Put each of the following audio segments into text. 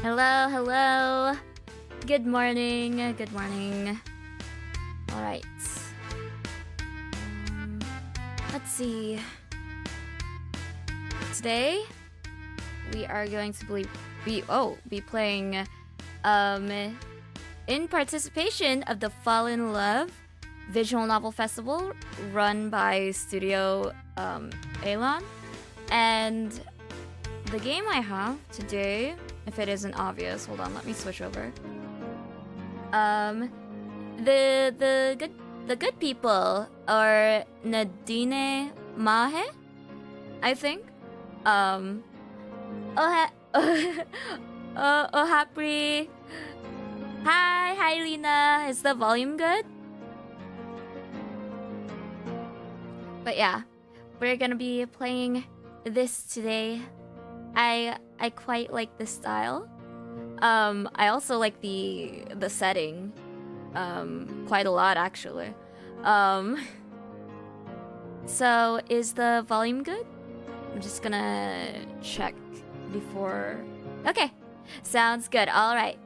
Hello, hello. Good morning, good morning. Alright. Let's see. Today, we are going to be playing in participation of the Fall in Love Visual Novel Festival run by Studio Elon. And the game I have today, if it isn't obvious, hold on, let me switch over. The good people are Nadine Mahe, I think. Ohapri. Hi Lena. Is the volume good? But yeah, we're gonna be playing this today. I quite like the style. I also like the setting quite a lot actually. So is the volume good? I'm just gonna check before. Okay, sounds good. All right.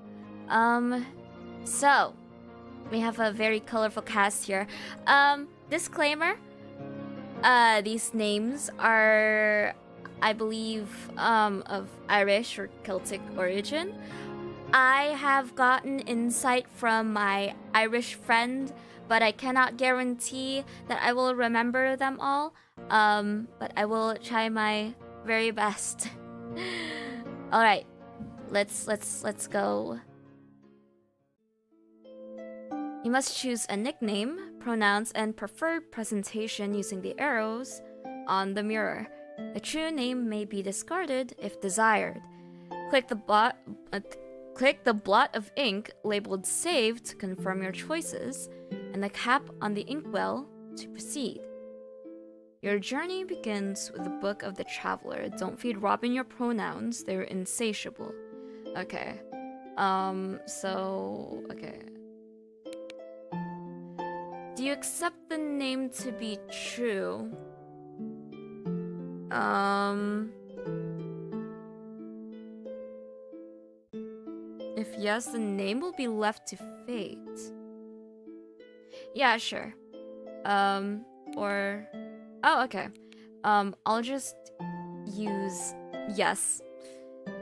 So we have a very colorful cast here. Disclaimer. These names are, I believe, of Irish or Celtic origin. I have gotten insight from my Irish friend, but I cannot guarantee that I will remember them all. But I will try my very best. All right, let's go. You must choose a nickname, pronouns, and preferred presentation using the arrows on the mirror. A true name may be discarded if desired. Click the blot of ink labeled Save to confirm your choices, and the cap on the inkwell to proceed. Your journey begins with the Book of the Traveler. Don't feed Robin your pronouns, they're insatiable. Okay. Okay. Do you accept the name to be true? If yes, the name will be left to fate. Yeah, sure. Okay. I'll just use yes.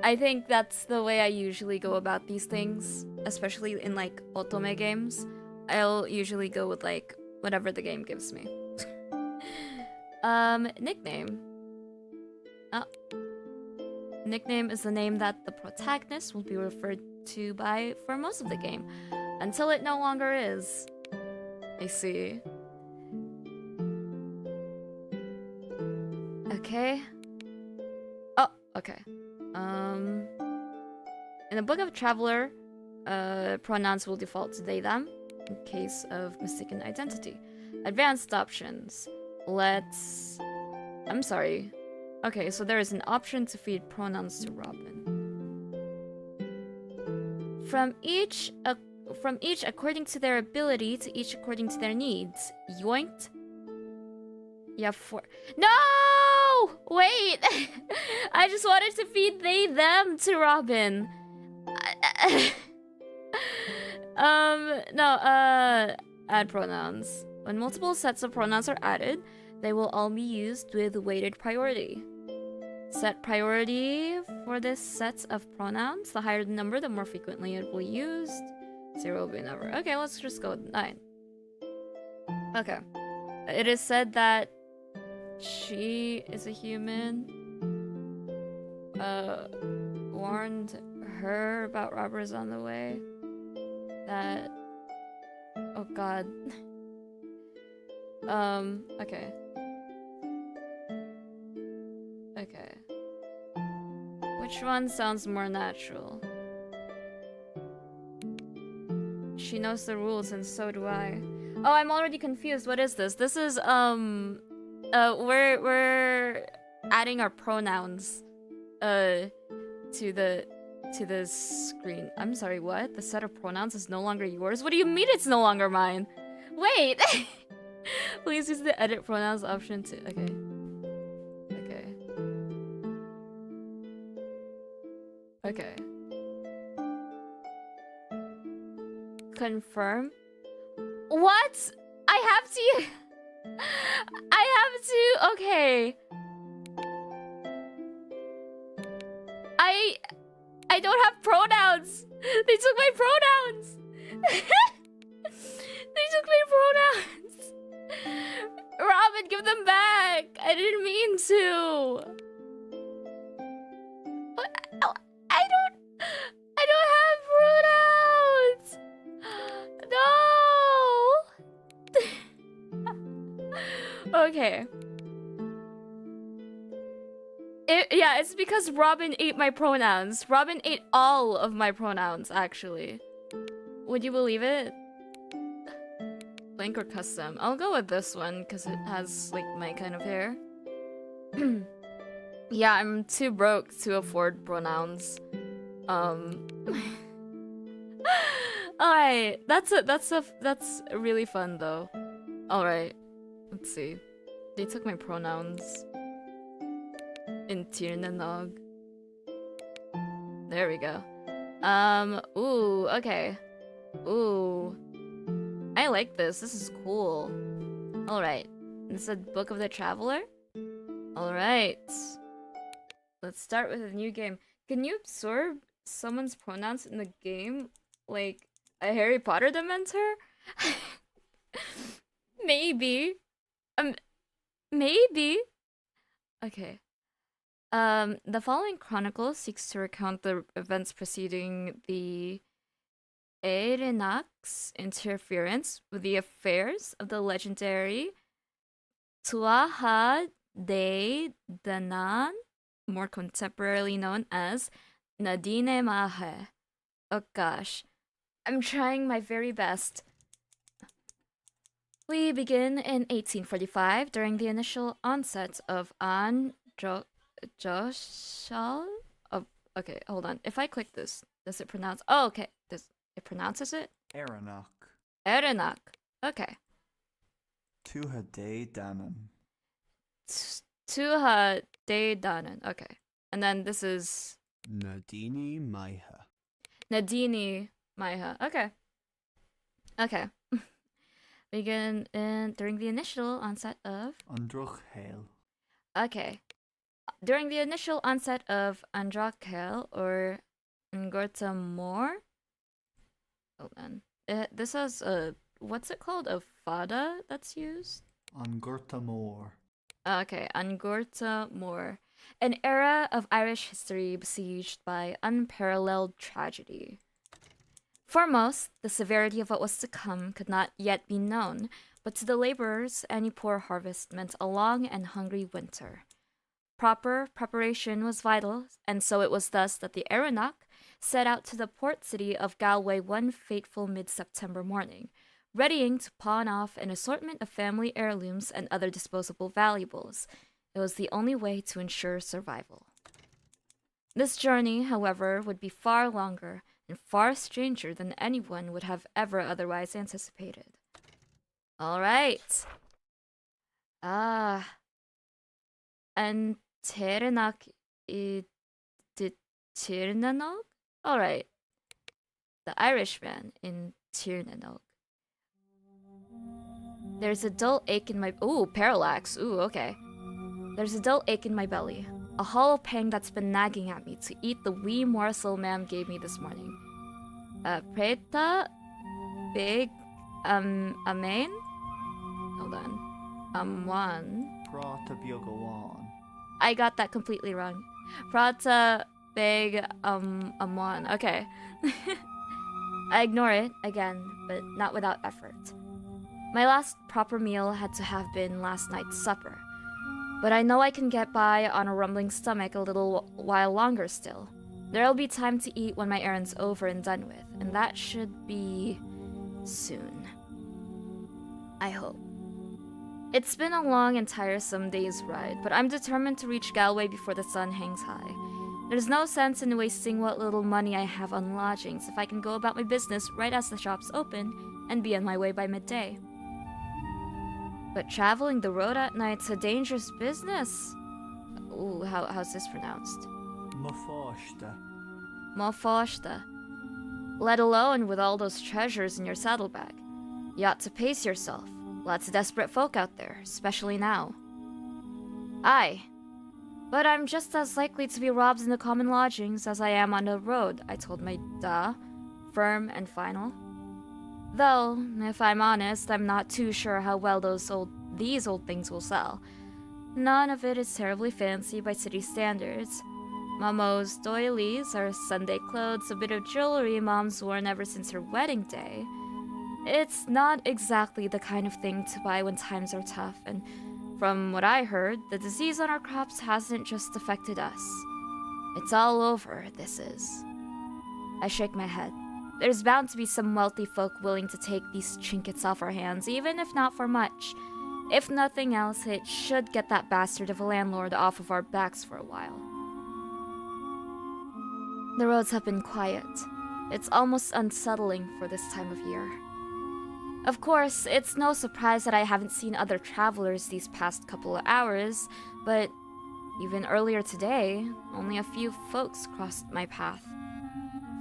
I think that's the way I usually go about these things, especially in like otome games. I'll usually go with like whatever the game gives me. Nickname. Nickname is the name that the protagonist will be referred to by for most of the game, until it no longer is. I see. Okay. Oh, okay. In the Book of Traveler, pronouns will default to they, them, in case of mistaken identity. Advanced options. I'm sorry. Okay, so there is an option to feed pronouns to Robin. From each according to their ability, to each according to their needs. Yoinked. Yeah, No! Wait! I just wanted to feed they, them to Robin. Add pronouns. When multiple sets of pronouns are added, they will all be used with weighted priority. Set priority for this set of pronouns. The higher the number, the more frequently it will be used. 0 will be never. Okay, let's just go with 9. Okay. It is said that she is a human. Warned her about robbers on the way. That... Oh god. Okay. Okay. Which one sounds more natural? She knows the rules and so do I. Oh, I'm already confused. What is this? This is, we're adding our pronouns, to the screen. I'm sorry, what? The set of pronouns is no longer yours? What do you mean it's no longer mine? Wait! Please use the edit pronouns option to... Okay. Okay. Okay. confirm. What? I have to. I have to. Okay. I don't have pronouns. They took my pronouns. They took my pronouns. Robin, give them back. I didn't mean to. I don't have pronouns. No. Okay. Yeah, it's because Robin ate my pronouns. Robin ate all of my pronouns, actually. Would you believe it? Blank or custom? I'll go with this one because it has like my kind of hair. Yeah, I'm too broke to afford pronouns. Alright, that's really fun though. Alright, let's see. They took my pronouns. In Tirnanog. There we go. Ooh, okay. Ooh. I like this. This is cool. Alright. This is a Book of the Traveler. Alright. Let's start with a new game. Can you absorb someone's pronouns in the game? Like a Harry Potter Dementor? Maybe. Maybe. Okay. The following chronicle seeks to recount the events preceding the Erenak's interference with the affairs of the legendary Tuatha De Danann, more contemporarily known as Nadine Maithe. Oh gosh, I'm trying my very best. We begin in 1845 during the initial onset of Joshal? Oh, okay, hold on. If I click this, does it pronounce? Oh, okay. It pronounces it? Erenak. Erenak. Okay. Tuatha De Danann. Tuatha De Danann. Okay. And then this is Nadine Maithe. Nadine Maithe. Okay. Okay. Begin during the initial onset of Androch Hail. Okay. During the initial onset of Andrakel or Ngorta Moor. Hold on. This has a, what's it called? A fada that's used? Angorta Moor. Okay, Angorta Moor. An era of Irish history besieged by unparalleled tragedy. For most, the severity of what was to come could not yet be known, but to the laborers, any poor harvest meant a long and hungry winter. Proper preparation was vital, and so it was thus that the Erenak set out to the port city of Galway one fateful mid-September morning, readying to pawn off an assortment of family heirlooms and other disposable valuables. It was the only way to ensure survival. This journey, however, would be far longer and far stranger than anyone would have ever otherwise anticipated. All right. And Tirnanog i Tirnanog? All right. The Irishman in Tirnanog. There's a dull ache in my... Ooh, parallax. Ooh, okay. There's a dull ache in my belly. A hollow pang that's been nagging at me to eat the wee morsel Ma'am gave me this morning. Preta... Big... Amain? Hold on. One. Prata Biogawan. I got that completely wrong. Prata... Big... One. Okay. I ignore it, again, but not without effort. My last proper meal had to have been last night's supper. But I know I can get by on a rumbling stomach a little while longer still. There'll be time to eat when my errand's over and done with, and that should be... soon. I hope. It's been a long and tiresome day's ride, but I'm determined to reach Galway before the sun hangs high. There's no sense in wasting what little money I have on lodgings if I can go about my business right as the shops open and be on my way by midday. But traveling the road at night's a dangerous business. Ooh, how's this pronounced? Mafoshta. Mafoshta. Let alone with all those treasures in your saddlebag. You ought to pace yourself. Lots of desperate folk out there, especially now. Aye. But I'm just as likely to be robbed in the common lodgings as I am on the road, I told my da, firm and final. Though, if I'm honest, I'm not too sure how well these old things will sell. None of it is terribly fancy by city standards. Mamo's doilies are Sunday clothes, a bit of jewelry Mom's worn ever since her wedding day. It's not exactly the kind of thing to buy when times are tough, and from what I heard, the disease on our crops hasn't just affected us. It's all over, this is. I shake my head. There's bound to be some wealthy folk willing to take these trinkets off our hands, even if not for much. If nothing else, it should get that bastard of a landlord off of our backs for a while. The roads have been quiet. It's almost unsettling for this time of year. Of course, it's no surprise that I haven't seen other travelers these past couple of hours, but even earlier today, only a few folks crossed my path.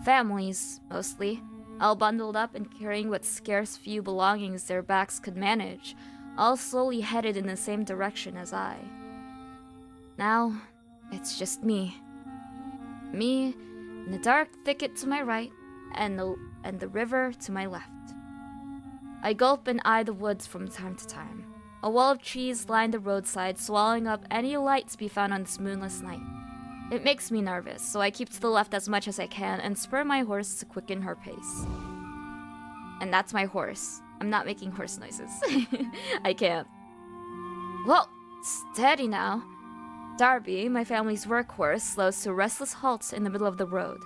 Families, mostly, all bundled up and carrying what scarce few belongings their backs could manage, all slowly headed in the same direction as I. Now, it's just me. Me, in the dark thicket to my right, and the river to my left. I gulp and eye the woods from time to time. A wall of trees line the roadside, swallowing up any light to be found on this moonless night. It makes me nervous, so I keep to the left as much as I can and spur my horse to quicken her pace. And that's my horse. I'm not making horse noises. I can't. Whoa! Steady now. Darby, my family's workhorse, slows to a restless halt in the middle of the road.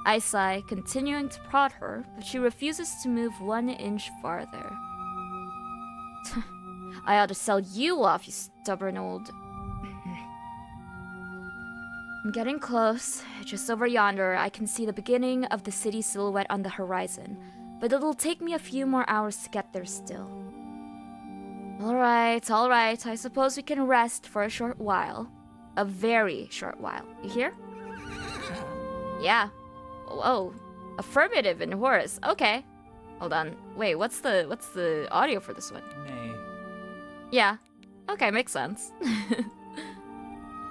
I sigh, continuing to prod her, but she refuses to move 1 inch farther. I ought to sell you off, you stubborn old... I'm getting close. Just over yonder, I can see the beginning of the city silhouette on the horizon, but it'll take me a few more hours to get there still. All right. I suppose we can rest for a short while. A very short while. You hear? Yeah. Oh, affirmative in Horus. Okay. Hold on. Wait, what's the audio for this one? Nay. Yeah. Okay, makes sense.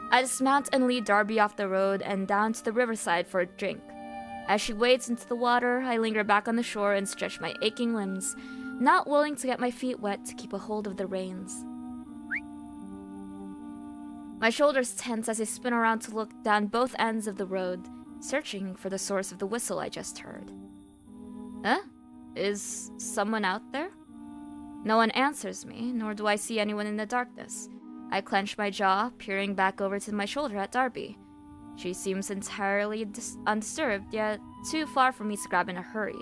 I dismount and lead Darby off the road and down to the riverside for a drink. As she wades into the water, I linger back on the shore and stretch my aching limbs, not willing to get my feet wet to keep a hold of the reins. My shoulders tense as I spin around to look down both ends of the road, searching for the source of the whistle I just heard. Huh? Is someone out there? No one answers me, nor do I see anyone in the darkness. I clench my jaw, peering back over to my shoulder at Darby. She seems entirely undisturbed, yet too far for me to grab in a hurry.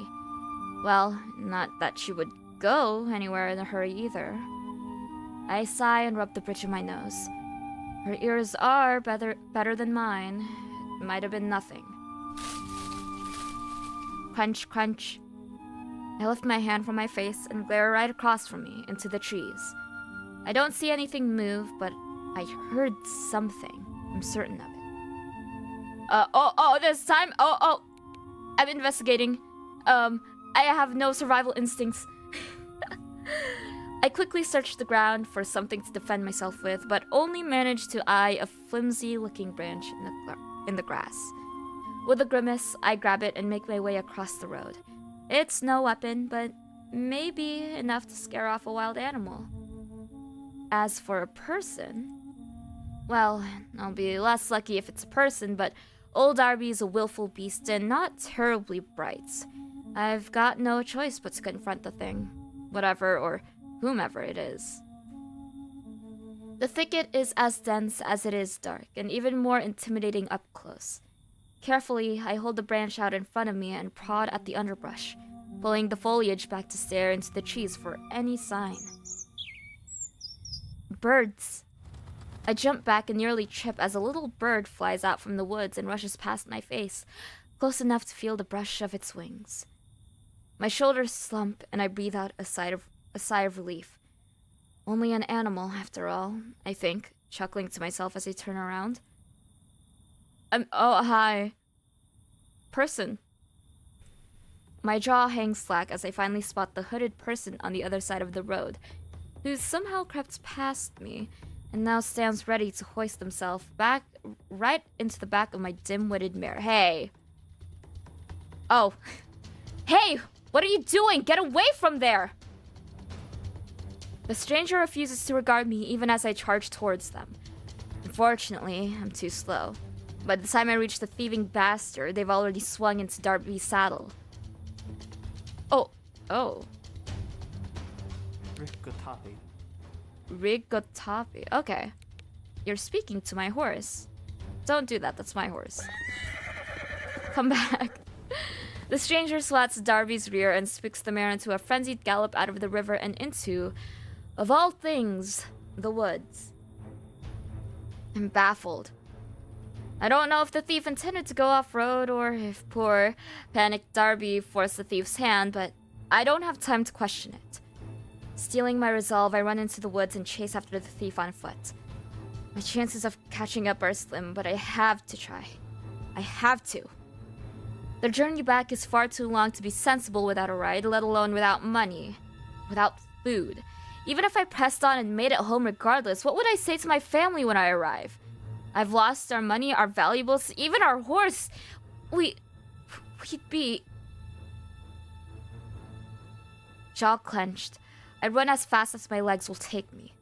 Well, not that she would go anywhere in a hurry either. I sigh and rub the bridge of my nose. Her ears are better than mine. It might have been nothing. Crunch, crunch. I lift my hand from my face and glare right across from me into the trees. I don't see anything move, but I heard something. I'm certain of it. This time? I'm investigating. I have no survival instincts. I quickly searched the ground for something to defend myself with, but only managed to eye a flimsy-looking branch in the grass. With a grimace, I grab it and make my way across the road. It's no weapon, but maybe enough to scare off a wild animal. As for a person, well, I'll be less lucky if it's a person, but old Darby is a willful beast and not terribly bright. I've got no choice but to confront the thing, whatever or whomever it is. The thicket is as dense as it is dark, and even more intimidating up close. Carefully, I hold the branch out in front of me and prod at the underbrush, pulling the foliage back to stare into the trees for any sign. Birds. I jump back and nearly trip as a little bird flies out from the woods and rushes past my face, close enough to feel the brush of its wings. My shoulders slump and I breathe out a sigh of relief. Only an animal, after all, I think, chuckling to myself as I turn around. Oh, hi. Person. My jaw hangs slack as I finally spot the hooded person on the other side of the road, who somehow crept past me and now stands ready to hoist himself back right into the back of my dim-witted mare. Hey. Oh. Hey! What are you doing? Get away from there! The stranger refuses to regard me even as I charge towards them. Unfortunately, I'm too slow. By the time I reach the thieving bastard, they've already swung into Darby's saddle. Oh. Rigotapi. Rigotapi. Okay. You're speaking to my horse. Don't do that, that's my horse. Come back. The stranger swats Darby's rear and spooks the mare into a frenzied gallop out of the river and into, of all things, the woods. I'm baffled. I don't know if the thief intended to go off-road or if poor, panicked Darby forced the thief's hand, but I don't have time to question it. Stealing my resolve, I run into the woods and chase after the thief on foot. My chances of catching up are slim, but I have to try. I have to. The journey back is far too long to be sensible without a ride, let alone without money, without food. Even if I pressed on and made it home regardless, what would I say to my family when I arrive? I've lost our money, our valuables, even our horse. We'd be... Jaw clenched, I run as fast as my legs will take me.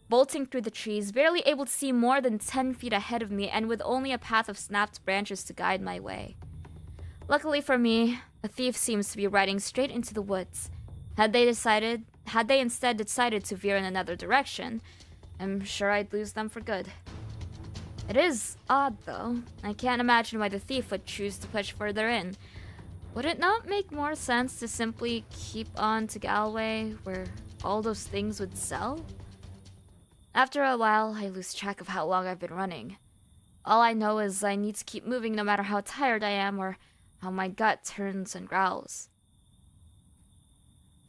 Bolting through the trees, barely able to see more than 10 feet ahead of me and with only a path of snapped branches to guide my way. Luckily for me, the thief seems to be riding straight into the woods. Had they instead decided to veer in another direction, I'm sure I'd lose them for good. It is odd, though. I can't imagine why the thief would choose to push further in. Would it not make more sense to simply keep on to Galway, where all those things would sell? After a while, I lose track of how long I've been running. All I know is I need to keep moving no matter how tired I am or how my gut turns and growls.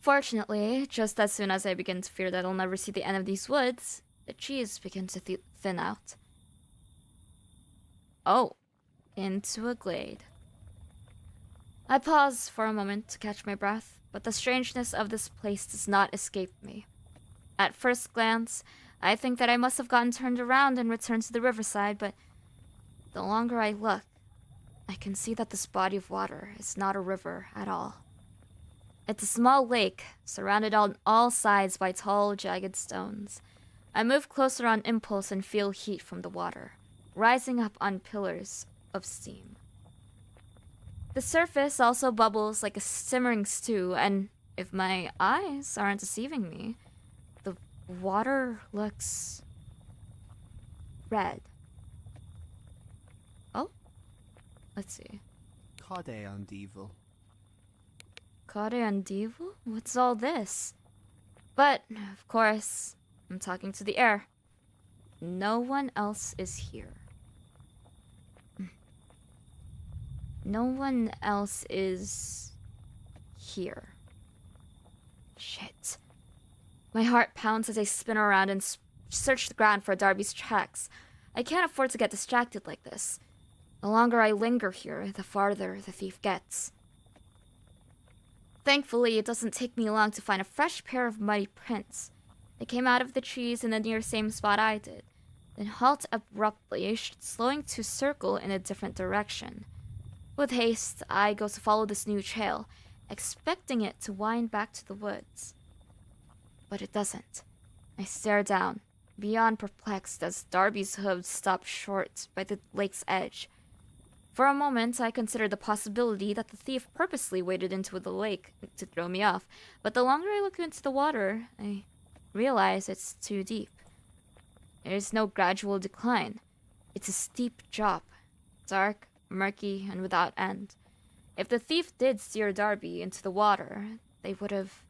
Fortunately, just as soon as I begin to fear that I'll never see the end of these woods, the trees begin to thin out. Oh, into a glade. I pause for a moment to catch my breath, but the strangeness of this place does not escape me. At first glance, I think that I must have gotten turned around and returned to the riverside, but the longer I look, I can see that this body of water is not a river at all. It's a small lake, surrounded on all sides by tall, jagged stones. I move closer on impulse and feel heat from the water, rising up on pillars of steam. The surface also bubbles like a simmering stew, and if my eyes aren't deceiving me, the water looks red. Oh? Let's see. Cade an Devil. Cade an Devil? What's all this? But, of course, I'm talking to the air. No one else is here. No one else is here. Shit. My heart pounds as I spin around and search the ground for Darby's tracks. I can't afford to get distracted like this. The longer I linger here, the farther the thief gets. Thankfully, it doesn't take me long to find a fresh pair of muddy prints. They came out of the trees in the near same spot I did, then halt abruptly, slowing to circle in a different direction. With haste, I go to follow this new trail, expecting it to wind back to the woods. But it doesn't. I stare down, beyond perplexed as Darby's hooves stop short by the lake's edge. For a moment, I considered the possibility that the thief purposely waded into the lake to throw me off, but the longer I look into the water, I realize it's too deep. There's no gradual decline. It's a steep drop, dark, murky, and without end. If the thief did steer Darby into the water, they would have...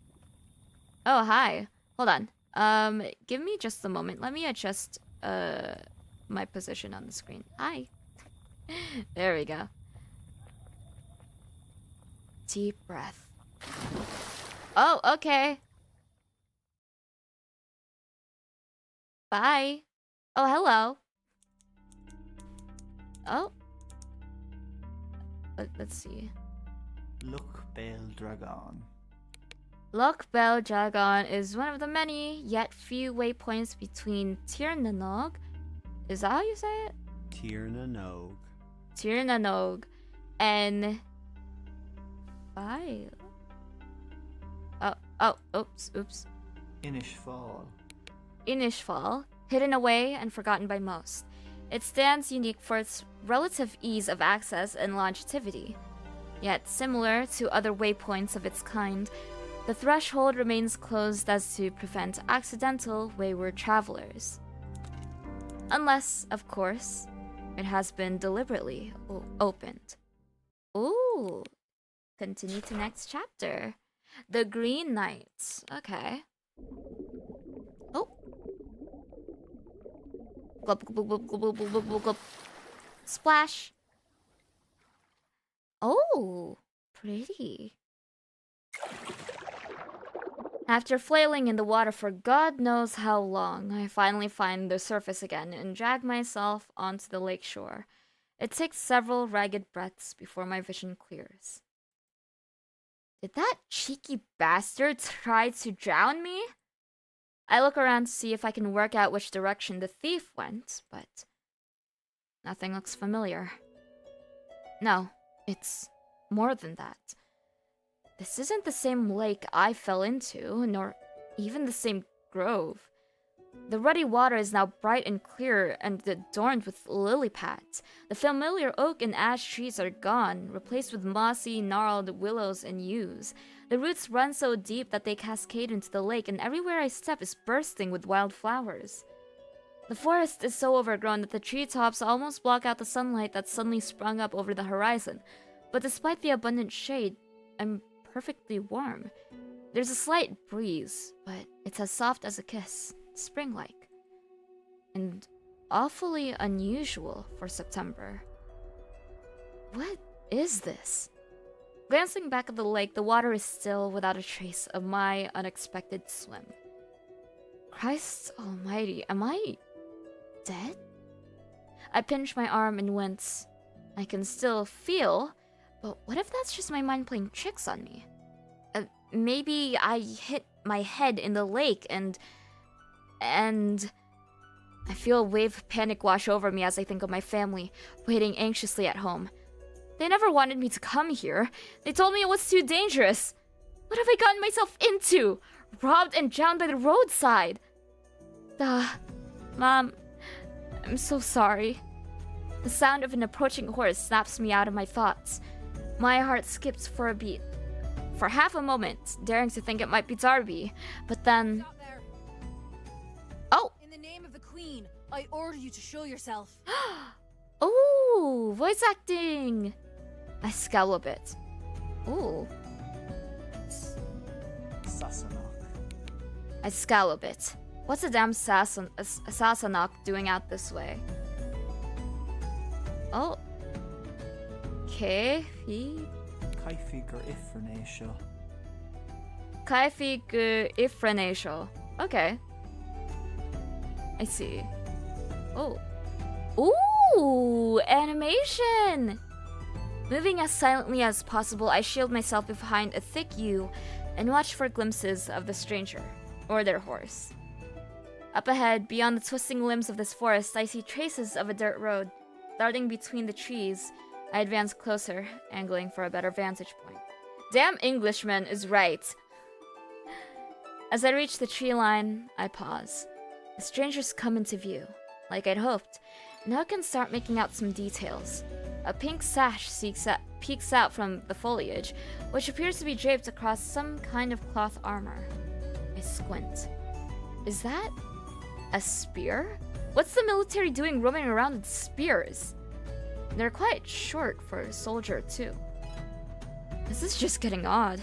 Oh, hi. Hold on. Give me just a moment. Let me adjust, my position on the screen. Hi. There we go. Deep breath. Oh, okay. Bye. Oh, hello. Oh. Let's see. Look Bel Dragon. Loch Bel Dragon is one of the many, yet few waypoints between Tirnanog. Is that how you say it? Tirnanog. Tirnanog and File. Oops. Inishfall. Inishfall, hidden away and forgotten by most. It stands unique for its relative ease of access and longevity. Yet similar to other waypoints of its kind, the threshold remains closed as to prevent accidental wayward travelers. Unless, of course, it has been deliberately opened. Ooh. Continue to next chapter. The Green Knights. Okay. Oh. Glub, glub, glub, glub, glub, glub, glub, glub. Splash. Oh, pretty. After flailing in the water for God knows how long, I finally find the surface again and drag myself onto the lake shore. It takes several ragged breaths before my vision clears. Did that cheeky bastard try to drown me? I look around to see if I can work out which direction the thief went, but nothing looks familiar. No, it's more than that. This isn't the same lake I fell into, nor even the same grove. The ruddy water is now bright and clear and adorned with lily pads. The familiar oak and ash trees are gone, replaced with mossy, gnarled willows and yews. The roots run so deep that they cascade into the lake, and everywhere I step is bursting with wild flowers. The forest is so overgrown that the treetops almost block out the sunlight that suddenly sprung up over the horizon. But despite the abundant shade, I'm perfectly warm. There's a slight breeze, but it's as soft as a kiss, spring-like, and awfully unusual for September. What is this? Glancing back at the lake, the water is still without a trace of my unexpected swim. Christ almighty, am I dead? I pinch my arm and wince. I can still feel, but what if that's just my mind playing tricks on me? Maybe I hit my head in the lake and I feel a wave of panic wash over me as I think of my family, waiting anxiously at home. They never wanted me to come here. They told me it was too dangerous. What have I gotten myself into? Robbed and drowned by the roadside. Mom, I'm so sorry. The sound of an approaching horse snaps me out of my thoughts. My heart skips for a beat. For half a moment, daring to think it might be Darby, but then... Stop there. Oh! In the name of the Queen, I order you to show yourself. Ooh, voice acting! I scowl a bit. Ooh. Sassanach. I scowl a bit. What's a damn Sassanach doing out this way? Oh. Kaifi Kaifigur Ifranesha. Ifranesho. Okay. I see. Oh. Ooh, animation! Moving as silently as possible, I shield myself behind a thick yew and watch for glimpses of the stranger, or their horse. Up ahead, beyond the twisting limbs of this forest, I see traces of a dirt road. Darting between the trees, I advance closer, angling for a better vantage point. Damn Englishman is right. As I reach the tree line, I pause. The strangers come into view. Like I'd hoped, now I can start making out some details. A pink sash peeks out from the foliage, which appears to be draped across some kind of cloth armor. I squint. Is that a spear? What's the military doing roaming around with spears? They're quite short for a soldier, too. This is just getting odd.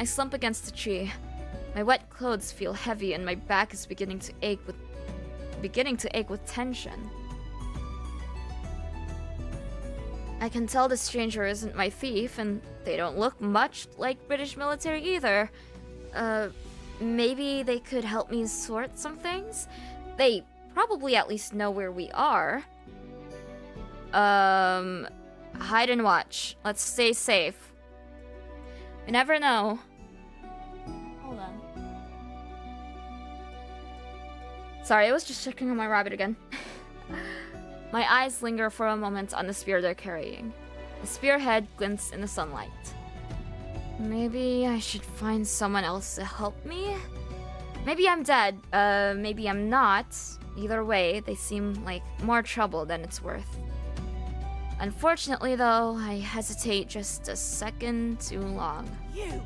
I slump against a tree. My wet clothes feel heavy and my back is beginning to ache with tension. I can tell the stranger isn't my thief, and they don't look much like British military either. Maybe they could help me sort some things? They probably at least know where we are. Hide and watch. Let's stay safe. You never know. Hold on. Sorry, I was just checking on my rabbit again. My eyes linger for a moment on the spear they're carrying. The spearhead glints in the sunlight. Maybe I should find someone else to help me? Maybe I'm dead, maybe I'm not. Either way, they seem like more trouble than it's worth. Unfortunately, though, I hesitate just a second too long. You!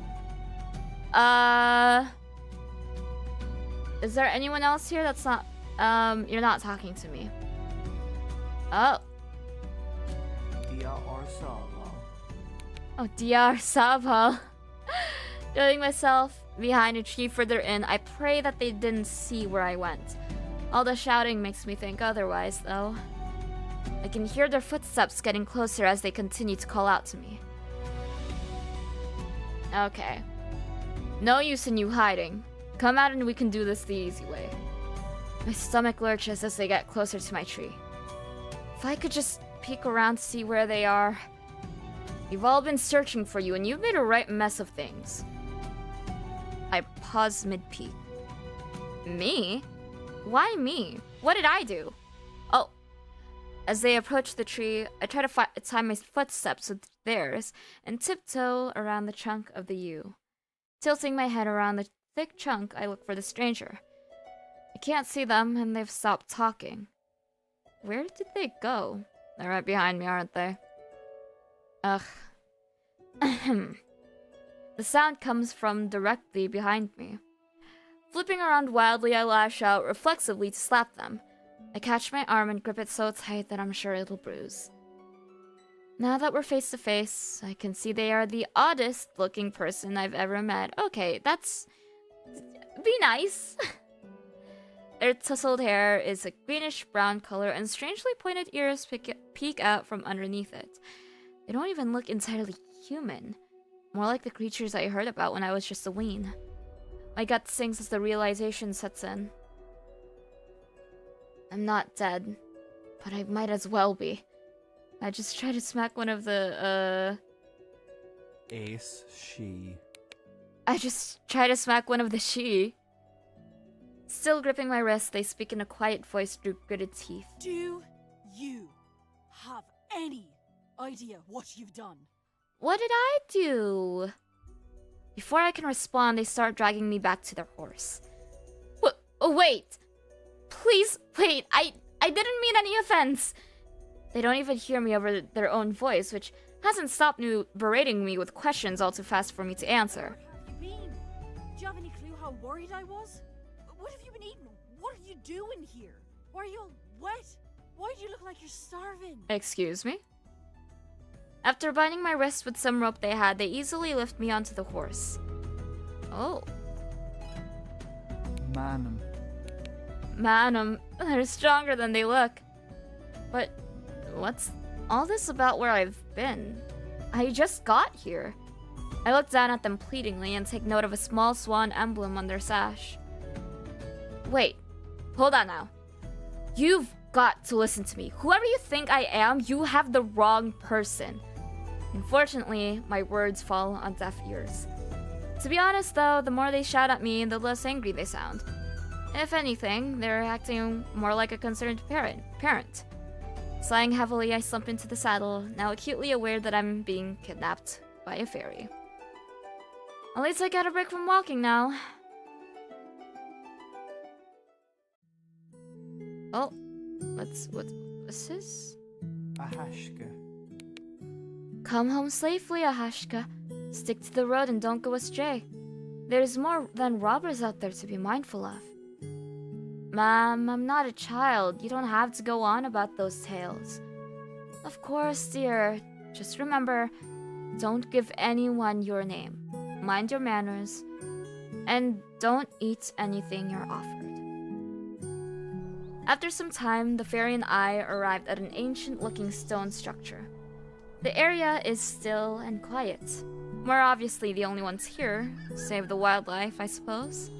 Is there anyone else here that's not, you're not talking to me? Oh. Dia or Sava. Oh, Dia or Sava. Feeling myself behind a tree further in, I pray that they didn't see where I went. All the shouting makes me think otherwise, though. I can hear their footsteps getting closer as they continue to call out to me. Okay. No use in you hiding. Come out and we can do this the easy way. My stomach lurches as they get closer to my tree. If I could just peek around to see where they are. We've all been searching for you and you've made a right mess of things. I pause mid-peek. Me? Why me? What did I do? Oh. As they approach the tree, I try to time my footsteps with theirs and tiptoe around the trunk of the yew. Tilting my head around the thick trunk, I look for the stranger. I can't see them, and they've stopped talking. Where did they go? They're right behind me, aren't they? Ugh. The sound comes from directly behind me. Flipping around wildly, I lash out reflexively to slap them. I catch my arm and grip it so tight that I'm sure it'll bruise. Now that we're face to face, I can see they are the oddest looking person I've ever met. Okay, that's... be nice. Their tousled hair is a greenish-brown color and strangely pointed ears peek out from underneath it. They don't even look entirely human. More like the creatures I heard about when I was just a ween. My gut sinks as the realization sets in. I'm not dead, but I might as well be. I just tried to smack one of the, Ace, she. I just tried to smack one of the she. Still gripping my wrist, they speak in a quiet voice through gritted teeth. Do you have any idea what you've done? What did I do? Before I can respond, they start dragging me back to their horse. Oh, wait! Please, wait, I didn't mean any offense! They don't even hear me over their own voice, which hasn't stopped berating me with questions all too fast for me to answer. Where have you been? Do you have any clue how worried I was? What have you been eating? What are you doing here? Why are you all wet? Why do you look like you're starving? Excuse me? After binding my wrist with some rope they had, they easily lift me onto the horse. Oh. Man, they're stronger than they look. But what's all this about where I've been? I just got here. I look down at them pleadingly and take note of a small swan emblem on their sash. Wait, hold on now. You've got to listen to me. Whoever you think I am, you have the wrong person. Unfortunately, my words fall on deaf ears. To be honest though, the more they shout at me, the less angry they sound. If anything, they're acting more like a concerned parent. Sighing heavily, I slump into the saddle, now acutely aware that I'm being kidnapped by a fairy. At least I got a break from walking now. Oh, what's this? Ahashka. Come home safely, Ahashka. Stick to the road and don't go astray. There's more than robbers out there to be mindful of. Ma'am, I'm not a child. You don't have to go on about those tales. Of course, dear. Just remember, don't give anyone your name. Mind your manners. And don't eat anything you're offered. After some time, the fairy and I arrived at an ancient-looking stone structure. The area is still and quiet. We're obviously the only ones here, save the wildlife, I suppose.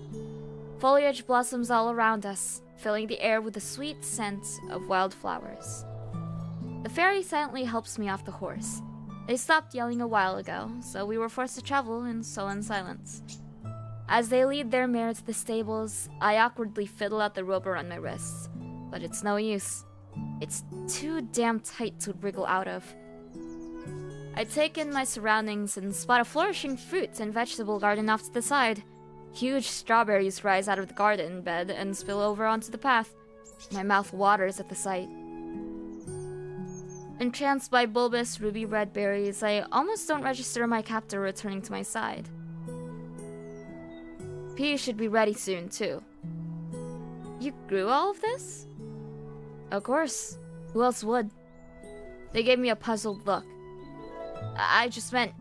Foliage blossoms all around us, filling the air with the sweet scent of wildflowers. The fairy silently helps me off the horse. They stopped yelling a while ago, so we were forced to travel in sullen silence. As they lead their mare to the stables, I awkwardly fiddle out the rope around my wrists. But it's no use. It's too damn tight to wriggle out of. I take in my surroundings and spot a flourishing fruit and vegetable garden off to the side. Huge strawberries rise out of the garden bed and spill over onto the path. My mouth waters at the sight. Entranced by bulbous ruby-red berries, I almost don't register my captor returning to my side. Pea should be ready soon, too. You grew all of this? Of course. Who else would? They gave me a puzzled look. I just meant,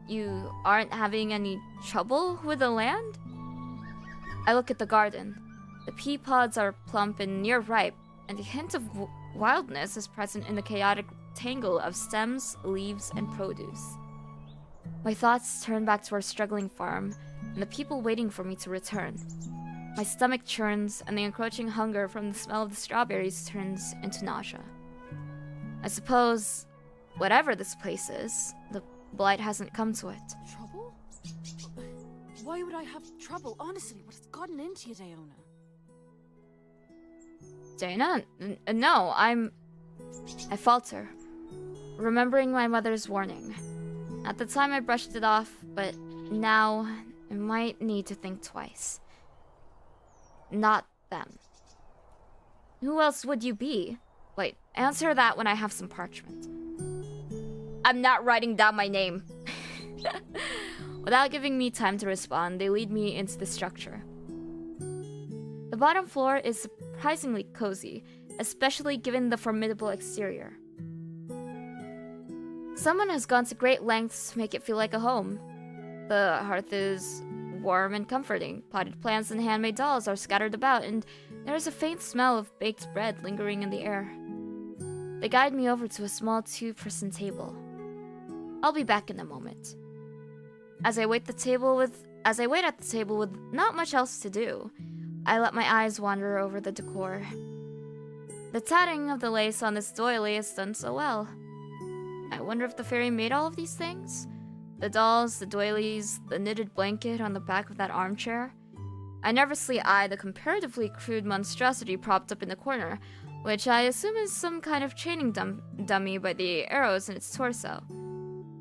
you aren't having any trouble with the land? I look at the garden. The pea pods are plump and near ripe, and a hint of wildness is present in the chaotic tangle of stems, leaves, and produce. My thoughts turn back to our struggling farm, and the people waiting for me to return. My stomach churns, and the encroaching hunger from the smell of the strawberries turns into nausea. I suppose, whatever this place is, the blight hasn't come to it. Trouble? Why would I have trouble? Honestly, what has gotten into you, Daona? Dana? No, I falter, remembering my mother's warning. At the time I brushed it off, but now I might need to think twice. Not them. Who else would you be? Wait, answer that when I have some parchment. I'm not writing down my name. Without giving me time to respond, they lead me into the structure. The bottom floor is surprisingly cozy, especially given the formidable exterior. Someone has gone to great lengths to make it feel like a home. The hearth is warm and comforting. Potted plants and handmade dolls are scattered about, and there is a faint smell of baked bread lingering in the air. They guide me over to a small two-person table. I'll be back in a moment. As I wait at the table with not much else to do, I let my eyes wander over the decor. The tatting of the lace on this doily is done so well. I wonder if the fairy made all of these things? The dolls, the doilies, the knitted blanket on the back of that armchair. I nervously eye the comparatively crude monstrosity propped up in the corner, which I assume is some kind of chaining dummy by the arrows in its torso.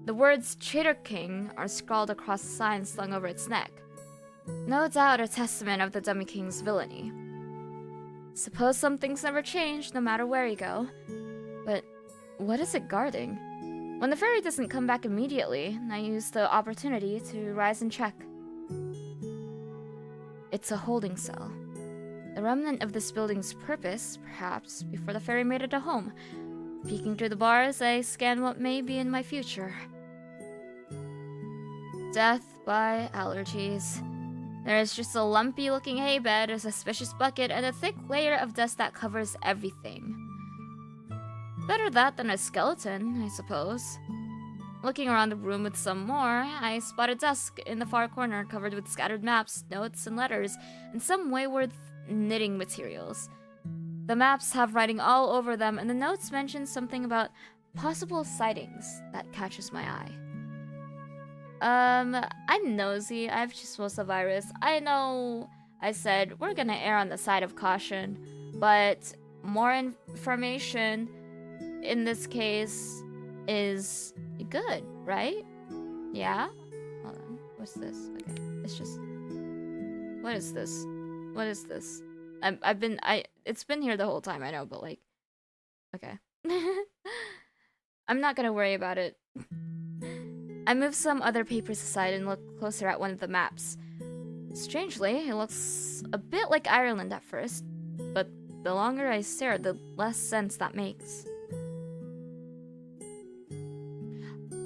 The words Traitor King are scrawled across a sign slung over its neck. No doubt a testament of the dummy king's villainy. Suppose some things never change, no matter where you go. But what is it guarding? When the fairy doesn't come back immediately, I use the opportunity to rise and check. It's a holding cell. The remnant of this building's purpose, perhaps, before the fairy made it a home. Peeking through the bars, I scan what may be in my future. Death by allergies. There is just a lumpy-looking hay bed, a suspicious bucket, and a thick layer of dust that covers everything. Better that than a skeleton, I suppose. Looking around the room with some more, I spot a desk in the far corner covered with scattered maps, notes, and letters, and some wayward knitting materials. The maps have writing all over them, and the notes mention something about possible sightings that catches my eye. I'm nosy. I've just supposed a virus. I know I said we're gonna err on the side of caution, but more information in this case is good, right? Yeah? Hold on. What's this? Okay. It's just... What is this? What is this? It's been here the whole time, I know, but like... Okay. I'm not gonna worry about it. I move some other papers aside and look closer at one of the maps. Strangely, it looks a bit like Ireland at first, but the longer I stare, the less sense that makes.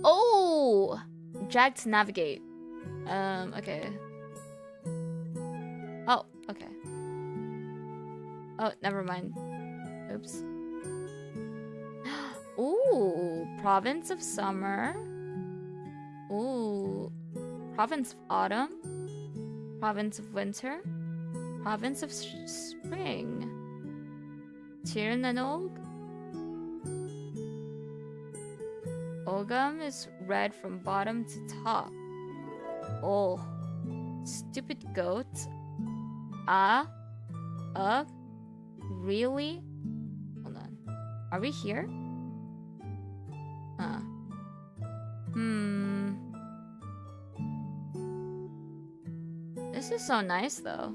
Oh! Drag to navigate. Okay. Oh, okay. Oh, never mind. Oops. Ooh, Province of Summer. Ooh, Province of Autumn, Province of Winter, Province of Spring, Tir Nanog. Ogum is red from bottom to top. Oh. Stupid goat. Really? Hold on. Are we here? This is so nice, though.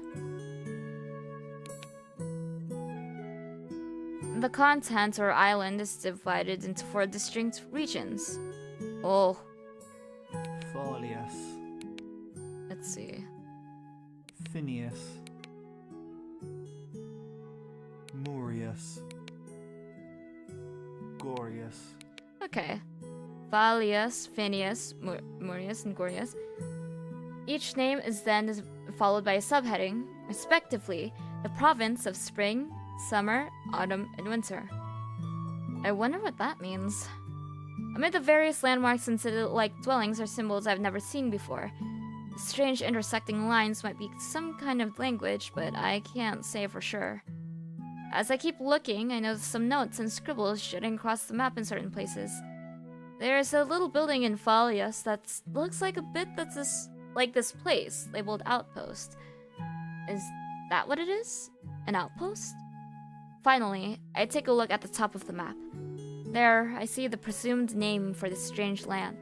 The continent or island is divided into 4 distinct regions. Oh. Folius. Let's see. Phineas. Murius. Gorius. Okay. Valius, Phineas, Murius, and Gorius. Each name is then followed by a subheading, respectively, the province of spring, summer, autumn, and winter. I wonder what that means. Amid the various landmarks and city-like dwellings are symbols I've never seen before. Strange intersecting lines might be some kind of language, but I can't say for sure. As I keep looking, I notice some notes and scribbles jutting across the map in certain places. There's a little building in Falius that looks like a bit that's like this place, labeled Outpost. Is that what it is? An outpost? Finally, I take a look at the top of the map. There, I see the presumed name for this strange land.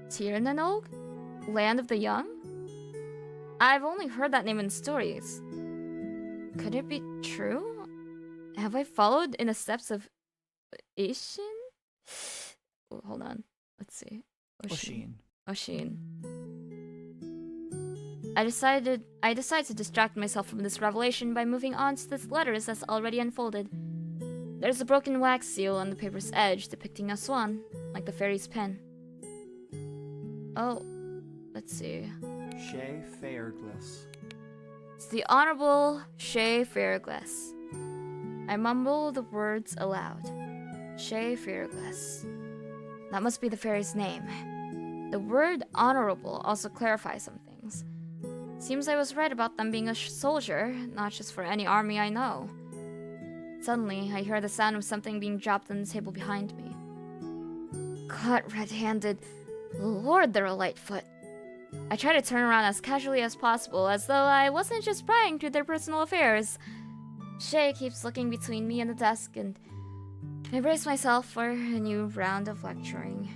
Tirnanog? Land of the Young? I've only heard that name in stories. Could it be true? Have I followed in the steps of Ishin? Oh, hold on. Let's see. Oshin. I decide to distract myself from this revelation by moving on to the letters that's already unfolded. There's a broken wax seal on the paper's edge depicting a swan, like the fairy's pen. Oh, let's see. Shay Fairglass. It's the Honorable Shay Fairglass. I mumble the words aloud. Shay Fairglass. That must be the fairy's name. The word honorable also clarifies some things. Seems I was right about them being a soldier, not just for any army I know. Suddenly, I hear the sound of something being dropped on the table behind me. Caught red-handed. Lord, they're a lightfoot. I try to turn around as casually as possible, as though I wasn't just prying through their personal affairs. Shay keeps looking between me and the desk, and I brace myself for a new round of lecturing.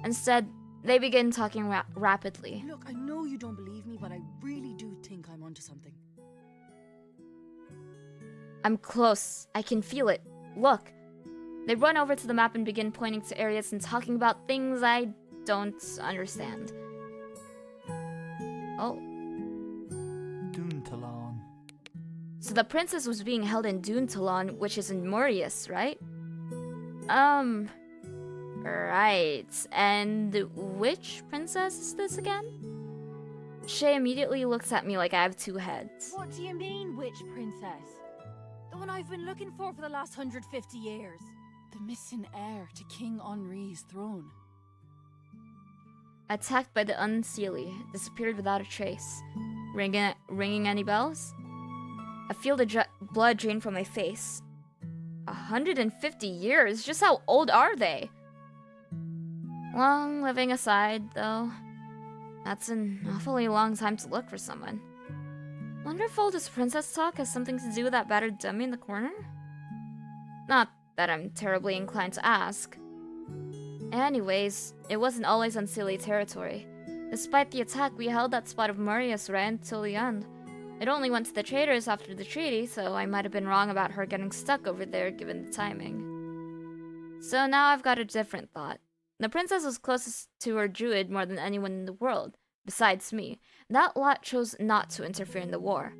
Instead, they begin talking rapidly. Look, I know you don't believe me, but I really do think I'm onto something. I'm close. I can feel it. Look. They run over to the map and begin pointing to areas and talking about things I don't understand. Oh. Duntalon. So the princess was being held in Duntalon, which is in Murius, right? Right. And which princess is this again? Shay immediately looks at me like I have 2 heads. What do you mean, which princess? The one I've been looking for the last 150 years. The missing heir to King Henri's throne. Attacked by the Unseelie, disappeared without a trace. Ringing any bells? I feel the blood drain from my face. 150 years? Just how old are they? Long living aside, though. That's an awfully long time to look for someone. Wonder if all this princess talk has something to do with that battered dummy in the corner? Not that I'm terribly inclined to ask. Anyways, it wasn't always Unseelie territory. Despite the attack, we held that spot of Murius right until the end. It only went to the traders after the treaty, so I might have been wrong about her getting stuck over there given the timing. So now I've got a different thought. The princess was closest to her druid more than anyone in the world, besides me. That lot chose not to interfere in the war.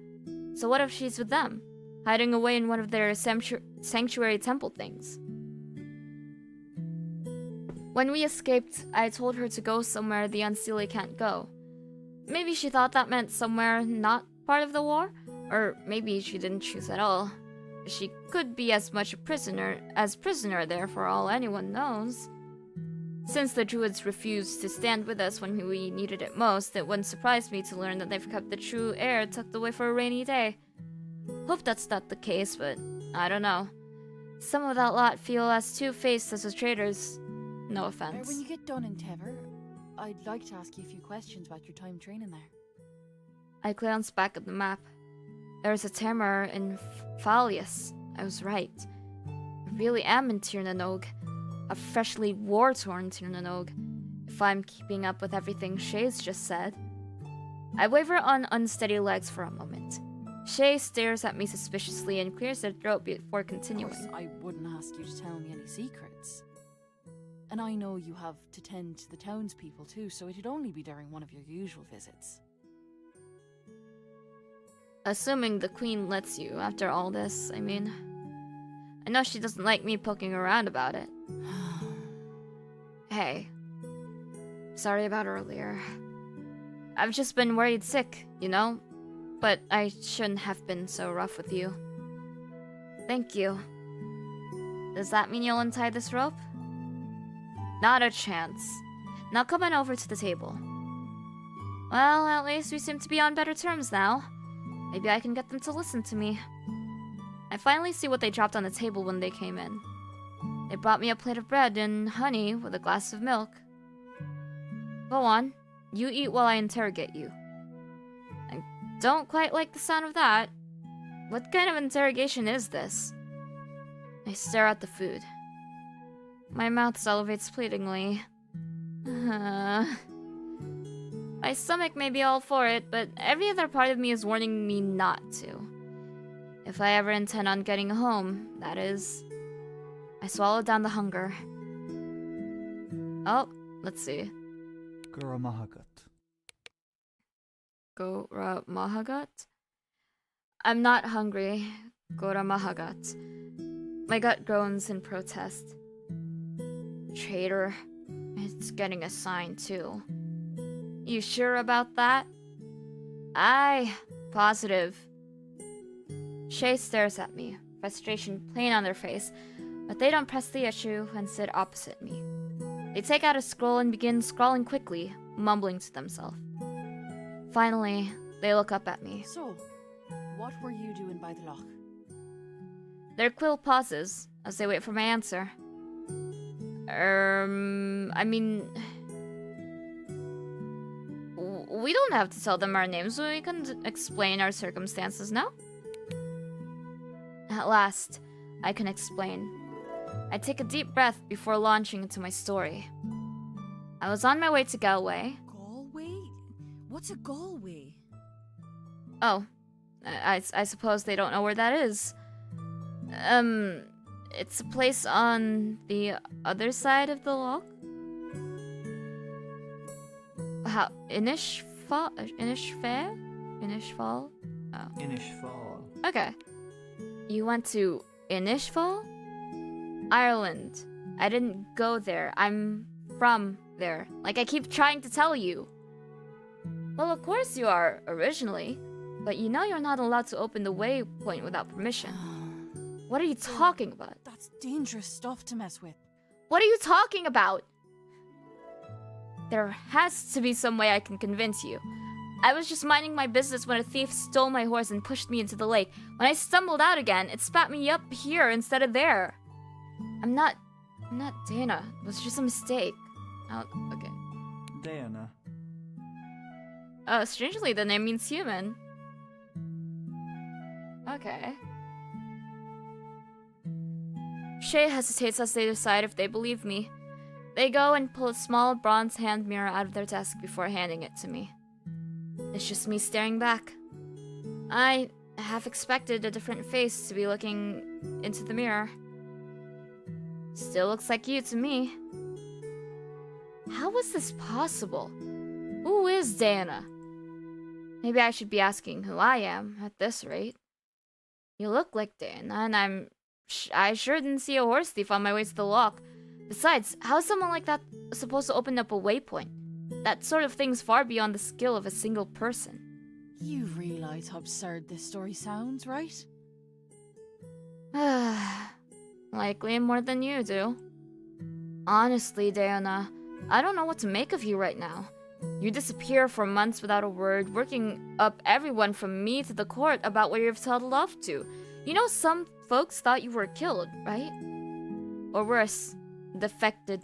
So what if she's with them, hiding away in one of their sanctuary temple things? When we escaped, I told her to go somewhere the Unseelie can't go. Maybe she thought that meant somewhere not part of the war, or maybe she didn't choose at all. She could be as much a prisoner there for all anyone knows. Since the druids refused to stand with us when we needed it most, it wouldn't surprise me to learn that they've kept the true heir tucked away for a rainy day. Hope that's not the case, but I don't know. Some of that lot feel as two-faced as the traders. No offense. When you get done in Tever, I'd like to ask you a few questions about your time training there. I glanced back at the map. There was a Tamer in Falius. I was right. I really am in Tir na Nog. A freshly war-torn Tir na Nog, if I'm keeping up with everything Shay's just said. I waver on unsteady legs for a moment. Shay stares at me suspiciously and clears their throat before continuing. Of course, I wouldn't ask you to tell me any secrets. And I know you have to tend to the townspeople too, so it'd only be during one of your usual visits. Assuming the queen lets you after all this, I mean. I know she doesn't like me poking around about it. Hey. Sorry about earlier. I've just been worried sick, you know? But I shouldn't have been so rough with you. Thank you. Does that mean you'll untie this rope? Not a chance. Now come on over to the table. Well, at least we seem to be on better terms now. Maybe I can get them to listen to me. I finally see what they dropped on the table when they came in. They brought me a plate of bread and honey with a glass of milk. Go on. You eat while I interrogate you. I don't quite like the sound of that. What kind of interrogation is this? I stare at the food. My mouth salivates pleadingly. My stomach may be all for it, but every other part of me is warning me not to. If I ever intend on getting home, that is. I swallow down the hunger. Oh, let's see. Gura Mahagat. Gora Mahagat? I'm not hungry. Gora Mahagat. My gut groans in protest. Traitor. It's getting a sign, too. You sure about that? Aye, positive. Shay stares at me, frustration plain on their face, but they don't press the issue and sit opposite me. They take out a scroll and begin scrawling quickly, mumbling to themselves. Finally, they look up at me. So, what were you doing by the loch? Their quill pauses as they wait for my answer. I mean... We don't have to tell them our names, we can explain our circumstances now. At last, I can explain. I take a deep breath before launching into my story. I was on my way to Galway. Galway? What's a Galway? Oh, I suppose they don't know where that is. It's a place on the other side of the loch? How? Inishfall? Inishfall? Oh. Inishfall. Okay. You went to Inishfall? Ireland. I didn't go there. I'm from there. Like I keep trying to tell you. Well, of course you are, originally. But you know you're not allowed to open the waypoint without permission. What are you talking about? That's dangerous stuff to mess with. What are you talking about? There has to be some way I can convince you. I was just minding my business when a thief stole my horse and pushed me into the lake. When I stumbled out again, it spat me up here instead of there. I'm not Dana. It was just a mistake. Oh, okay. Diana. Strangely, the name means human. Okay. Shay hesitates as they decide if they believe me. They go and pull a small bronze hand mirror out of their desk before handing it to me. It's just me staring back. I half expected a different face to be looking into the mirror. Still looks like you to me. How was this possible? Who is Diana? Maybe I should be asking who I am at this rate. You look like Diana, and I sure didn't see a horse thief on my way to the loch. Besides, how is someone like that supposed to open up a waypoint? That sort of thing's far beyond the skill of a single person. You realize how absurd this story sounds, right? Likely more than you do. Honestly, Diana, I don't know what to make of you right now. You disappear for months without a word, working up everyone from me to the court about where you've told love to. You know, some folks thought you were killed, right? Or worse, defected.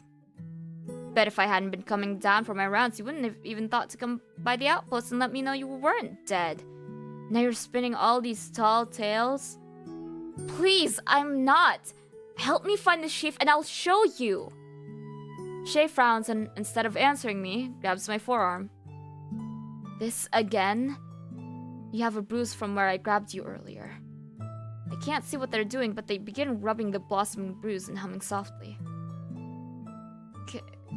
Bet if I hadn't been coming down for my rounds, you wouldn't have even thought to come by the outpost and let me know you weren't dead. Now you're spinning all these tall tales. Please, I'm not. Help me find the chief and I'll show you. Shay frowns and instead of answering me, grabs my forearm. This again? You have a bruise from where I grabbed you earlier. I can't see what they're doing, but they begin rubbing the blossoming bruise and humming softly.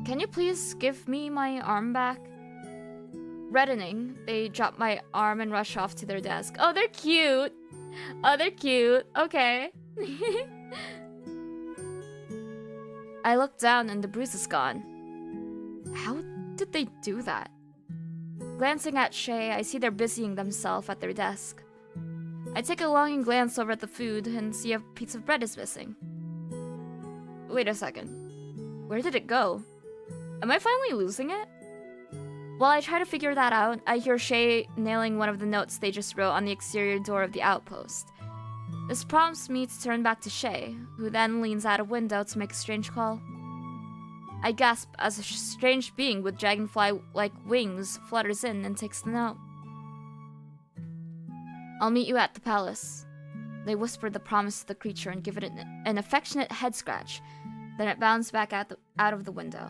Can you please give me my arm back? Reddening, they drop my arm and rush off to their desk. Oh, they're cute! Oh, they're cute. Okay. I look down and the bruise is gone. How did they do that? Glancing at Shay, I see they're busying themselves at their desk. I take a longing glance over at the food and see a piece of bread is missing. Wait a second. Where did it go? Am I finally losing it? While I try to figure that out, I hear Shay nailing one of the notes they just wrote on the exterior door of the outpost. This prompts me to turn back to Shay, who then leans out a window to make a strange call. I gasp as a strange being with dragonfly-like wings flutters in and takes the note. I'll meet you at the palace. They whisper the promise to the creature and give it an affectionate head scratch. Then it bounds back out of the window.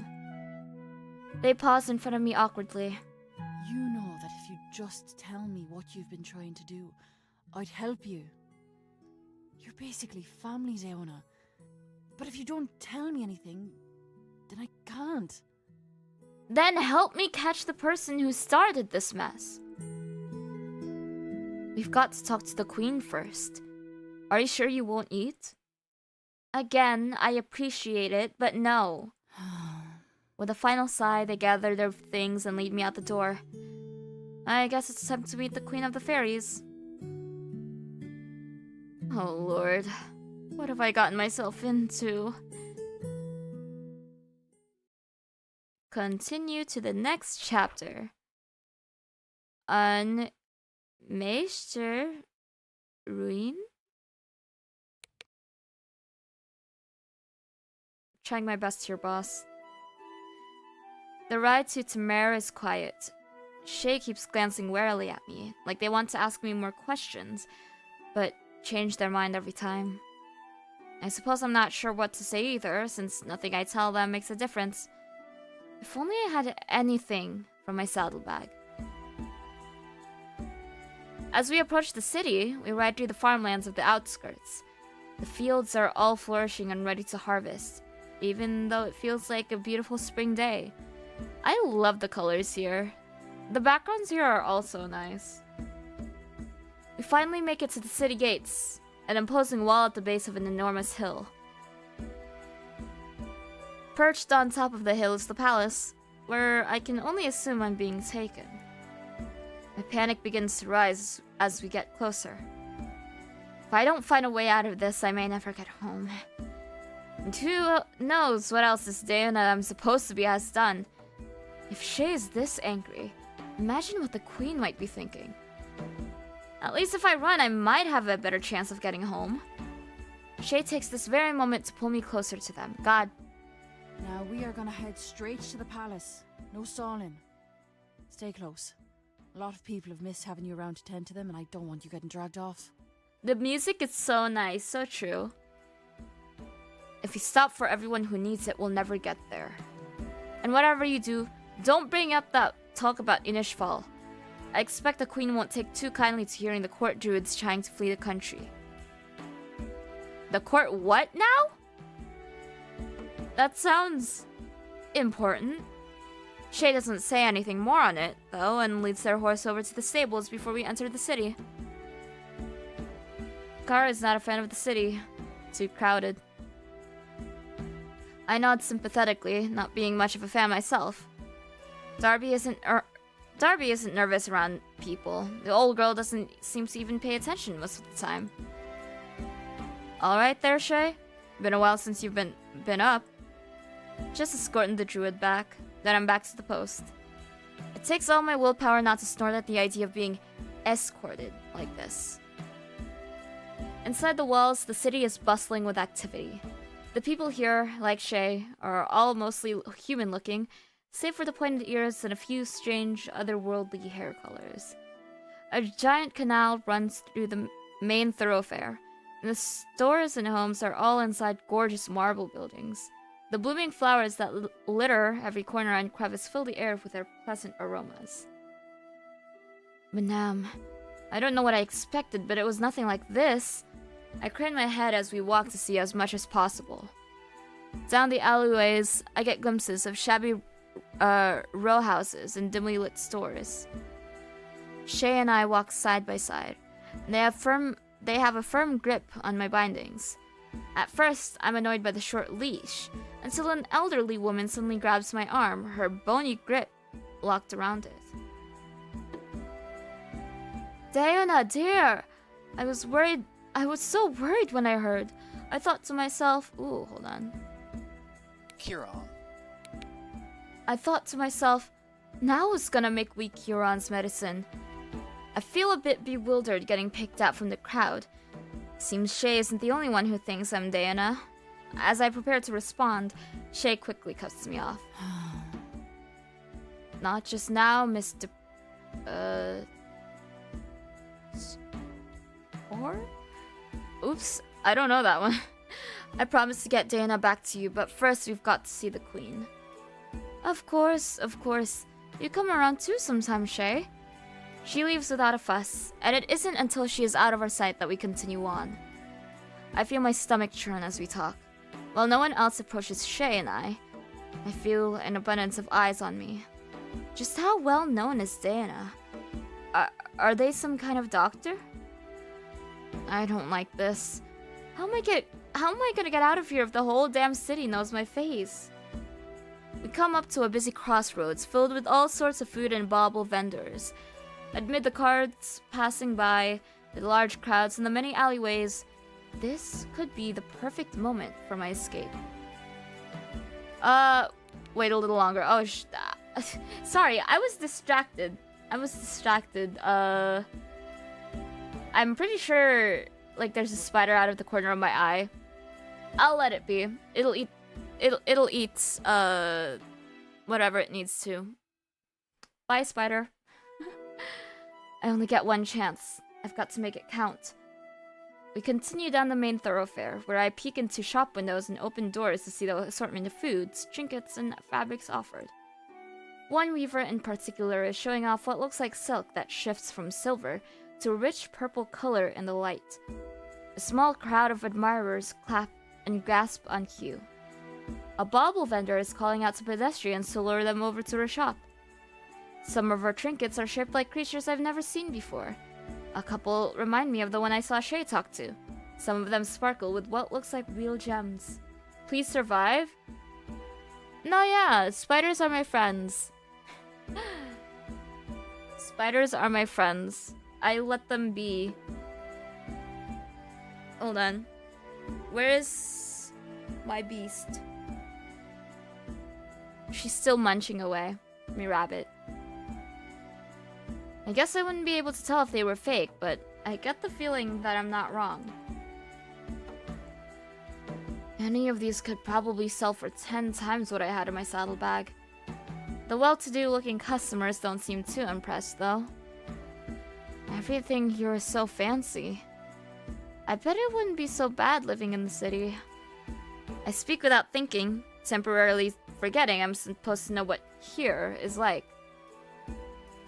They pause in front of me awkwardly. You know that if you just tell me what you've been trying to do, I'd help you. You're basically family, daoine. But if you don't tell me anything, then I can't. Then help me catch the person who started this mess. We've got to talk to the queen first. Are you sure you won't eat? Again, I appreciate it, but no. With a final sigh, they gather their things and lead me out the door. I guess it's time to meet the Queen of the Fairies. Oh Lord, what have I gotten myself into? Continue to the next chapter. Meester Ruin? Trying my best here, boss. The ride to Tamara is quiet. Shay keeps glancing warily at me, like they want to ask me more questions, but change their mind every time. I suppose I'm not sure what to say either, since nothing I tell them makes a difference. If only I had anything from my saddlebag. As we approach the city, we ride through the farmlands of the outskirts. The fields are all flourishing and ready to harvest, even though it feels like a beautiful spring day. I love the colors here. The backgrounds here are also nice. We finally make it to the city gates, an imposing wall at the base of an enormous hill. Perched on top of the hill is the palace, where I can only assume I'm being taken. My panic begins to rise as we get closer. If I don't find a way out of this, I may never get home. And who knows what else this daoine that I'm supposed to be has done. If Shay is this angry, imagine what the queen might be thinking. At least if I run, I might have a better chance of getting home. Shay takes this very moment to pull me closer to them. God. Now we are gonna head straight to the palace. No stalling. Stay close. A lot of people have missed having you around to tend to them, and I don't want you getting dragged off. The music is so nice, so true. If we stop for everyone who needs it, we'll never get there. And whatever you do, don't bring up that talk about Inishfal. I expect the queen won't take too kindly to hearing the court druids trying to flee the country. The court what now? That sounds important. Shay doesn't say anything more on it, though, and leads their horse over to the stables before we enter the city. Kara is not a fan of the city. Too crowded. I nod sympathetically, not being much of a fan myself. Darby isn't nervous around people. The old girl doesn't seem to even pay attention most of the time. Alright there, Shay. Been a while since you've been up. Just escorting the druid back, then I'm back to the post. It takes all my willpower not to snort at the idea of being escorted like this. Inside the walls, the city is bustling with activity. The people here, like Shay, are all mostly human-looking, save for the pointed ears and a few strange, otherworldly hair colors. A giant canal runs through the main thoroughfare, and the stores and homes are all inside gorgeous marble buildings. The blooming flowers that litter every corner and crevice fill the air with their pleasant aromas. Manam, I don't know what I expected, but it was nothing like this. I crane my head as we walk to see as much as possible. Down the alleyways, I get glimpses of shabby row houses and dimly lit stores. Shay and I walk side by side. And they have a firm grip on my bindings. At first, I'm annoyed by the short leash, until an elderly woman suddenly grabs my arm, her bony grip locked around it. Diana, dear! I was so worried when I heard. I thought to myself, ooh, hold on. Kieran. I thought to myself, now who's gonna make weak Kieran's medicine? I feel a bit bewildered getting picked out from the crowd. Seems Shay isn't the only one who thinks I'm Diana. As I prepare to respond, Shay quickly cuts me off. Not just now, Mr. Or? Oops, I don't know that one. I promised to get Diana back to you, but first we've got to see the Queen. Of course, of course. You come around too sometime, Shay. She leaves without a fuss, and it isn't until she is out of our sight that we continue on. I feel my stomach churn as we talk. While no one else approaches Shay and I feel an abundance of eyes on me. Just how well known is Diana? Are they some kind of doctor? I don't like this. How am I gonna get out of here if the whole damn city knows my face? We come up to a busy crossroads filled with all sorts of food and bauble vendors. Amid the carts passing by, the large crowds, and the many alleyways, this could be the perfect moment for my escape. Wait a little longer. Oh, sorry, I was distracted. I'm pretty sure, like, there's a spider out of the corner of my eye. I'll let it be. It'll eat, whatever it needs to. Bye, spider. I only get one chance. I've got to make it count. We continue down the main thoroughfare, where I peek into shop windows and open doors to see the assortment of foods, trinkets, and fabrics offered. One weaver in particular is showing off what looks like silk that shifts from silver to a rich purple color in the light. A small crowd of admirers clap and grasp on cue. A bauble vendor is calling out to pedestrians to lure them over to her shop. Some of her trinkets are shaped like creatures I've never seen before. A couple remind me of the one I saw Shay talk to. Some of them sparkle with what looks like real gems. Please survive? No, yeah, spiders are my friends. Spiders are my friends. I let them be. Hold on. Where is my beast? She's still munching away. Me rabbit. I guess I wouldn't be able to tell if they were fake, but I get the feeling that I'm not wrong. Any of these could probably sell for 10 times what I had in my saddlebag. The well-to-do looking customers don't seem too impressed, though. Everything here is so fancy. I bet it wouldn't be so bad living in the city. I speak without thinking, temporarily forgetting I'm supposed to know what here is like.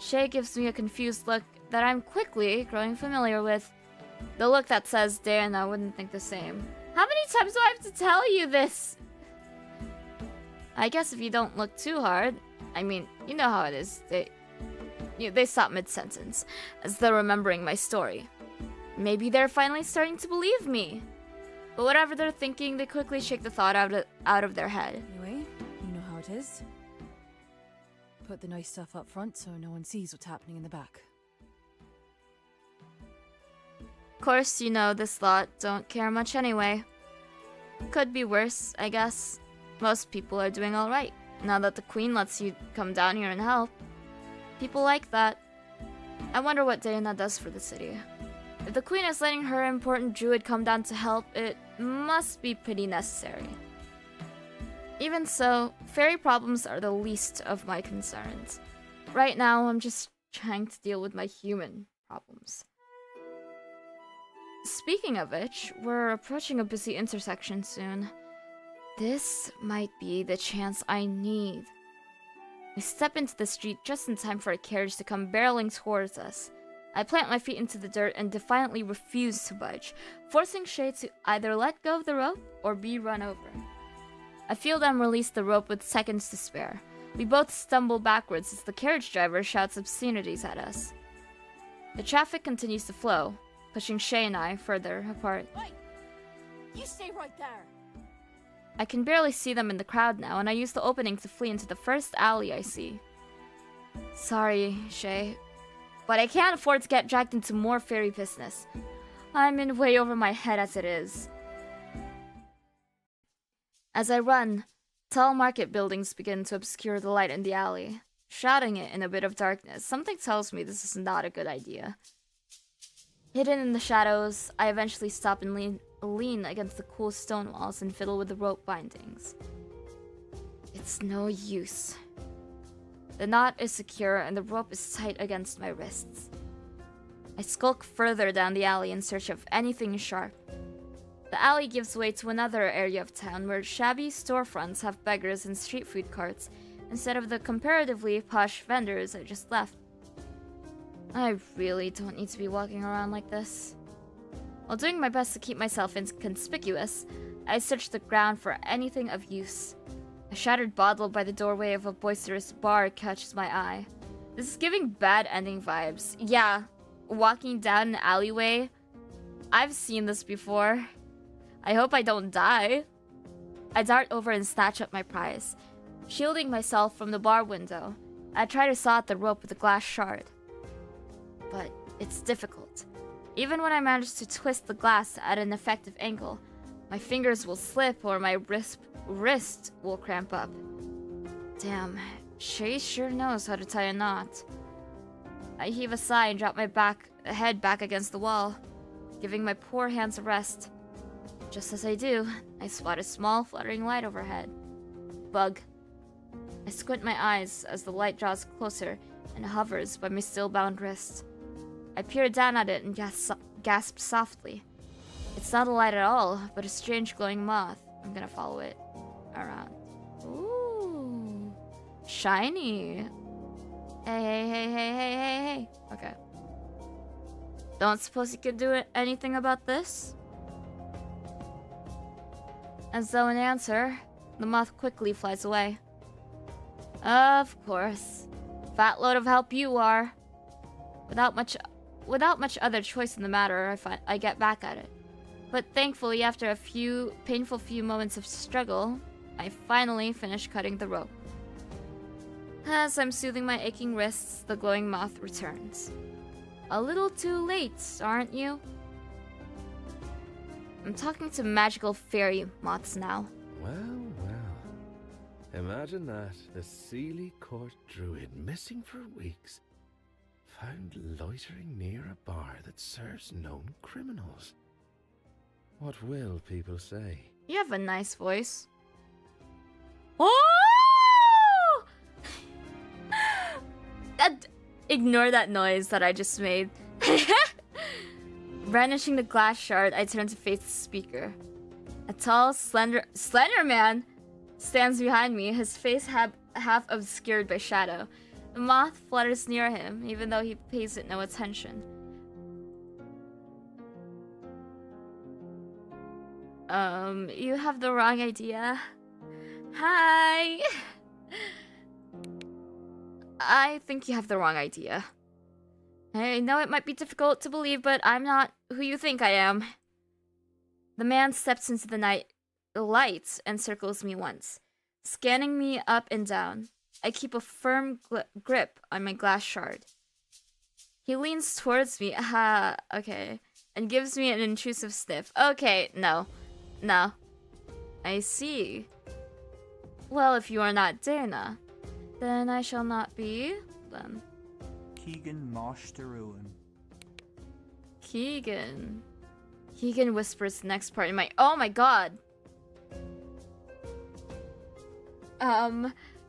Shay gives me a confused look that I'm quickly growing familiar with. The look that says Diana wouldn't think the same. How many times do I have to tell you this? I guess if you don't look too hard, I mean, you know how it is. They stop mid-sentence, as though remembering my story. Maybe they're finally starting to believe me. But whatever they're thinking, they quickly shake the thought out of their head. Anyway, you know how it is. Put the nice stuff up front so no one sees what's happening in the back. Of course, you know this lot don't care much anyway. Could be worse, I guess. Most people are doing alright, now that the Queen lets you come down here and help. People like that. I wonder what Diana does for the city. If the queen is letting her important druid come down to help, it must be pretty necessary. Even so, fairy problems are the least of my concerns. Right now, I'm just trying to deal with my human problems. Speaking of which, we're approaching a busy intersection soon. This might be the chance I need. We step into the street just in time for a carriage to come barreling towards us. I plant my feet into the dirt and defiantly refuse to budge, forcing Shay to either let go of the rope or be run over. I feel them release the rope with seconds to spare. We both stumble backwards as the carriage driver shouts obscenities at us. The traffic continues to flow, pushing Shay and I further apart. Wait! You stay right there! I can barely see them in the crowd now, and I use the opening to flee into the first alley I see. Sorry, Shay, but I can't afford to get dragged into more fairy business. I'm in way over my head as it is. As I run, tall market buildings begin to obscure the light in the alley. Shrouding it in a bit of darkness, something tells me this is not a good idea. Hidden in the shadows, I eventually stop and lean against the cool stone walls and fiddle with the rope bindings. It's no use. The knot is secure and the rope is tight against my wrists. I skulk further down the alley in search of anything sharp. The alley gives way to another area of town where shabby storefronts have beggars and street food carts instead of the comparatively posh vendors I just left. I really don't need to be walking around like this. While doing my best to keep myself inconspicuous, I search the ground for anything of use. A shattered bottle by the doorway of a boisterous bar catches my eye. This is giving bad ending vibes. Yeah, walking down an alleyway. I've seen this before. I hope I don't die. I dart over and snatch up my prize. Shielding myself from the bar window, I try to saw at the rope with a glass shard. But it's difficult. Even when I manage to twist the glass at an effective angle, my fingers will slip or my wrist will cramp up. Damn, Shay sure knows how to tie a knot. I heave a sigh and drop my head back against the wall, giving my poor hands a rest. Just as I do, I spot a small fluttering light overhead. Bug. I squint my eyes as the light draws closer and hovers by my still-bound wrist. I peer down at it and gasp softly. It's not a light at all, but a strange glowing moth. I'm gonna follow it around. Ooh, shiny. Hey. Okay. Don't suppose you could do anything about this? As though in answer, the moth quickly flies away. Of course. Fat load of help you are. Without much other choice in the matter, I get back at it. But thankfully, after a few painful moments of struggle, I finally finish cutting the rope. As I'm soothing my aching wrists, the glowing moth returns. A little too late, aren't you? I'm talking to magical fairy moths now. Well. Imagine that. The Sealy Court druid, missing for weeks, found loitering near a bar that serves known criminals. What will people say? You have a nice voice. Oh! Ignore that noise that I just made. Brandishing the glass shard, I turn to face the speaker. A tall, slender man stands behind me, his face half obscured by shadow. The moth flutters near him, even though he pays it no attention. You have the wrong idea. Hi! I think you have the wrong idea. I know it might be difficult to believe, but I'm not who you think I am. The man steps into the light and circles me once, scanning me up and down. I keep a firm grip on my glass shard. He leans towards me, okay, and gives me an intrusive sniff. Okay, no. I see. Well, if you are not Dana, then I shall not be, then. Keegan Mosh to Ruin. Keegan. Keegan whispers the next part in my. Oh my god!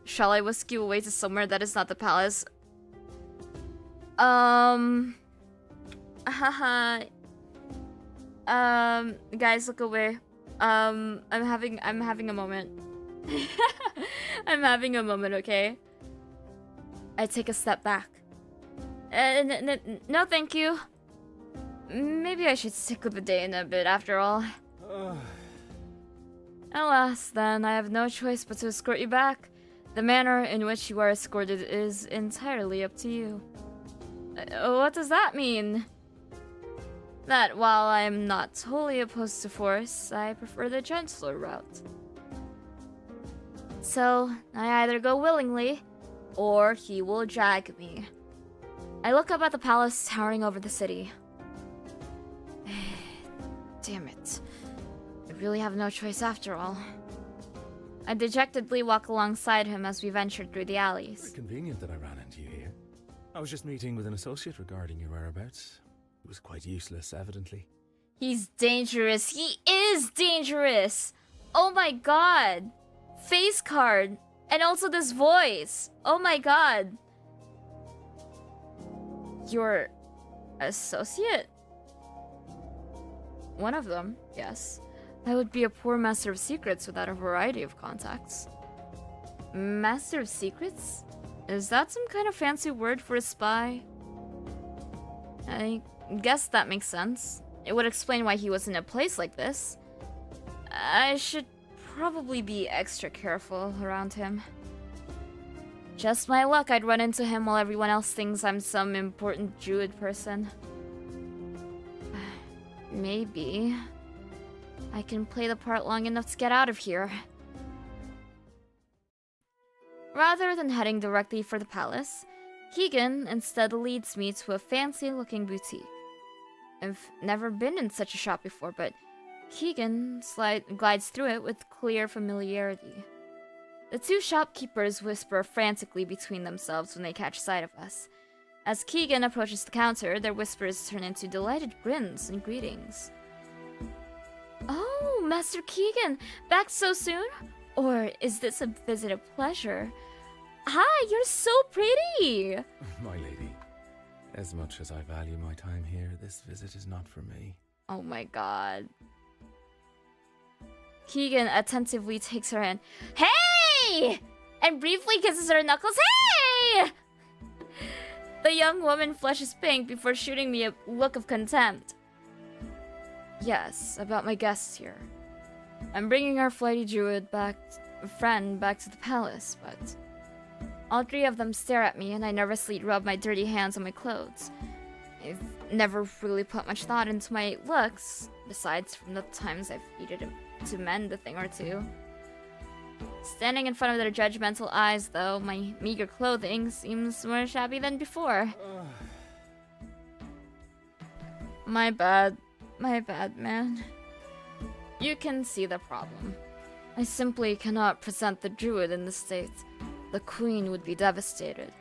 Shall I whisk you away to somewhere that is not the palace? Haha. Guys, look away. I'm having a moment. I'm having a moment, okay? I take a step back. No, thank you. Maybe I should stick with the day in a bit after all. Alas, then, I have no choice but to escort you back. The manner in which you are escorted is entirely up to you. What does that mean? That while I am not wholly opposed to force, I prefer the gentler route. So, I either go willingly, or he will drag me. I look up at the palace towering over the city. Damn it. I really have no choice after all. I dejectedly walk alongside him as we venture through the alleys. Very convenient that I ran into you here. I was just meeting with an associate regarding your whereabouts. It was quite useless, evidently. He's dangerous. He is dangerous! Oh my god! Face card! And also this voice! Oh my god! Your associate? One of them, yes. I would be a poor master of secrets without a variety of contacts. Master of secrets? Is that some kind of fancy word for a spy? I guess that makes sense. It would explain why he was in a place like this. I should probably be extra careful around him. Just my luck I'd run into him while everyone else thinks I'm some important druid person. Maybe I can play the part long enough to get out of here. Rather than heading directly for the palace, Keegan instead leads me to a fancy-looking boutique. I've never been in such a shop before, but Keegan glides through it with clear familiarity. The two shopkeepers whisper frantically between themselves when they catch sight of us. As Keegan approaches the counter, their whispers turn into delighted grins and greetings. Oh, Master Keegan, back so soon? Or is this a visit of pleasure? Hi, you're so pretty! My lady, as much as I value my time here, this visit is not for me. Oh my god. Keegan attentively takes her hand. Hey! And briefly kisses her knuckles. Hey! The young woman flushes pink before shooting me a look of contempt. Yes, about my guests here. I'm bringing our flighty druid friend back to the palace, but all three of them stare at me and I nervously rub my dirty hands on my clothes. I've never really put much thought into my looks, besides from the times I've needed to mend a thing or two. Standing in front of their judgmental eyes, though, my meager clothing seems more shabby than before. My bad, man. You can see the problem. I simply cannot present the druid in this state. The queen would be devastated.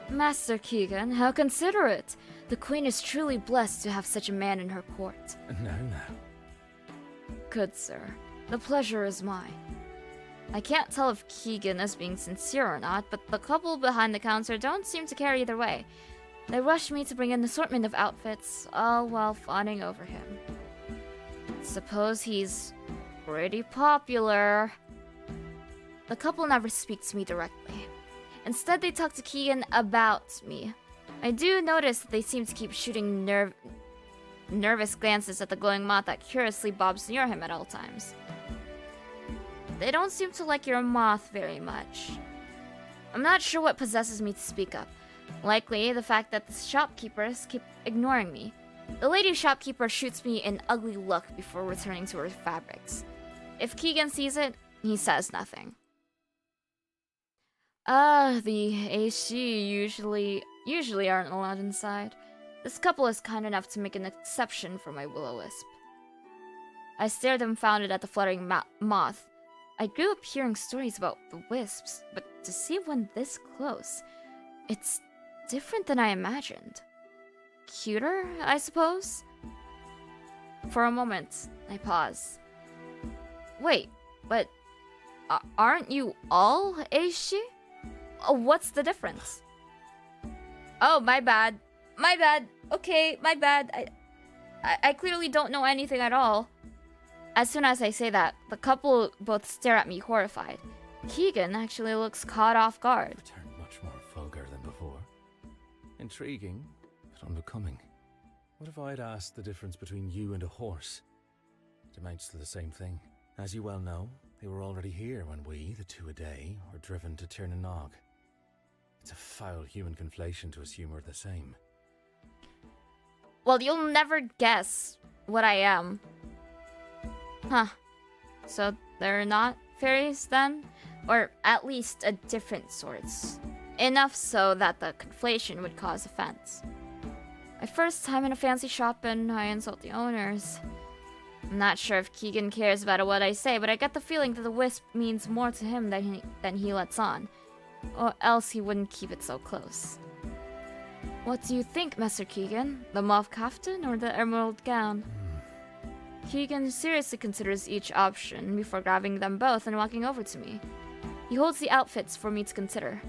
Master Keegan, how considerate! The queen is truly blessed to have such a man in her court. Now. Good sir, the pleasure is mine. I can't tell if Keegan is being sincere or not, but the couple behind the counter don't seem to care either way. They rush me to bring an assortment of outfits, all while fawning over him. Suppose he's pretty popular. The couple never speak to me directly. Instead, they talk to Keegan about me. I do notice that they seem to keep shooting nervous glances at the glowing moth that curiously bobs near him at all times. They don't seem to like your moth very much. I'm not sure what possesses me to speak up. Likely the fact that the shopkeepers keep ignoring me. The lady shopkeeper shoots me an ugly look before returning to her fabrics. If Keegan sees it, he says nothing. The AC usually aren't allowed inside. This couple is kind enough to make an exception for my will-o-wisp. I stare dumbfounded at the fluttering moth. I grew up hearing stories about the wisps, but to see one this close, it's different than I imagined. cuter, I suppose? For a moment, I pause. Wait, but aren't you all Eishi? Oh, what's the difference? Oh, my bad. My bad. Okay, my bad. I clearly don't know anything at all. As soon as I say that, the couple both stare at me horrified. Keegan actually looks caught off guard. Returned much more vulgar than before. Intriguing, but unbecoming. What if I'd asked the difference between you and a horse? It amounts to the same thing. As you well know, they were already here when we, the two a day, were driven to Tirnanog. It's a foul human conflation to assume we're the same. Well, you'll never guess what I am. Huh. So they're not fairies then? Or at least a different sorts. Enough so that the conflation would cause offense. My first time in a fancy shop and I insult the owners. I'm not sure if Keegan cares about what I say, but I get the feeling that the wisp means more to him than he lets on. Or else he wouldn't keep it so close. What do you think, Master Keegan? The mauve kaftan or the emerald gown? Keegan seriously considers each option before grabbing them both and walking over to me. He holds the outfits for me to consider.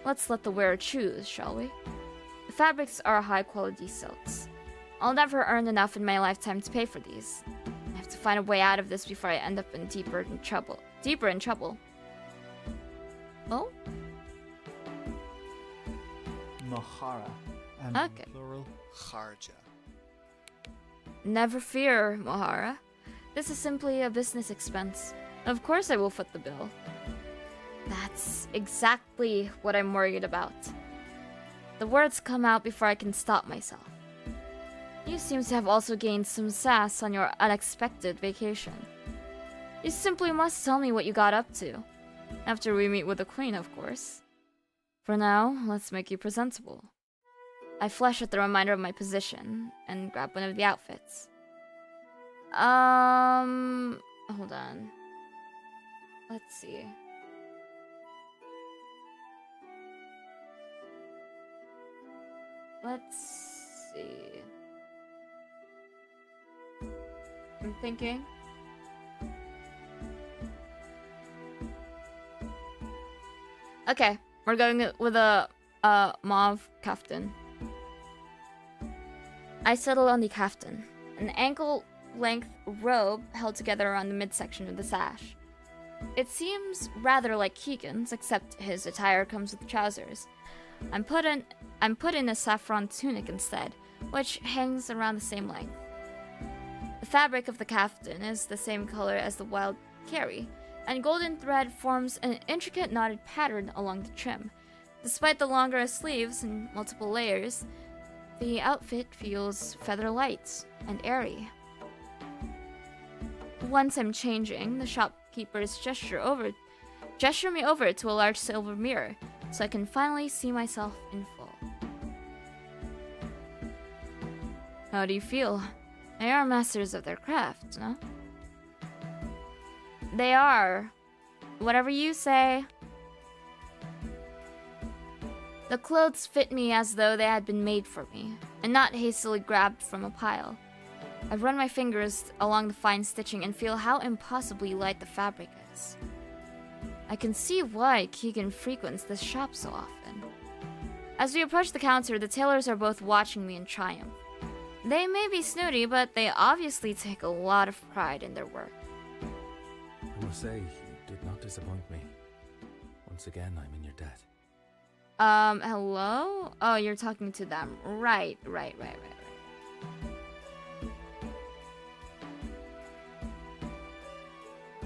Let's let the wearer choose, shall we? The fabrics are high-quality silks. I'll never earn enough in my lifetime to pay for these. I have to find a way out of this before I end up in deeper in trouble. Oh? Mahara. And Okay. plural. Kharja. Never fear, Mohara. This is simply a business expense. Of course I will foot the bill. That's exactly what I'm worried about. The words come out before I can stop myself. You seem to have also gained some sass on your unexpected vacation. You simply must tell me what you got up to. After we meet with the queen, of course. For now, let's make you presentable. I flush at the reminder of my position and grab one of the outfits. Hold on. Let's see. Let's see. I'm thinking. Okay, we're going with a mauve kaftan. I settle on the kaftan, an ankle-length robe held together around the midsection of the sash. It seems rather like Keegan's, except his attire comes with trousers. I'm put in a saffron tunic instead, which hangs around the same length. The fabric of the kaftan is the same color as the wild keri, and golden thread forms an intricate knotted pattern along the trim. Despite the longer sleeves and multiple layers, the outfit feels feather-light and airy. Once I'm changing, the shopkeepers gesture me over to a large silver mirror, so I can finally see myself in full. How do you feel? They are masters of their craft, no? They are. Whatever you say. The clothes fit me as though they had been made for me, and not hastily grabbed from a pile. I run my fingers along the fine stitching and feel how impossibly light the fabric is. I can see why Keegan frequents this shop so often. As we approach the counter, the tailors are both watching me in triumph. They may be snooty, but they obviously take a lot of pride in their work. I must say, you did not disappoint me. Once again, I'm in your debt. Hello? Oh, you're talking to them. Right.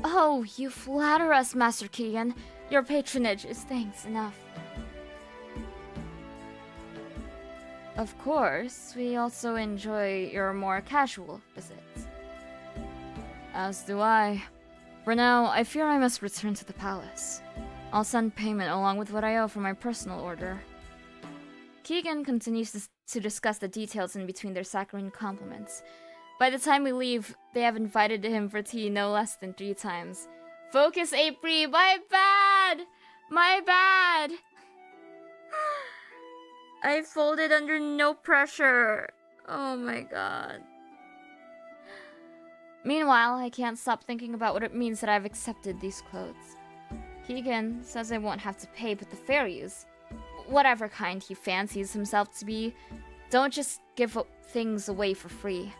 Oh, you flatter us, Master Keegan. Your patronage is thanks enough. Of course, we also enjoy your more casual visits. As do I. For now, I fear I must return to the palace. I'll send payment along with what I owe for my personal order. Keegan continues to discuss the details in between their saccharine compliments. By the time we leave, they have invited him for tea no less than 3 times. Focus, April! My bad! I folded under no pressure. Oh my god. Meanwhile, I can't stop thinking about what it means that I've accepted these clothes. Keegan says I won't have to pay, but the fairies, whatever kind he fancies himself to be, don't just give things away for free.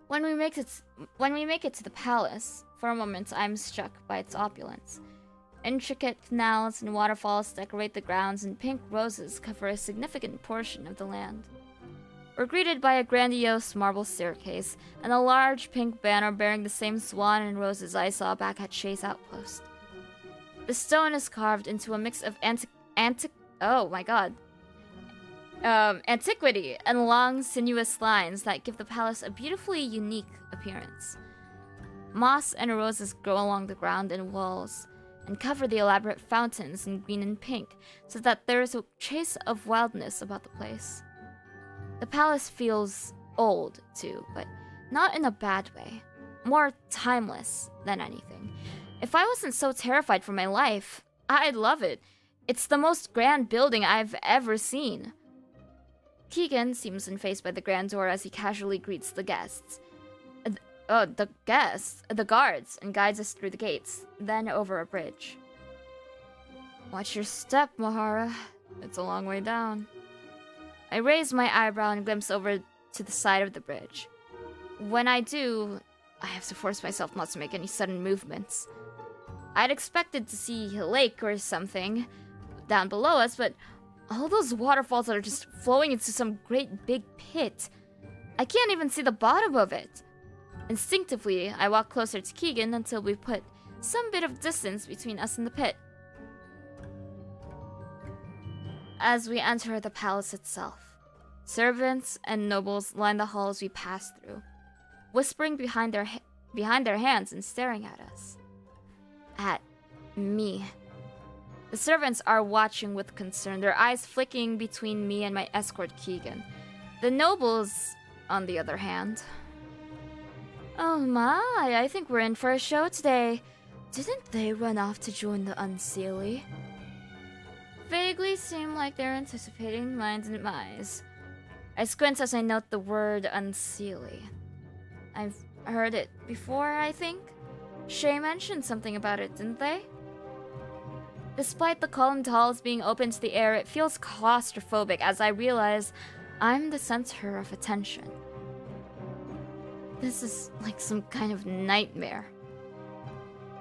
When we make it to the palace, for a moment I'm struck by its opulence. Intricate canals and waterfalls decorate the grounds, and pink roses cover a significant portion of the land. We're greeted by a grandiose marble staircase and a large pink banner bearing the same swan and roses I saw back at Shay's outpost. The stone is carved into a mix of antiquity and long, sinuous lines that give the palace a beautifully unique appearance. Moss and roses grow along the ground and walls, and cover the elaborate fountains in green and pink, so that there is a trace of wildness about the place. The palace feels old, too, but not in a bad way. More timeless than anything. If I wasn't so terrified for my life, I'd love it. It's the most grand building I've ever seen. Keegan seems unfazed by the grandeur as he casually greets the guests. The guards, and guides us through the gates, then over a bridge. Watch your step, Mahara. It's a long way down. I raise my eyebrow and glimpse over to the side of the bridge. When I do, I have to force myself not to make any sudden movements. I'd expected to see a lake or something down below us, but all those waterfalls are just flowing into some great big pit. I can't even see the bottom of it. Instinctively, I walk closer to Keegan until we put some bit of distance between us and the pit. As we enter the palace itself, servants and nobles line the halls we pass through, whispering behind their hands and staring at us. At me. The servants are watching with concern, their eyes flicking between me and my escort Keegan. The nobles, on the other hand... Oh my, I think we're in for a show today. Didn't they run off to join the Unseelie? Vaguely seem like they're anticipating my demise. I squint as I note the word Unseelie. I've heard it before, I think. Shay mentioned something about it, didn't they? Despite the columned halls being open to the air, it feels claustrophobic as I realize I'm the center of attention. This is like some kind of nightmare.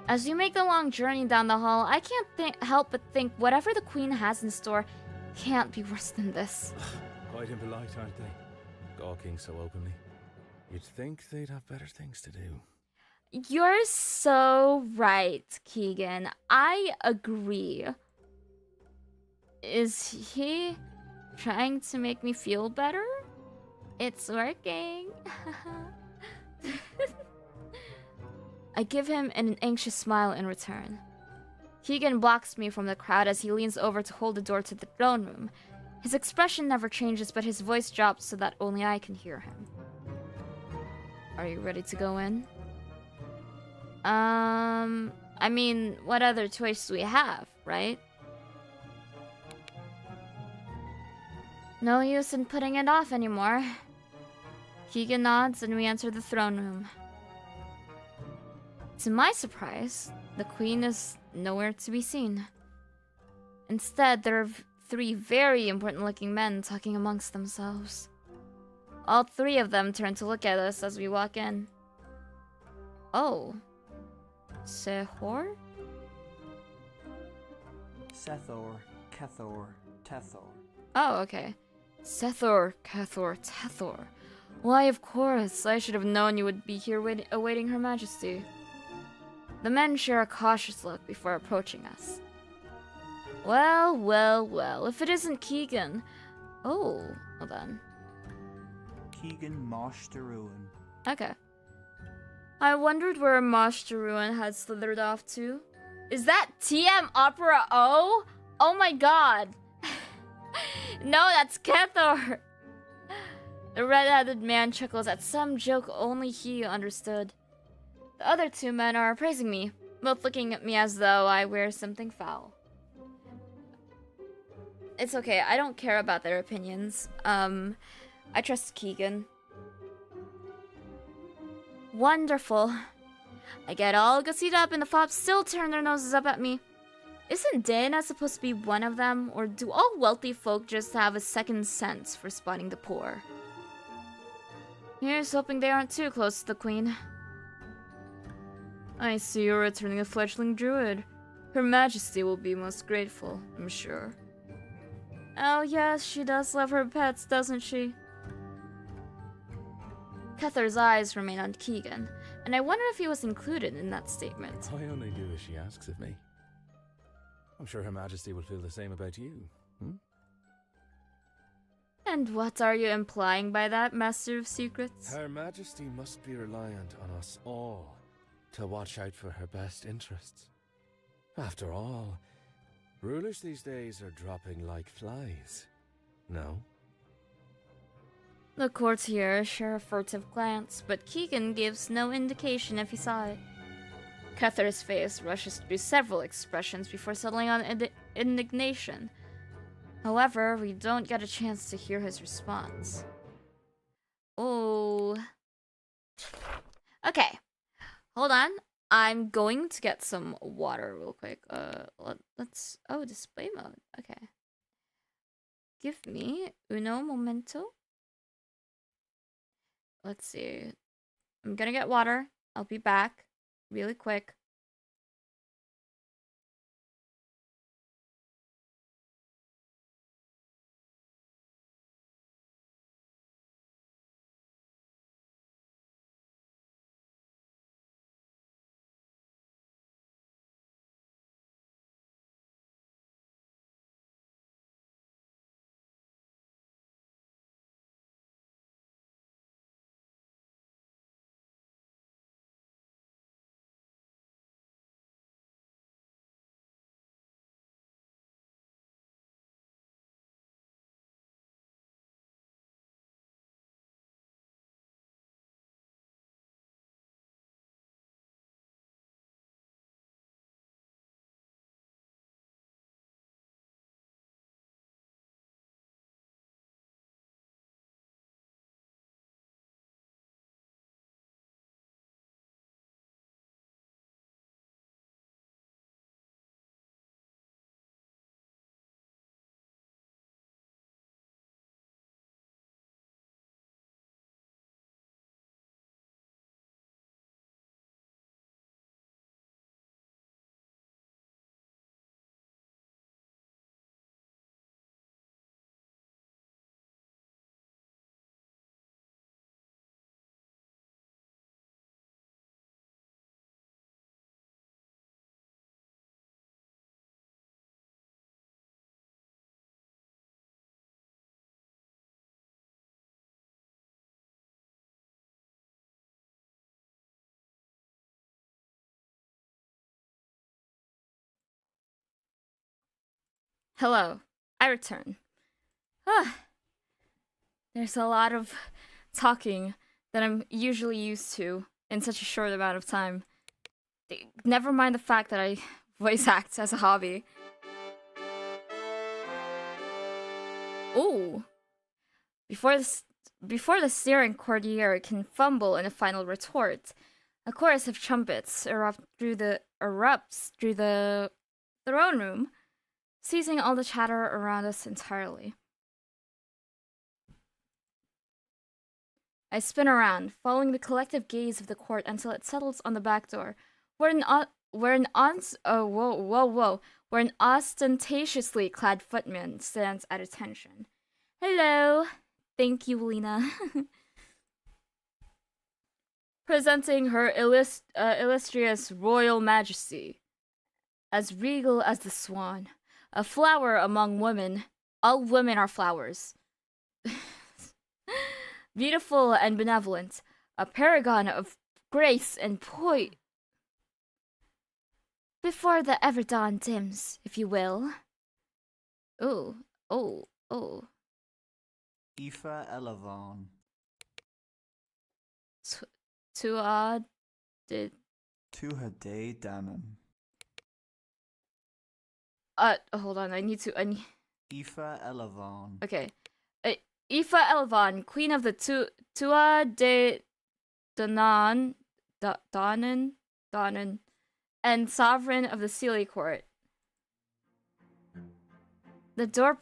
As we make the long journey down the hall, I can't help but think whatever the Queen has in store can't be worse than this. Quite impolite, aren't they? Gawking so openly. You'd think they'd have better things to do. You're so right, Keegan. I agree. Is he trying to make me feel better? It's working. I give him an anxious smile in return. Keegan blocks me from the crowd as he leans over to hold the door to the throne room. His expression never changes, but his voice drops so that only I can hear him. Are you ready to go in? I mean, what other choice do we have, right? No use in putting it off anymore. Keegan nods and we enter the throne room. To my surprise, the Queen is nowhere to be seen. Instead, there are three very important-looking men talking amongst themselves. All three of them turn to look at us as we walk in. Oh. Sehor? Sethor, Kethor, Tethor. Oh, okay. Sethor, Kethor, Tethor. Why, of course. I should have known you would be here awaiting Her Majesty. The men share a cautious look before approaching us. Well, well, well. If it isn't Keegan... Oh, hold on. Keegan Mosh de Ruin. Okay. I wondered where Mosh de Ruin had slithered off to. Is that TM Opera O? Oh my god. No, that's Kethor. The red-headed man chuckles at some joke only he understood. The other two men are praising me, both looking at me as though I wear something foul. It's okay. I don't care about their opinions. I trust Keegan. Wonderful. I get all gussied up and the fobs still turn their noses up at me. Isn't Dana supposed to be one of them, or do all wealthy folk just have a second sense for spotting the poor? Here's hoping they aren't too close to the queen. I see you're returning a fledgling druid. Her Majesty will be most grateful, I'm sure. Oh yes, she does love her pets, doesn't she? Kether's eyes remain on Keegan, and I wonder if he was included in that statement. I only do as she asks of me. I'm sure Her Majesty will feel the same about you. And what are you implying by that, Master of Secrets? Her Majesty must be reliant on us all to watch out for her best interests. After all, rulers these days are dropping like flies. No? The courtiers share a furtive glance, but Keegan gives no indication if he saw it. Kether's face rushes through several expressions before settling on indignation. However, we don't get a chance to hear his response. Oh. Okay. Hold on. I'm going to get some water real quick. Let's... Oh, display mode. Okay. Give me uno momento. Let's see. I'm gonna get water. I'll be back really quick. Hello. I return. There's a lot of talking that I'm usually used to in such a short amount of time. Never mind the fact that I voice act as a hobby. Ooh. Before the steering courtier can fumble in a final retort, a chorus of trumpets erupts through the throne room, seizing all the chatter around us entirely. I spin around, following the collective gaze of the court until it settles on the back door, where an ostentatiously clad footman stands at attention. Hello. Thank you, Lena. Presenting her illustrious royal majesty, as regal as the swan, a flower among women. All women are flowers. Beautiful and benevolent, a paragon of grace and poise. Before the ever dawn dims, if you will. Oh. Aoife Elavon. Tuad did. Tuhade Danon. Hold on. I need. Aoife Elavon. Okay. Aoife Elvan, queen of the Tua de Danan, and sovereign of the Sealy court. The door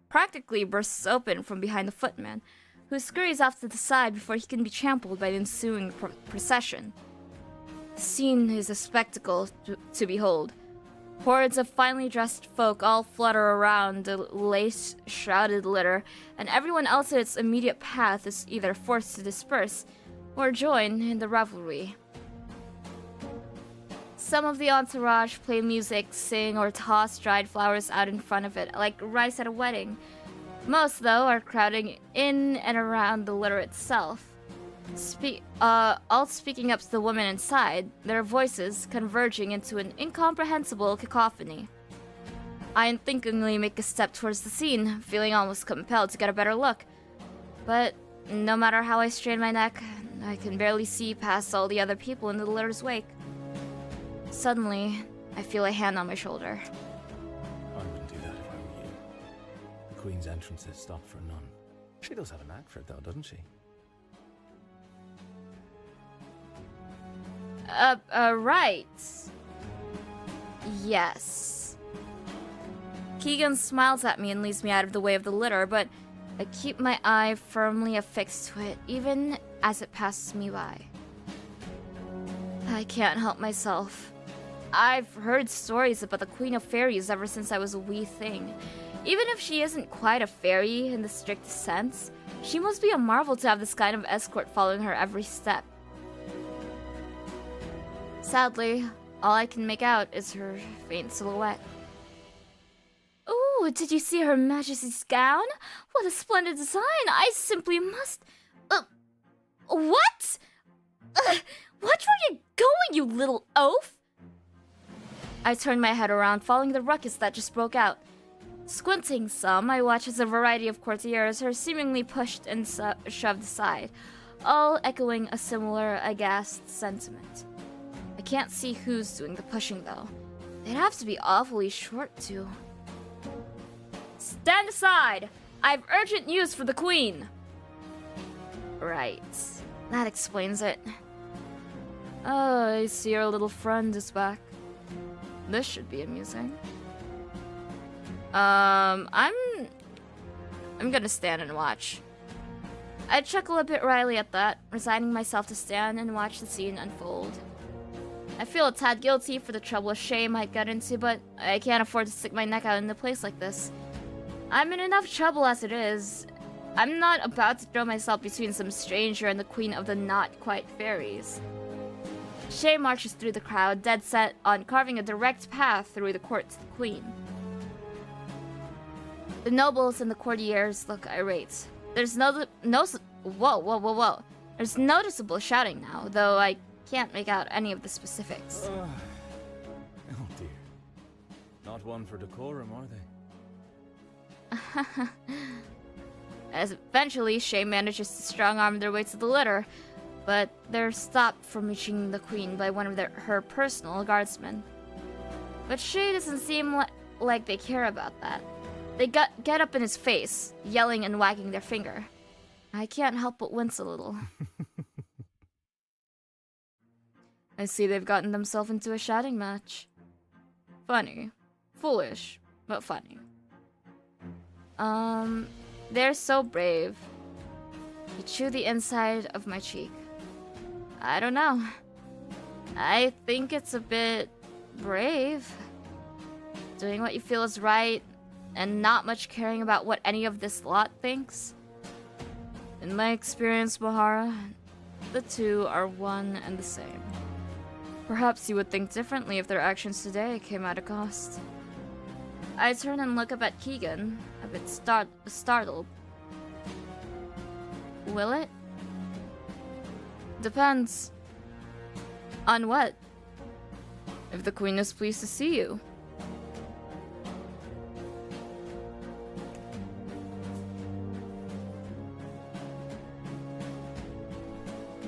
practically bursts open from behind the footman, who scurries off to the side before he can be trampled by the ensuing procession. The scene is a spectacle to behold. Hordes of finely dressed folk all flutter around the lace-shrouded litter, and everyone else in its immediate path is either forced to disperse or join in the revelry. Some of the entourage play music, sing, or toss dried flowers out in front of it, like rice at a wedding. Most, though, are crowding in and around the litter itself. All speaking up to the woman inside, their voices converging into an incomprehensible cacophony. I unthinkingly make a step towards the scene, feeling almost compelled to get a better look. But no matter how I strain my neck, I can barely see past all the other people in the litter's wake. Suddenly, I feel a hand on my shoulder. I wouldn't do that if I were you. The Queen's entrance is stopped for none. She does have a knack for it, though, doesn't she? Right. Yes. Keegan smiles at me and leads me out of the way of the litter, but I keep my eye firmly affixed to it, even as it passes me by. I can't help myself. I've heard stories about the Queen of Fairies ever since I was a wee thing. Even if she isn't quite a fairy in the strict sense, she must be a marvel to have this kind of escort following her every step. Sadly, all I can make out is her faint silhouette. Ooh, did you see Her Majesty's gown? What a splendid design! I simply must... What? Watch where you're going, you little oaf! I turned my head around, following the ruckus that just broke out. Squinting some, I watch as a variety of courtiers are seemingly pushed and shoved aside, all echoing a similar aghast sentiment. I can't see who's doing the pushing, though. They'd have to be awfully short, too. Stand aside! I've urgent news for the Queen! Right. That explains it. Oh, I see your little friend is back. This should be amusing. I'm gonna stand and watch. I chuckle a bit wryly at that, resigning myself to stand and watch the scene unfold. I feel a tad guilty for the trouble Shay might get into, but I can't afford to stick my neck out in a place like this. I'm in enough trouble as it is. I'm not about to throw myself between some stranger and the Queen of the Not-Quite-Fairies. Shay marches through the crowd, dead set on carving a direct path through the court to the Queen. The nobles and the courtiers look irate. There's whoa. There's noticeable shouting now, though I can't make out any of the specifics. Oh dear. Not one for decorum, are they? As eventually, Shay manages to strong-arm their way to the litter, but they're stopped from reaching the Queen by one of her personal guardsmen. But Shay doesn't seem like they care about that. They get up in his face, yelling and wagging their finger. I can't help but wince a little. I see they've gotten themselves into a shouting match. Funny. Foolish, but funny. They're so brave. You chew the inside of my cheek. I don't know. I think it's a bit brave. Doing what you feel is right, and not much caring about what any of this lot thinks. In my experience, Mahara, the two are one and the same. Perhaps you would think differently if their actions today came at a cost. I turn and look up at Keegan, a bit startled. Will it? Depends. On what? If the Queen is pleased to see you.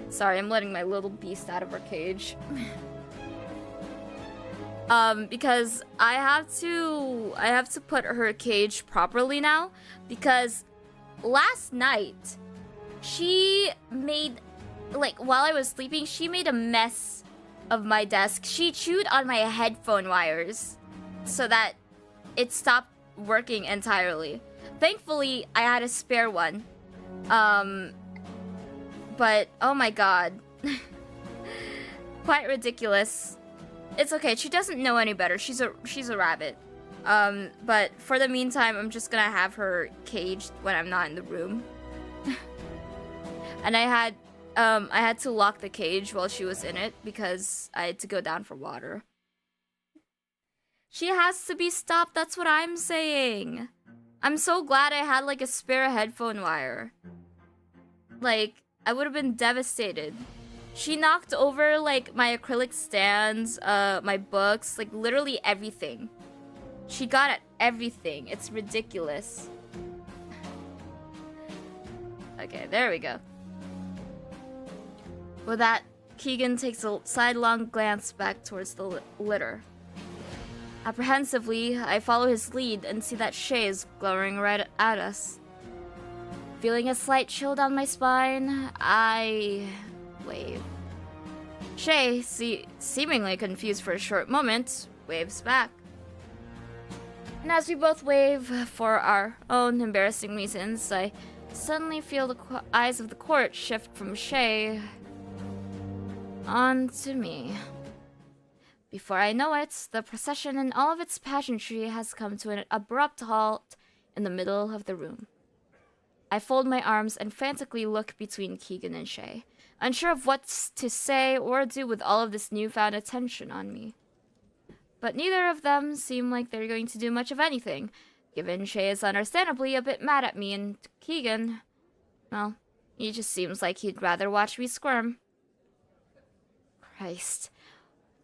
Sorry, I'm letting my little beast out of her cage. Because I have to put her cage properly now, because last night she made, like, while I was sleeping, she made a mess of my desk. She chewed on my headphone wires so that it stopped working entirely. Thankfully, I had a spare one. But oh my god. Quite ridiculous. It's okay, she doesn't know any better. She's a rabbit. But for the meantime, I'm just gonna have her caged when I'm not in the room. And I had to lock the cage while she was in it because I had to go down for water. She has to be stopped, that's what I'm saying. I'm so glad I had like a spare headphone wire. Like, I would have been devastated. She knocked over like my acrylic stands, my books, like literally everything. She got at everything. It's ridiculous. Okay, there we go. With that, Keegan takes a sidelong glance back towards the litter. Apprehensively, I follow his lead and see that Shay is glowering right at us. Feeling a slight chill down my spine, I wave. Shay, seemingly confused for a short moment, waves back. And as we both wave for our own embarrassing reasons, I suddenly feel the eyes of the court shift from Shay onto me. Before I know it, the procession in all of its pageantry has come to an abrupt halt in the middle of the room. I fold my arms and frantically look between Keegan and Shay, unsure of what to say or do with all of this newfound attention on me. But neither of them seem like they're going to do much of anything, given Shay is understandably a bit mad at me, and Keegan, well, he just seems like he'd rather watch me squirm. Christ.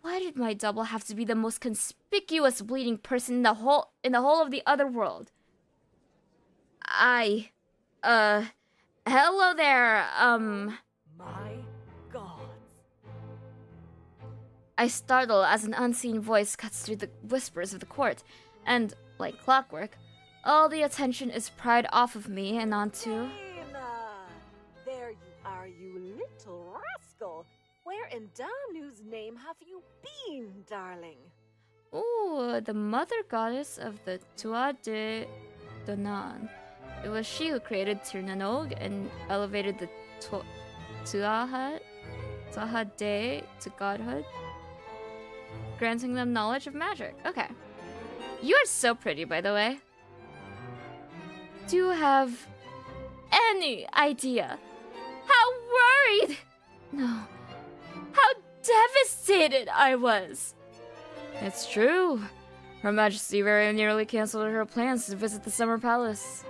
Why did my double have to be the most conspicuous bleeding person in the whole of the other world? Hello there, My gods. I startle as an unseen voice cuts through the whispers of the court, and, like clockwork, all the attention is pried off of me and onto... Lena! There you are, you little rascal. Where in Danu's name have you been, darling? Ooh, the mother goddess of the Tua de Danan. It was she who created Tirnanog and elevated the Tuatha De to godhood, granting them knowledge of magic. Okay. You are so pretty, by the way. Do you have any idea how worried, no, how devastated I was? It's true. Her Majesty very nearly canceled her plans to visit the Summer Palace.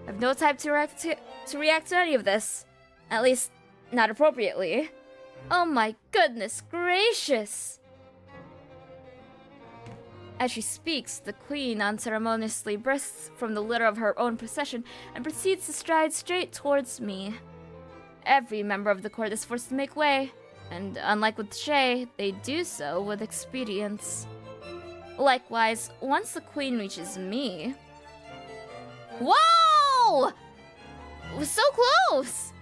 I've no time to react to any of this. At least, not appropriately. Oh my goodness gracious! As she speaks, the queen unceremoniously bursts from the litter of her own procession and proceeds to stride straight towards me. Every member of the court is forced to make way, and unlike with Shay, they do so with expedience. Likewise, once the queen reaches me... Whoa! So close!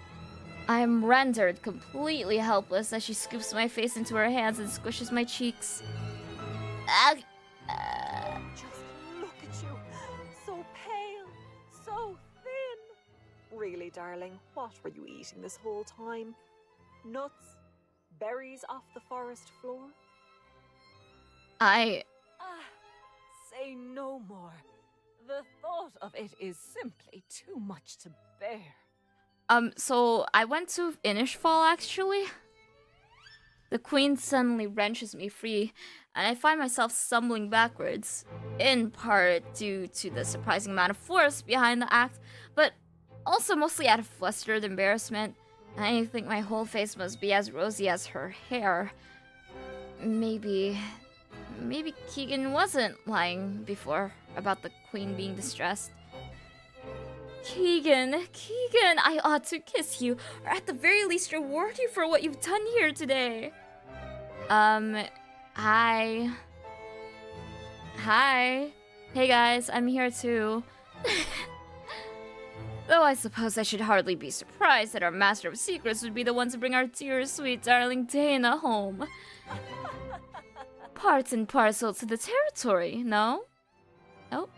I am rendered completely helpless as she scoops my face into her hands and squishes my cheeks. Just look at you. So pale, so thin. Really, darling, what were you eating this whole time? Nuts? Berries off the forest floor? Say no more. The thought of it is simply too much to bear. So I went to Inishfall, actually. The queen suddenly wrenches me free, and I find myself stumbling backwards, in part due to the surprising amount of force behind the act, but also mostly out of flustered embarrassment. I think my whole face must be as rosy as her hair. Maybe Keegan wasn't lying before about the queen being distressed. Keegan, I ought to kiss you, or at the very least reward you for what you've done here today. Hi. Hey guys, I'm here too. Though I suppose I should hardly be surprised that our Master of Secrets would be the one to bring our dear, sweet, darling Dana home. Part and parcel to the territory, no? Oh.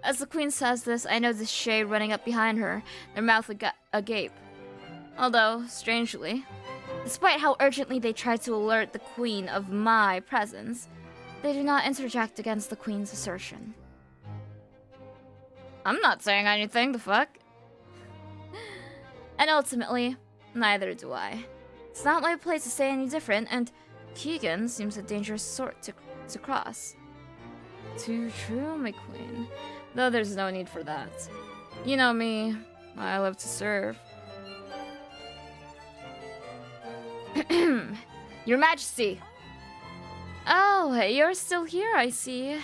As the queen says this, I notice Shay running up behind her, their mouth agape. Although, strangely, despite how urgently they try to alert the queen of my presence, they do not interject against the queen's assertion. I'm not saying anything, the fuck? And ultimately, neither do I. It's not my place to say any different, and Keegan seems a dangerous sort to cross. Too true, my queen. Though there's no need for that. You know me, I love to serve. Your Majesty! Oh, you're still here, I see.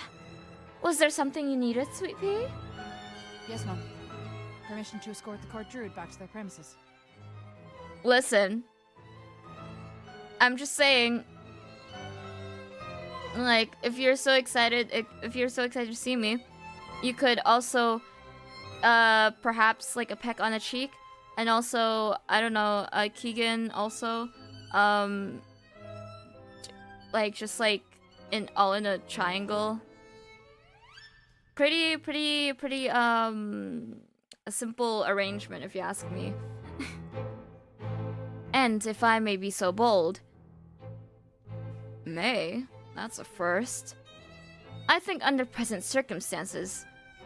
Was there something you needed, Sweet Pea? Yes, Mum. Permission to escort the court druid back to their premises. Listen. I'm just saying, like, if you're so excited to see me, you could also, perhaps, like, a peck on the cheek, and also, I don't know, Keegan also, like, just, like, all in a triangle. Pretty, a simple arrangement, if you ask me. And if I may be so bold, that's a first. I think under present circumstances,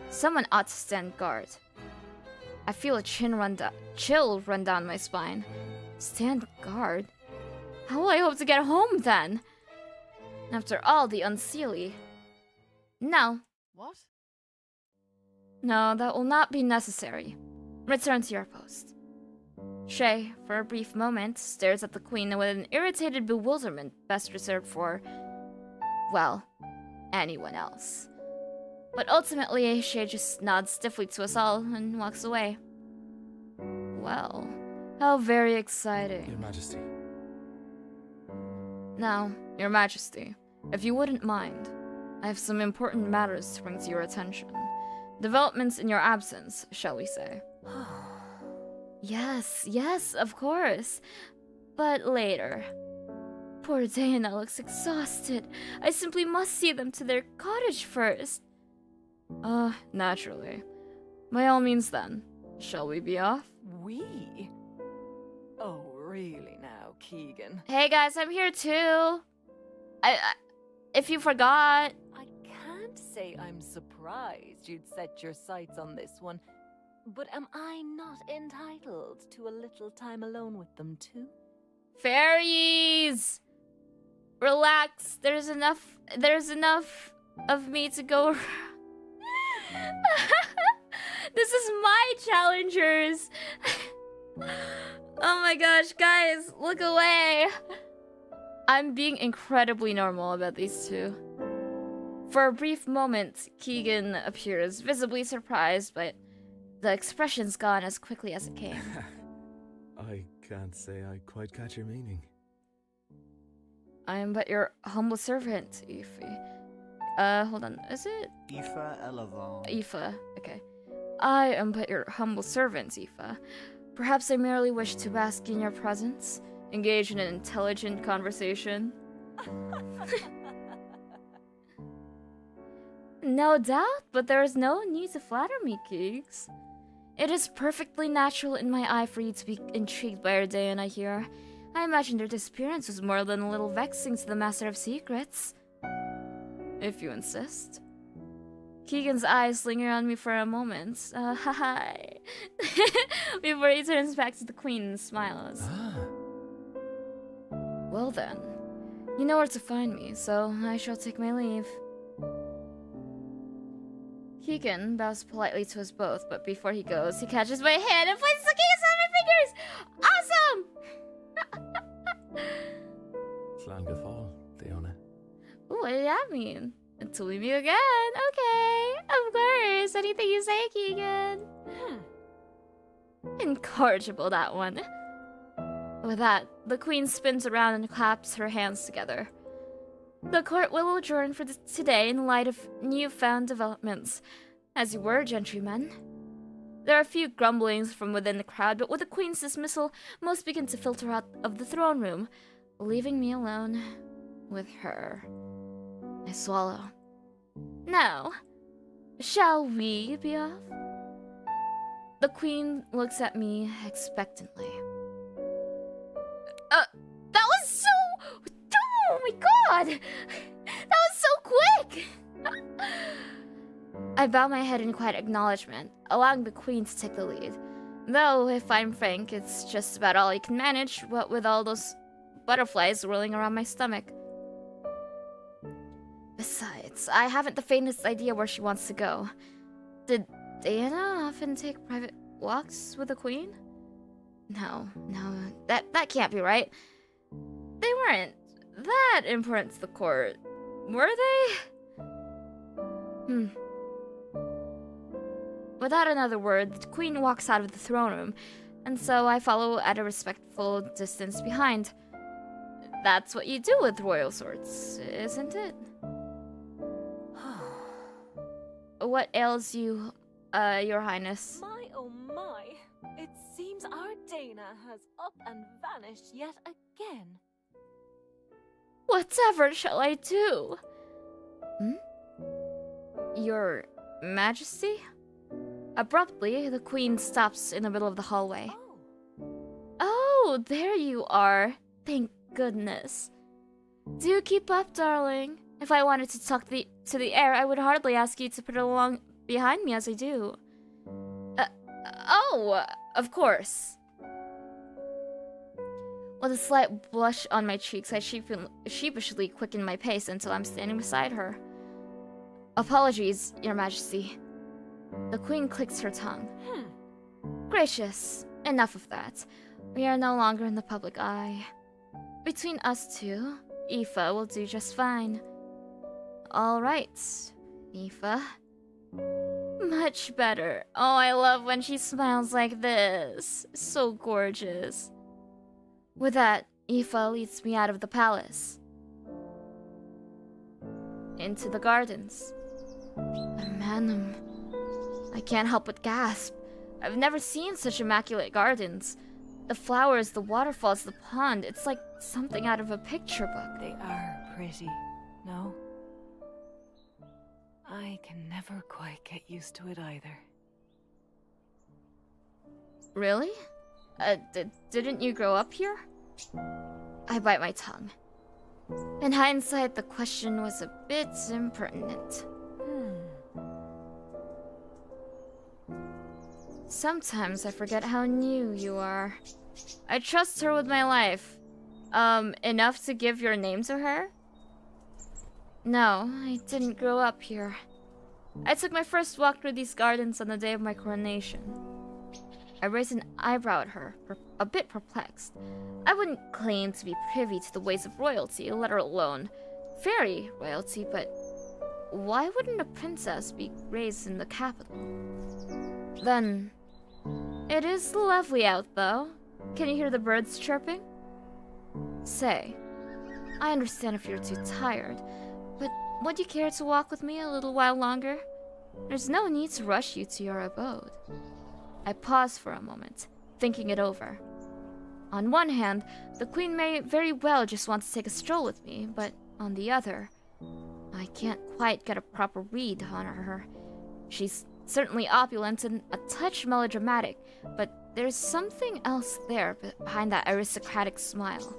someone ought to stand guard. I feel a chill run down my spine. Stand guard? How will I hope to get home then? After all the unseelie. No. What? No, that will not be necessary. Return to your post. Shay, for a brief moment, stares at the queen with an irritated bewilderment best reserved for, well, anyone else. But ultimately, Shay just nods stiffly to us all and walks away. Well, how very exciting. Your Majesty. Now, Your Majesty, if you wouldn't mind, I have some important matters to bring to your attention. Developments in your absence, shall we say. Yes, of course. But later. Poor Dana looks exhausted. I simply must see them to their cottage first. Naturally. By all means then. Shall we be off? We? Oh, really now, Keegan? Hey guys, I'm here too. If you forgot. I can't say I'm surprised you'd set your sights on this one, but am I not entitled to a little time alone with them too? Fairies! Relax, there's enough of me to go. This is my challengers. Oh my gosh, guys, look away. I'm being incredibly normal about these two. For a brief moment, Keegan appears visibly surprised, but the expression's gone as quickly as it came. I can't say I quite catch your meaning. I am but your humble servant, Aoife. Hold on, is it? Aoife Elavon. Aoife, okay. I am but your humble servant, Aoife. Perhaps I merely wish to bask in your presence, engage in an intelligent conversation. No doubt, but there is no need to flatter me, Keegs. It is perfectly natural in my eye for you to be intrigued by our Diana here. I imagine their disappearance was more than a little vexing to the Master of Secrets. If you insist. Keegan's eyes linger on me for a moment. Hi. Before he turns back to the queen and smiles. Well then, you know where to find me, so I shall take my leave. Keegan bows politely to us both, but before he goes, he catches my hand and places the keys on my fingers! Awesome! Slán go fáil, Daoine. Ooh, what did that mean? Until we meet again. Okay, of course. Anything you say, Keegan. Incorrigible, that one. With that, the queen spins around and claps her hands together. The court will adjourn for today in light of newfound developments. As you were, gentrymen. There are a few grumblings from within the crowd, but with the Queen's dismissal, most begin to filter out of the throne room, leaving me alone with her. I swallow. Now, shall we be off? The Queen looks at me expectantly. That was so... Oh my god! That was so quick! I bow my head in quiet acknowledgement, allowing the Queen to take the lead. Though, if I'm frank, it's just about all I can manage, what with all those butterflies whirling around my stomach. Besides, I haven't the faintest idea where she wants to go. Did Diana often take private walks with the Queen? No, that can't be right. They weren't that important to the court, were they? Without another word, the Queen walks out of the throne room, and so I follow at a respectful distance behind. That's what you do with royal sorts, isn't it? What ails you, Your Highness? My oh my, it seems our Dana has up and vanished yet again. Whatever shall I do? Your Majesty? Abruptly, the Queen stops in the middle of the hallway. Oh, there you are. Thank goodness. Do keep up, darling. If I wanted to talk to the air, I would hardly ask you to put it along behind me as I do. Of course. With a slight blush on my cheeks, I sheepishly quicken my pace until I'm standing beside her. Apologies, Your Majesty. The Queen clicks her tongue. Gracious, enough of that. We are no longer in the public eye. Between us two, Aoife will do just fine. All right, Aoife. Much better. Oh, I love when she smiles like this. So gorgeous. With that, Aoife leads me out of the palace. Into the gardens. Manum. I can't help but gasp. I've never seen such immaculate gardens. The flowers, the waterfalls, the pond. It's like something out of a picture book. They are pretty, no? I can never quite get used to it either. Really? Didn't you grow up here? I bite my tongue. In hindsight, the question was a bit impertinent. Sometimes I forget how new you are. I trust her with my life. Enough to give your name to her? No, I didn't grow up here. I took my first walk through these gardens on the day of my coronation. I raised an eyebrow at her, a bit perplexed. I wouldn't claim to be privy to the ways of royalty, let alone fairy royalty, but why wouldn't a princess be raised in the capital? Then, it is lovely out, though. Can you hear the birds chirping? Say, I understand if you're too tired, but would you care to walk with me a little while longer? There's no need to rush you to your abode. I pause for a moment, thinking it over. On one hand, the Queen may very well just want to take a stroll with me, but on the other, I can't quite get a proper read on her. She's certainly opulent and a touch melodramatic, but there's something else there behind that aristocratic smile.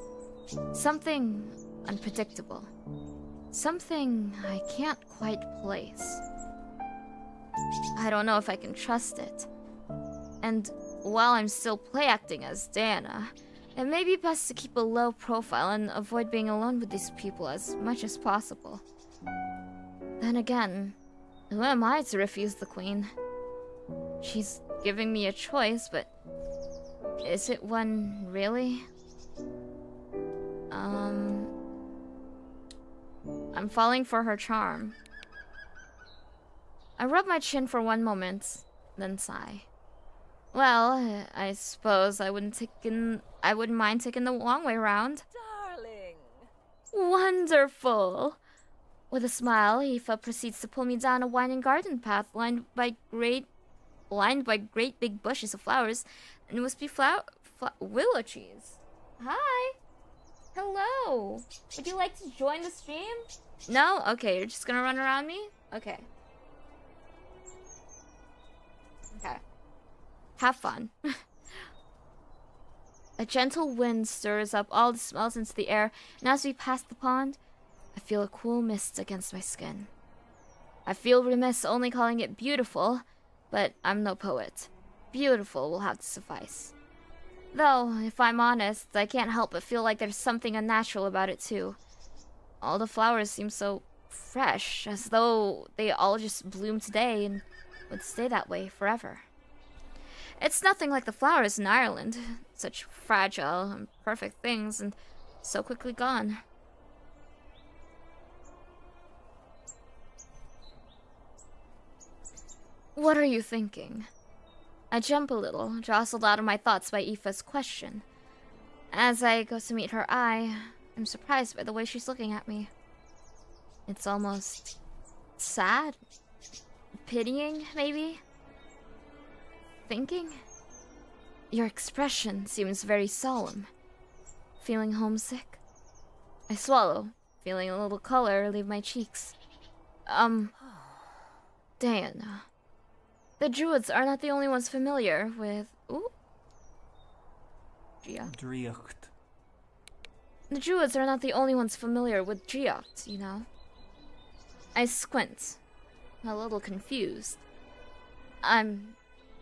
Something unpredictable. Something I can't quite place. I don't know if I can trust it. And while I'm still play acting as Diana, it may be best to keep a low profile and avoid being alone with these people as much as possible. Then again, who am I to refuse the Queen? She's giving me a choice, but is it one really? I'm falling for her charm. I rub my chin for one moment, then sigh. Well, I suppose I wouldn't mind taking the long way round. Darling! Wonderful! With a smile, Aoife proceeds to pull me down a winding garden path lined by great big bushes of flowers and wispy willow trees. Hi! Hello! Would you like to join the stream? No? Okay, you're just gonna run around me? Okay. Okay. Have fun. A gentle wind stirs up all the smells into the air, and as we pass the pond, I feel a cool mist against my skin. I feel remiss only calling it beautiful, but I'm no poet. Beautiful will have to suffice. Though, if I'm honest, I can't help but feel like there's something unnatural about it too. All the flowers seem so fresh, as though they all just bloom today and would stay that way forever. It's nothing like the flowers in Ireland. Such fragile and perfect things, and so quickly gone. What are you thinking? I jump a little, jostled out of my thoughts by Aoife's question. As I go to meet her eye, I'm surprised by the way she's looking at me. It's almost sad, pitying, maybe? Thinking? Your expression seems very solemn. Feeling homesick? I swallow, feeling a little color leave my cheeks. Diana. The Druids are not the only ones familiar with... Ooh. Gia. Driocht. The Druids are not the only ones familiar with Driocht, you know. I squint, a little confused. I'm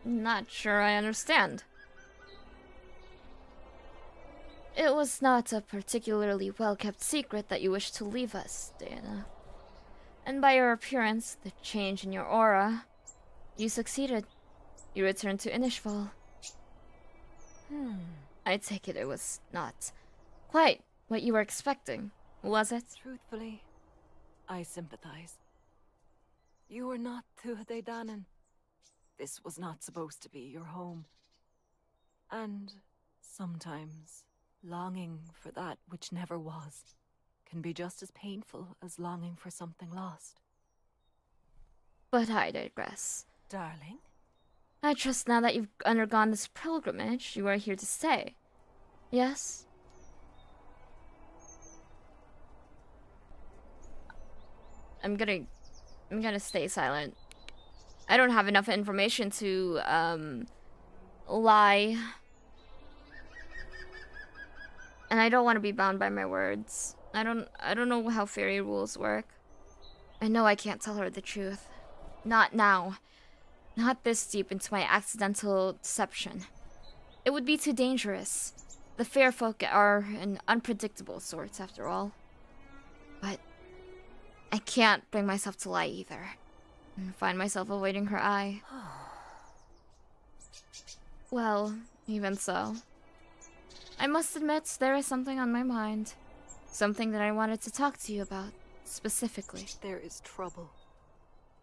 not sure I understand. It was not a particularly well-kept secret that you wished to leave us, Diana. And by your appearance, the change in your aura, you succeeded. You returned to Inishval. I take it was not quite what you were expecting, was it? Truthfully, I sympathize. You were not Tuatha Danann. This was not supposed to be your home. And sometimes longing for that which never was can be just as painful as longing for something lost. But I digress. Darling? I trust now that you've undergone this pilgrimage, you are here to stay. Yes? I'm gonna stay silent. I don't have enough information to, lie. And I don't want to be bound by my words. I don't know how fairy rules work. I know I can't tell her the truth. Not now. Not this deep into my accidental deception. It would be too dangerous. The fair folk are an unpredictable sort, after all. But I can't bring myself to lie either. And find myself avoiding her eye. Well, even so. I must admit, there is something on my mind. Something that I wanted to talk to you about, specifically. There is trouble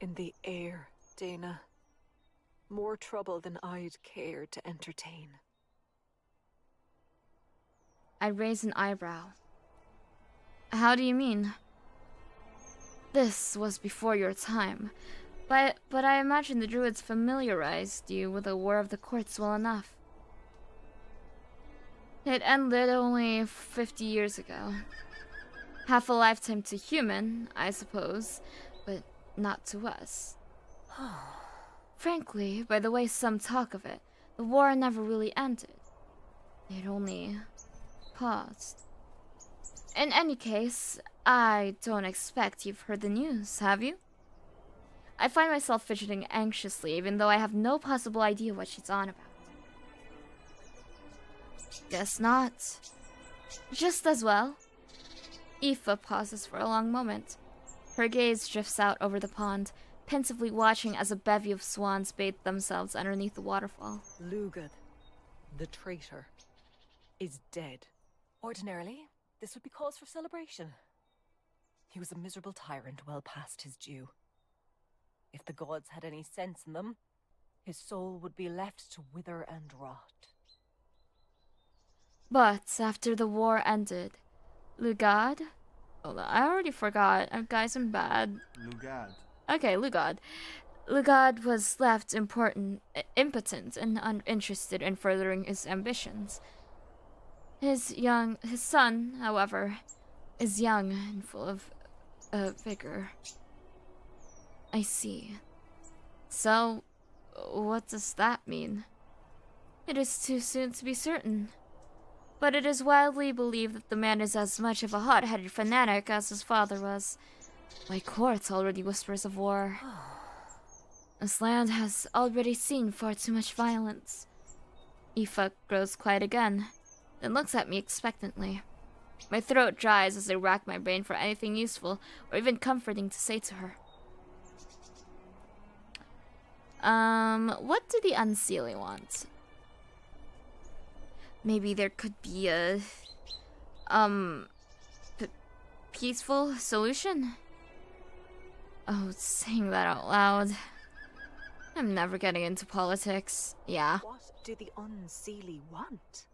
in the air, Dana. More trouble than I'd care to entertain. I raise an eyebrow. How do you mean? This was before your time, but I imagine the Druids familiarized you with the War of the Courts well enough. It ended only 50 years ago. Half a lifetime to human, I suppose, but not to us. Frankly, by the way some talk of it, the war never really ended. It only paused. In any case, I don't expect you've heard the news, have you? I find myself fidgeting anxiously, even though I have no possible idea what she's on about. Guess not. Just as well. Aoife pauses for a long moment. Her gaze drifts out over the pond, pensively watching as a bevy of swans bathe themselves underneath the waterfall. Lugad, the traitor, is dead. Ordinarily, this would be cause for celebration. He was a miserable tyrant well past his due. If the gods had any sense in them, his soul would be left to wither and rot. But after the war ended, Lugad, Hold on, I already forgot. Guys, I'm bad. Lugad. Okay, Lugad. Lugad was left impotent and uninterested in furthering his ambitions. His son, however, is young and full of vigor. I see. So, what does that mean? It is too soon to be certain. But it is widely believed that the man is as much of a hot-headed fanatic as his father was. My court already whispers of war. This land has already seen far too much violence. Aoife grows quiet again, then looks at me expectantly. My throat dries as I rack my brain for anything useful or even comforting to say to her. What do the Unseelie want? Maybe there could be a, peaceful solution? Oh, saying that out loud. I'm never getting into politics. Yeah. What do the Unseelie want?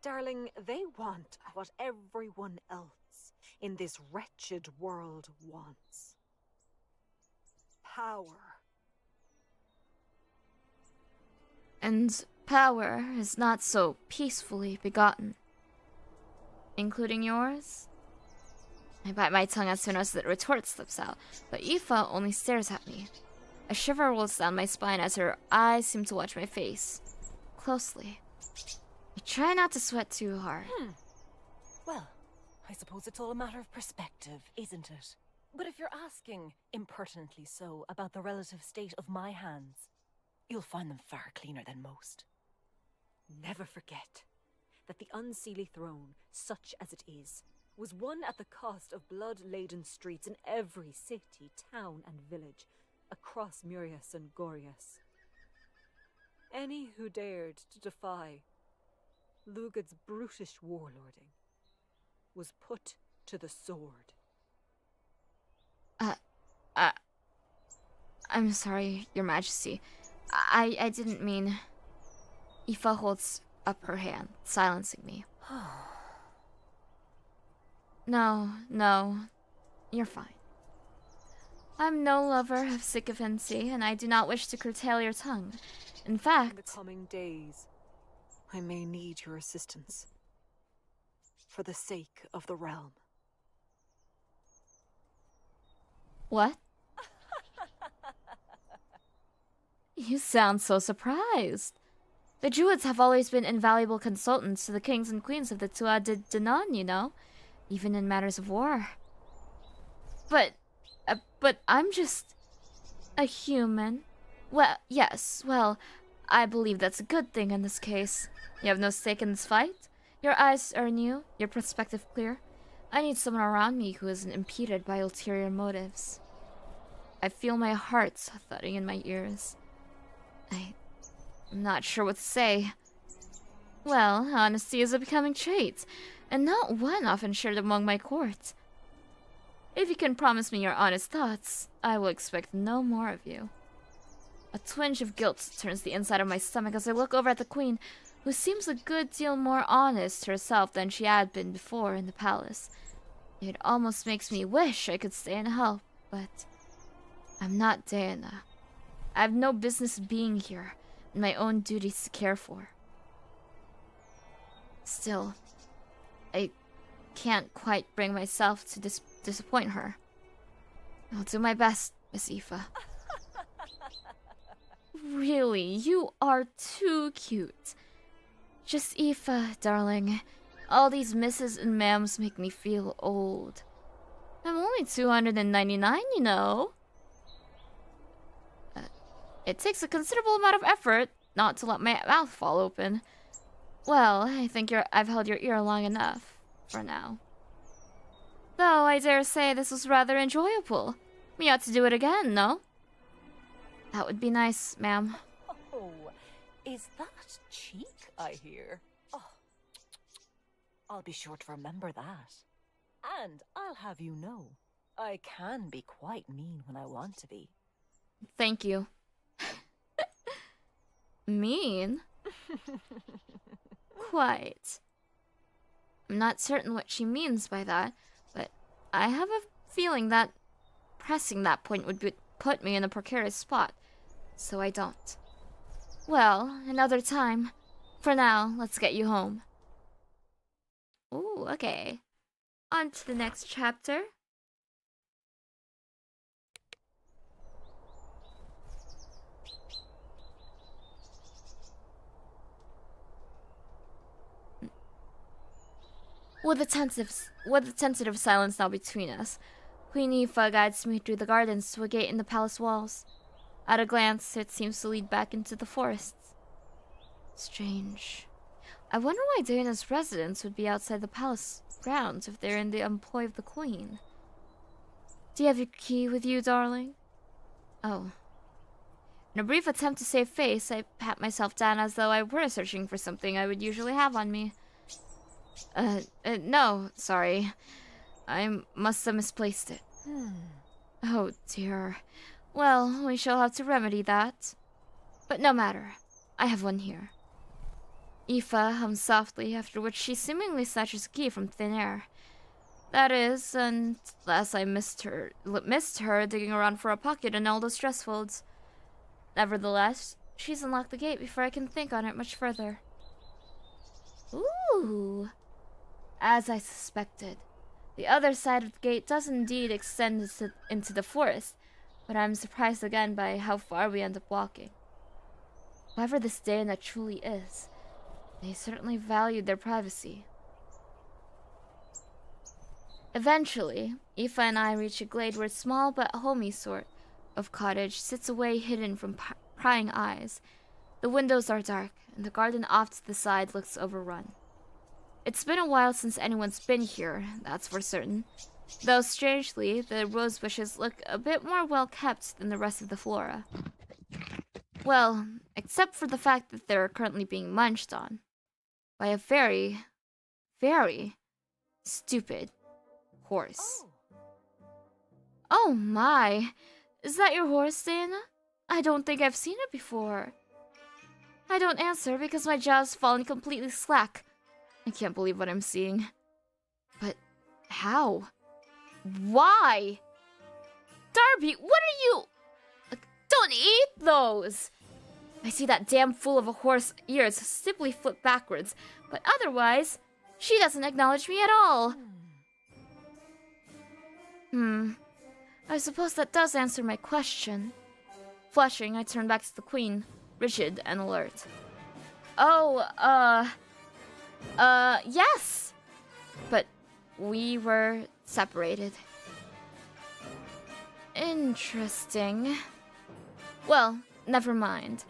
Darling, they want what everyone else in this wretched world wants. Power. And power is not so peacefully begotten. Including yours? I bite my tongue as soon as the retort slips out, but Aoife only stares at me. A shiver rolls down my spine as her eyes seem to watch my face closely. I try not to sweat too hard. Well, I suppose it's all a matter of perspective, isn't it? But if you're asking, impertinently so, about the relative state of my hands, you'll find them far cleaner than most. Never forget that the Unseelie throne, such as it is, was won at the cost of blood-laden streets in every city, town and village, across Murias and Gorias. Any who dared to defy Lugad's brutish warlording was put to the sword. I'm sorry, Your Majesty. I didn't mean... Aoife holds up her hand, silencing me. No, you're fine. I'm no lover of sycophancy, and I do not wish to curtail your tongue. In fact... In the coming days, I may need your assistance. For the sake of the realm. What? You sound so surprised. The Druids have always been invaluable consultants to the kings and queens of the Tuatha De Danann, you know, even in matters of war. But I'm just a human. Well, yes, I believe that's a good thing in this case. You have no stake in this fight. Your eyes are new, your perspective clear. I need someone around me who isn't impeded by ulterior motives. I feel my heart thudding in my ears. I'm not sure what to say. Well, honesty is a becoming trait, and not one often shared among my court. If you can promise me your honest thoughts, I will expect no more of you. A twinge of guilt turns the inside of my stomach as I look over at the queen, who seems a good deal more honest herself than she had been before in the palace. It almost makes me wish I could stay and help, but I'm not Diana. I have no business being here, and my own duties to care for. Still, I can't quite bring myself to disappoint her. I'll do my best, Miss Aoife. Really, you are too cute. Just Aoife, darling. All these misses and ma'ams make me feel old. I'm only 299, you know. It takes a considerable amount of effort not to let my mouth fall open. Well, I think I've held your ear long enough, for now. Though I dare say this was rather enjoyable. We ought to do it again, no? That would be nice, ma'am. Oh, is that cheek I hear? Oh, I'll be sure to remember that. And I'll have you know, I can be quite mean when I want to be. Thank you. Mean? Quite. I'm not certain what she means by that, I have a feeling that pressing that point would put me in a precarious spot, so I don't. Well, another time. For now, let's get you home. Ooh, okay. On to the next chapter. With a tentative silence now between us, Queen Aoife guides me through the gardens to a gate in the palace walls. At a glance, it seems to lead back into the forests. Strange. I wonder why Daoine's residents would be outside the palace grounds if they're in the employ of the queen. Do you have your key with you, darling? Oh. In a brief attempt to save face, I pat myself down as though I were searching for something I would usually have on me. No, sorry. I must have misplaced it. Oh, dear. Well, we shall have to remedy that. But no matter. I have one here. Aoife hums softly, after which she seemingly snatches a key from thin air. That is, unless I missed her digging around for a pocket in all those dress folds. Nevertheless, she's unlocked the gate before I can think on it much further. Ooh! As I suspected. The other side of the gate does indeed extend into the forest, but I'm surprised again by how far we end up walking. Whoever this Daoine truly is, they certainly valued their privacy. Eventually, Aoife and I reach a glade where a small but homey sort of cottage sits away hidden from prying eyes. The windows are dark, and the garden off to the side looks overrun. It's been a while since anyone's been here, that's for certain. Though strangely, the rose bushes look a bit more well kept than the rest of the flora. Well, except for the fact that they're currently being munched on. By a very, very stupid horse. Oh my! Is that your horse, Daoine? I don't think I've seen it before. I don't answer because my jaw's fallen completely slack. I can't believe what I'm seeing. But how? Why? Darby, what are you? Don't eat those! I see that damn fool of a horse ears simply flip backwards, but otherwise, she doesn't acknowledge me at all. I suppose that does answer my question. Flushing, I turn back to the queen, rigid and alert. Yes! But we were separated. Interesting. Well, never mind.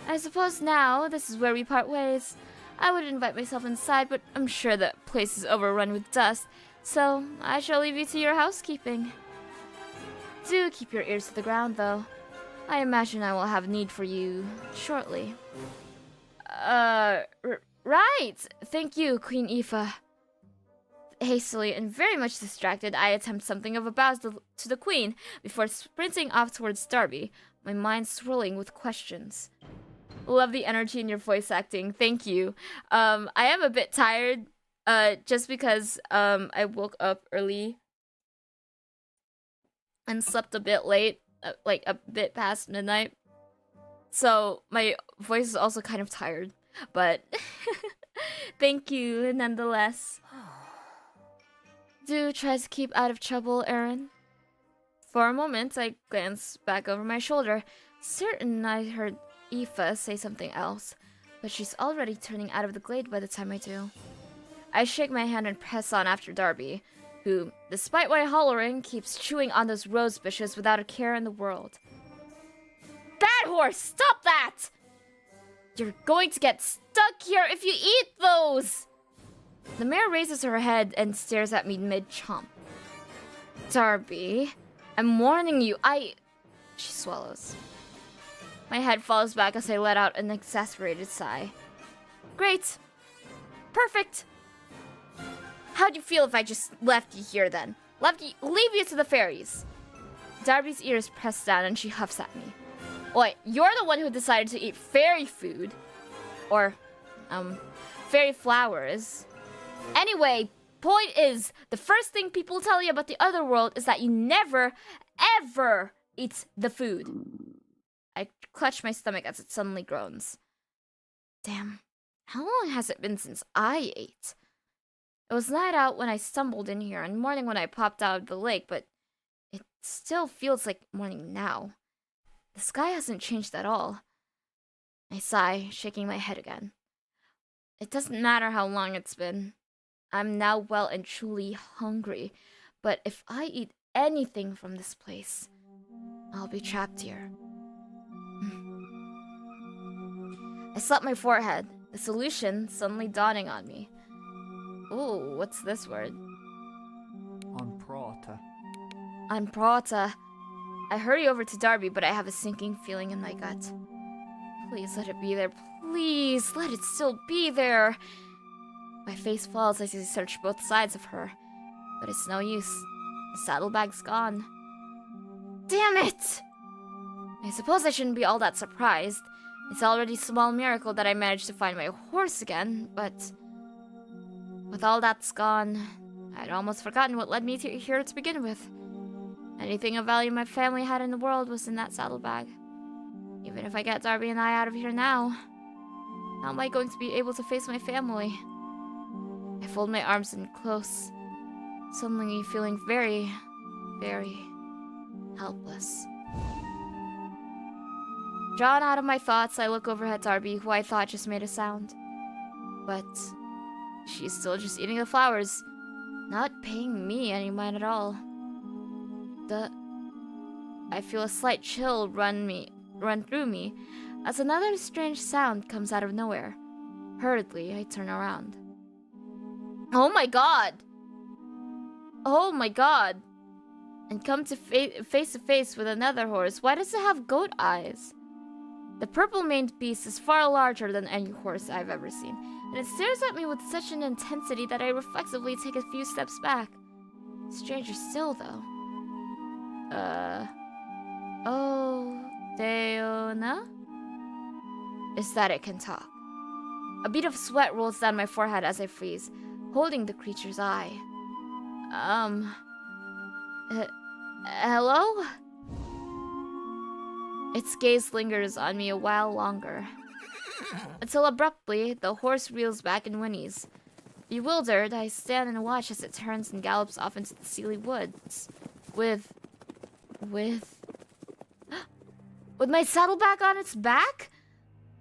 I suppose now this is where we part ways. I would invite myself inside, but I'm sure that place is overrun with dust, so I shall leave you to your housekeeping. Do keep your ears to the ground, though. I imagine I will have need for you shortly. Right! Thank you, Queen Aoife. Hastily and very much distracted, I attempt something of a bow to the queen before sprinting off towards Darby, my mind swirling with questions. Love the energy in your voice acting. Thank you. I am a bit tired, just because I woke up early and slept a bit late, like a bit past midnight. So my voice is also kind of tired, but thank you nonetheless. Do try to keep out of trouble, Aaron. For a moment, I glance back over my shoulder, certain I heard Aoife say something else, but she's already turning out of the glade by the time I do. I shake my hand and press on after Darby, who, despite my hollering, keeps chewing on those rose bushes without a care in the world. Bad horse, stop that! You're going to get stuck here if you eat those! The mare raises her head and stares at me mid-chomp. Darby, I'm warning you, She swallows. My head falls back as I let out an exasperated sigh. Great. Perfect. How'd you feel if I just left you here then? Leave you to the fairies? Darby's ears press down and she huffs at me. Wait, you're the one who decided to eat fairy food. Or, fairy flowers. Anyway, point is, the first thing people tell you about the other world is that you never, ever eat the food. I clutch my stomach as it suddenly groans. Damn, how long has it been since I ate? It was night out when I stumbled in here and morning when I popped out of the lake, but it still feels like morning now. The sky hasn't changed at all. I sigh, shaking my head again. It doesn't matter how long it's been. I'm now well and truly hungry, but if I eat anything from this place, I'll be trapped here. I slapped my forehead, the solution suddenly dawning on me. Ooh, what's this word? Unprata. Unprata. I hurry over to Darby, but I have a sinking feeling in my gut. Please let it be there. Please let it still be there. My face falls as I search both sides of her, but it's no use. The saddlebag's gone. Damn it! I suppose I shouldn't be all that surprised. It's already a small miracle that I managed to find my horse again, but with all that's gone, I'd almost forgotten what led me here to begin with. Anything of value my family had in the world was in that saddlebag. Even if I get Darby and I out of here now, how am I going to be able to face my family? I fold my arms in close, suddenly feeling very, very helpless. Drawn out of my thoughts, I look over at Darby, who I thought just made a sound. But she's still just eating the flowers, not paying me any mind at all. I feel a slight chill run through me as another strange sound comes out of nowhere. Hurriedly, I turn around. Oh my god! Oh my god! And come to face to face with another horse. Why does it have goat eyes? The purple-maned beast is far larger than any horse I've ever seen, and it stares at me with such an intensity that I reflexively take a few steps back. Stranger still, though. Oh, daoine? Is that it can talk. A bead of sweat rolls down my forehead as I freeze, holding the creature's eye. Hello? Its gaze lingers on me a while longer, until abruptly the horse reels back and whinnies. Bewildered, I stand and watch as it turns and gallops off into the Sealy woods, with my saddlebag on its back?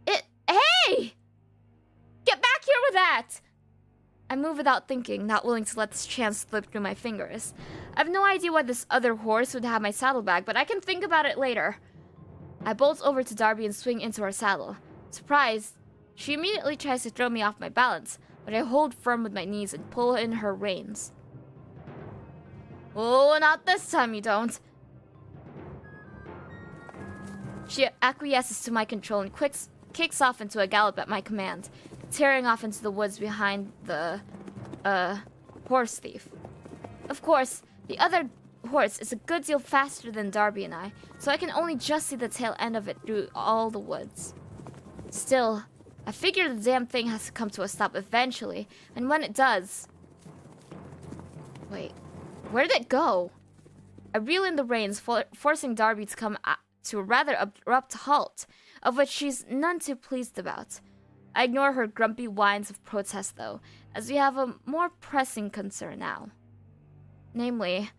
Hey! Get back here with that! I move without thinking, not willing to let this chance slip through my fingers. I have no idea why this other horse would have my saddlebag, but I can think about it later. I bolt over to Darby and swing into her saddle. Surprised, she immediately tries to throw me off my balance, but I hold firm with my knees and pull in her reins. Oh, not this time you don't. She acquiesces to my control and kicks off into a gallop at my command, tearing off into the woods behind the, horse thief. Of course, the other horse is a good deal faster than Darby and I, so I can only just see the tail end of it through all the woods. Still, I figure the damn thing has to come to a stop eventually, and when it does... Wait, where did it go? I reel in the reins, forcing Darby to come to a rather abrupt halt, of which she's none too pleased about. I ignore her grumpy whines of protest, though, as we have a more pressing concern now. Namely,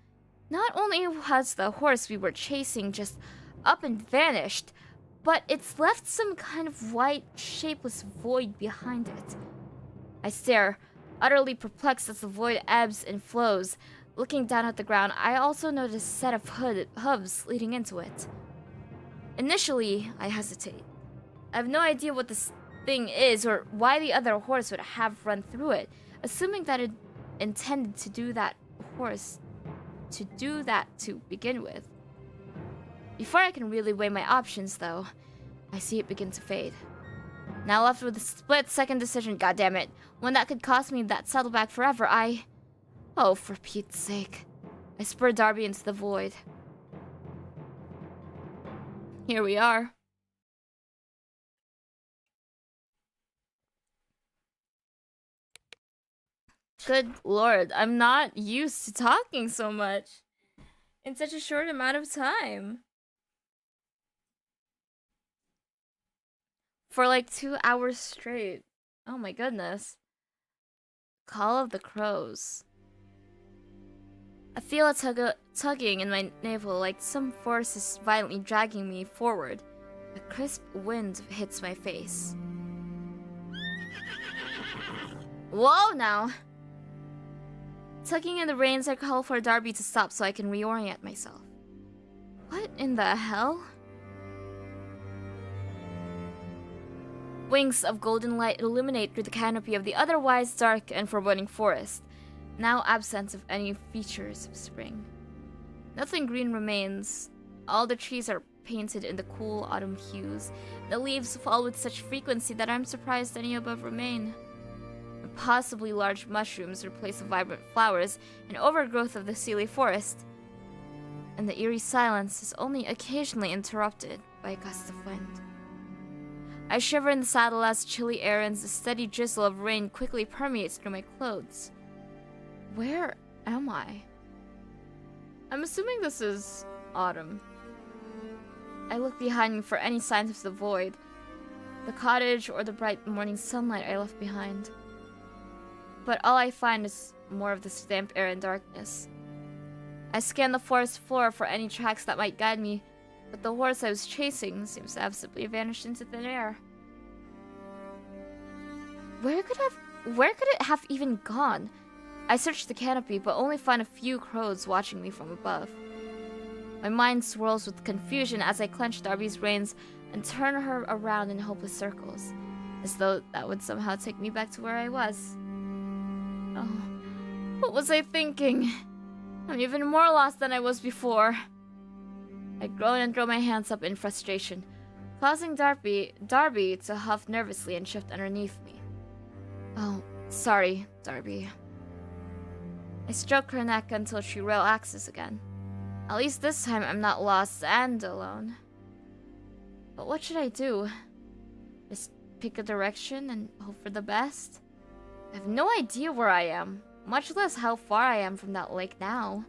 not only has the horse we were chasing just up and vanished, but it's left some kind of white, shapeless void behind it. I stare, utterly perplexed as the void ebbs and flows. Looking down at the ground, I also notice a set of hooves leading into it. Initially, I hesitate. I have no idea what this thing is or why the other horse would have run through it, assuming that it intended to do that to begin with. Before I can really weigh my options, though, I see it begin to fade. Now left with a split-second decision, goddammit, one that could cost me that saddlebag forever, Oh, for Pete's sake. I spur Darby into the void. Here we are. Good lord, I'm not used to talking so much in such a short amount of time. For like 2 hours straight. Oh my goodness. Call of the Crows. I feel a tugging in my navel, like some force is violently dragging me forward. A crisp wind hits my face. Whoa now! Tugging in the reins, I call for Darby to stop so I can reorient myself. What in the hell? Wings of golden light illuminate through the canopy of the otherwise dark and foreboding forest, now absent of any features of spring. Nothing green remains. All the trees are painted in the cool autumn hues. The leaves fall with such frequency that I'm surprised any above remain. Possibly large mushrooms replace the vibrant flowers and overgrowth of the sealy forest. And the eerie silence is only occasionally interrupted by a gust of wind. I shiver in the saddle as chilly air and the steady drizzle of rain quickly permeates through my clothes. Where am I? I'm assuming this is autumn. I look behind me for any signs of the void, the cottage, or the bright morning sunlight I left behind. But all I find is more of this damp air and darkness. I scan the forest floor for any tracks that might guide me, but the horse I was chasing seems to have simply vanished into thin air. Where could it have even gone? I search the canopy, but only find a few crows watching me from above. My mind swirls with confusion as I clench Darby's reins and turn her around in hopeless circles, as though that would somehow take me back to where I was. Oh, what was I thinking? I'm even more lost than I was before. I groan and throw my hands up in frustration, causing Darby to huff nervously and shift underneath me. Oh, sorry, Darby. I stroke her neck until she relaxes again. At least this time I'm not lost and alone. But what should I do? Just pick a direction and hope for the best? I have no idea where I am, much less how far I am from that lake now.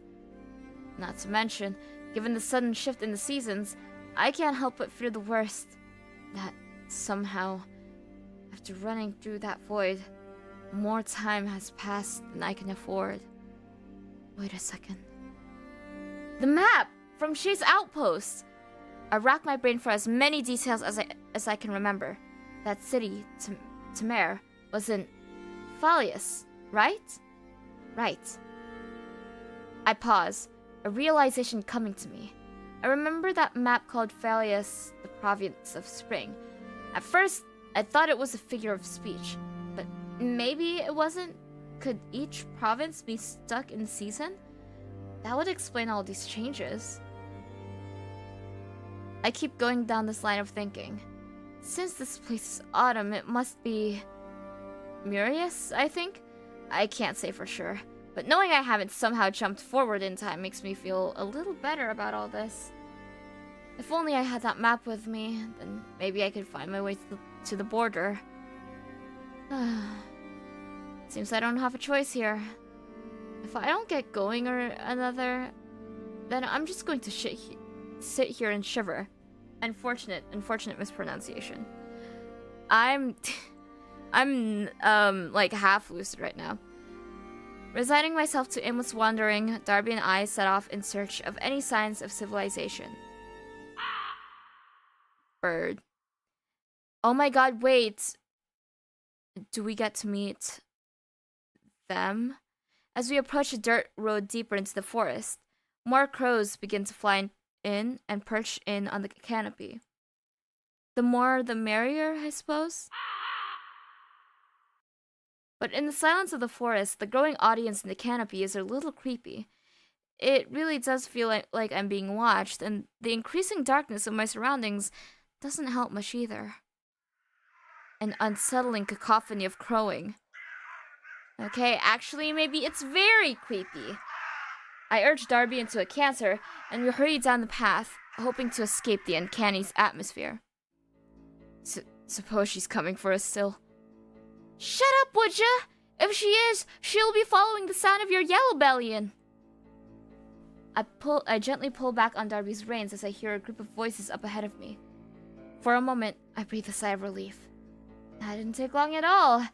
Not to mention, given the sudden shift in the seasons, I can't help but fear the worst. That somehow, after running through that void, more time has passed than I can afford. Wait a second. The map from Shay's outpost! I rack my brain for as many details as I can remember. That city, Tamar, was in Phalius, right? Right. I pause, a realization coming to me. I remember that map called Phalius, the province of spring. At first, I thought it was a figure of speech, but maybe it wasn't. Could each province be stuck in season? That would explain all these changes. I keep going down this line of thinking. Since this place is autumn, it must be Murius, I think? I can't say for sure, but knowing I haven't somehow jumped forward in time makes me feel a little better about all this. If only I had that map with me, then maybe I could find my way to the border. Seems I don't have a choice here. If I don't get going or another, then I'm just going to sit here and shiver. Unfortunate mispronunciation. I'm like half lucid right now. Resigning myself to aimless wandering, Darby and I set off in search of any signs of civilization. Bird. Oh my god, wait. Do we get to meet them? As we approach a dirt road deeper into the forest, more crows begin to fly in and perch in on the canopy. The more the merrier, I suppose? But in the silence of the forest, the growing audience in the canopy is a little creepy. It really does feel like I'm being watched, and the increasing darkness of my surroundings doesn't help much either. An unsettling cacophony of crowing. Okay, actually, maybe it's very creepy. I urge Darby into a canter, and we hurry down the path, hoping to escape the uncanny atmosphere. Suppose she's coming for us still. Shut up, would ya? If she is, she'll be following the sound of your yellow bellion. I gently pull back on Darby's reins as I hear a group of voices up ahead of me. For a moment, I breathe a sigh of relief. That didn't take long at all.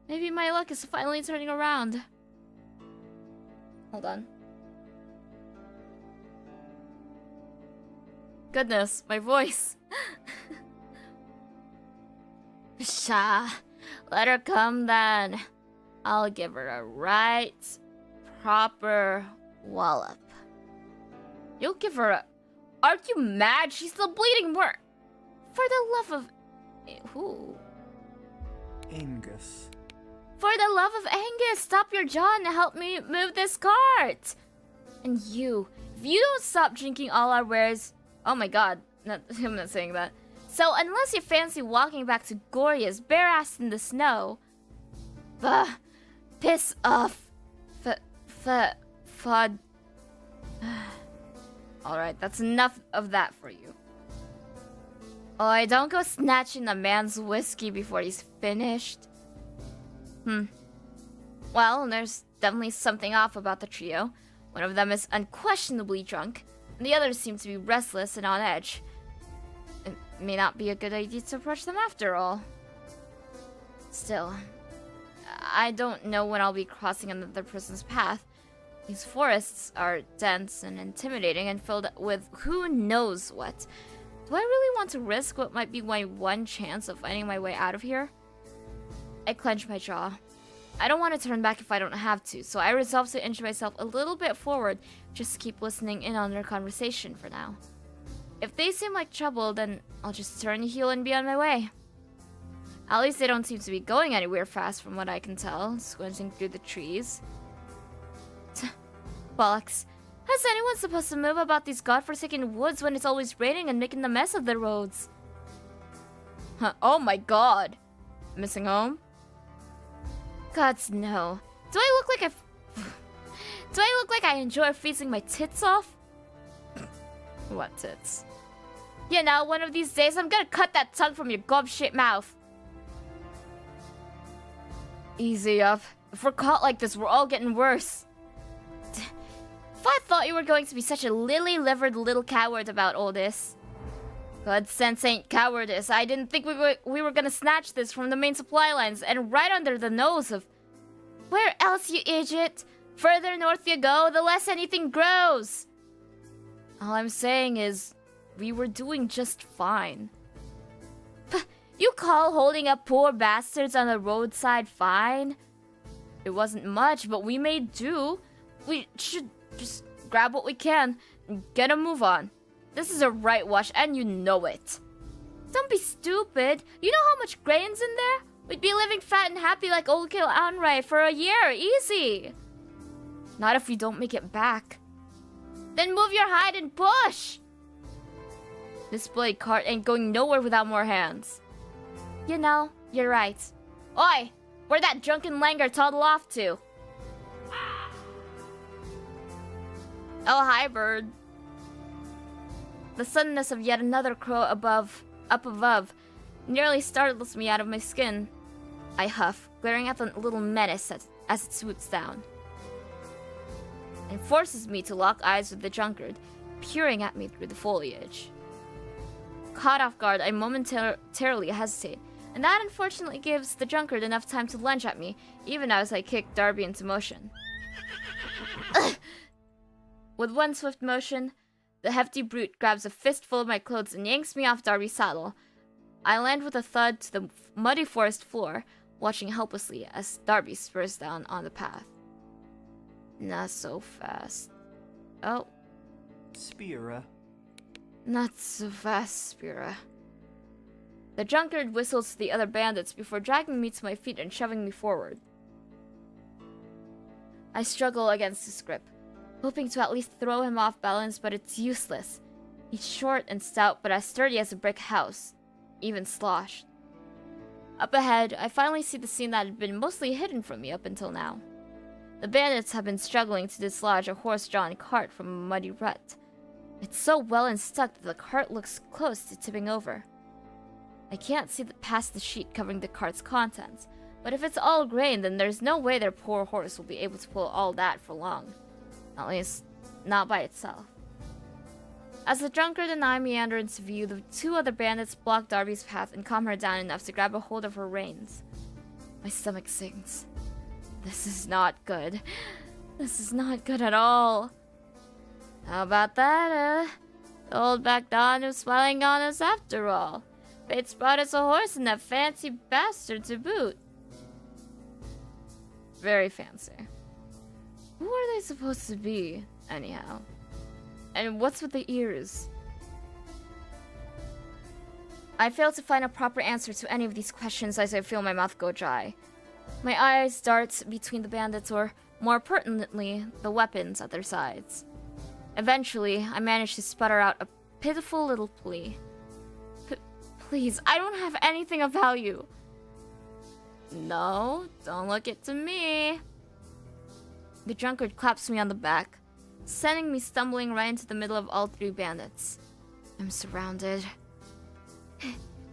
Maybe my luck is finally turning around. Hold on. Goodness, my voice. Pshaw. Let her come then. I'll give her a right, proper wallop. You'll give her a... Aren't you mad? She's still bleeding more. For the love of... Who? Angus. For the love of Angus, stop your jaw and help me move this cart. And you, if you don't stop drinking all our wares... Oh my god, I'm not saying that. So unless you fancy walking back to Goria's bare-assed in the snow... Piss off. Fud. Alright, that's enough of that for you. Oh, don't go snatching a man's whiskey before he's finished. Well, there's definitely something off about the trio. One of them is unquestionably drunk, and the others seem to be restless and on edge. It may not be a good idea to approach them after all. Still, I don't know when I'll be crossing another person's path. These forests are dense and intimidating and filled with who knows what. Do I really want to risk what might be my one chance of finding my way out of here? I clench my jaw. I don't want to turn back if I don't have to, so I resolve to inch myself a little bit forward just to keep listening in on their conversation for now. If they seem like trouble, then I'll just turn heel and be on my way. At least they don't seem to be going anywhere fast from what I can tell, squinting through the trees. Bollocks. How's anyone supposed to move about these godforsaken woods when it's always raining and making a mess of the roads? Oh my god. Missing home? Gods no. Do I look like I enjoy freezing my tits off? What tits? You know, one of these days I'm gonna cut that tongue from your gob-shaped mouth. Easy up. If we're caught like this, we're all getting worse. If I thought you were going to be such a lily-livered little coward about all this. God sense ain't cowardice. I didn't think we were gonna snatch this from the main supply lines and right under the nose of... Where else, you idiot? Further north you go, the less anything grows. All I'm saying is, we were doing just fine. You call holding up poor bastards on the roadside fine? It wasn't much, but we made do. We should just grab what we can and get a move on. This is a right wash, and you know it. Don't be stupid. You know how much grain's in there? We'd be living fat and happy like old Kill Anrai for a year, easy. Not if we don't make it back. Then move your hide and push. This bloody cart ain't going nowhere without more hands. You know, you're right. Oi, where'd that drunken langur toddle off to? Oh, hi, bird. The suddenness of yet another crow up above, nearly startles me out of my skin. I huff, glaring at the little menace as it swoops down. And forces me to lock eyes with the drunkard, peering at me through the foliage. Caught off guard, I momentarily hesitate, and that unfortunately gives the drunkard enough time to lunge at me, even as I kick Darby into motion. With one swift motion, the hefty brute grabs a fistful of my clothes and yanks me off Darby's saddle. I land with a thud to the muddy forest floor, watching helplessly as Darby spurs down on the path. Not so fast. Oh. Spira. Not so fast, Spira. The drunkard whistles to the other bandits before dragging me to my feet and shoving me forward. I struggle against his grip, hoping to at least throw him off balance, but it's useless. He's short and stout, but as sturdy as a brick house, even sloshed. Up ahead, I finally see the scene that had been mostly hidden from me up until now. The bandits have been struggling to dislodge a horse-drawn cart from a muddy rut. It's so well and stuck that the cart looks close to tipping over. I can't see past the sheet covering the cart's contents, But if it's all grain, then there's no way their poor horse will be able to pull all that for long. At least, not by itself. As the drunkard and I meander into view, the two other bandits block Darby's path and calm her down enough to grab a hold of her reins. My stomach sinks. This is not good. This is not good at all. How about that, the old Baghdad was smiling on us after all. Fate's brought us a horse and that fancy bastard to boot. Very fancy. Who are they supposed to be, anyhow? And what's with the ears? I fail to find a proper answer to any of these questions as I feel my mouth go dry. My eyes dart between the bandits, or more pertinently, the weapons at their sides. Eventually, I manage to sputter out a pitiful little plea. Please, I don't have anything of value. No, don't look it to me. The drunkard claps me on the back, sending me stumbling right into the middle of all three bandits. I'm surrounded.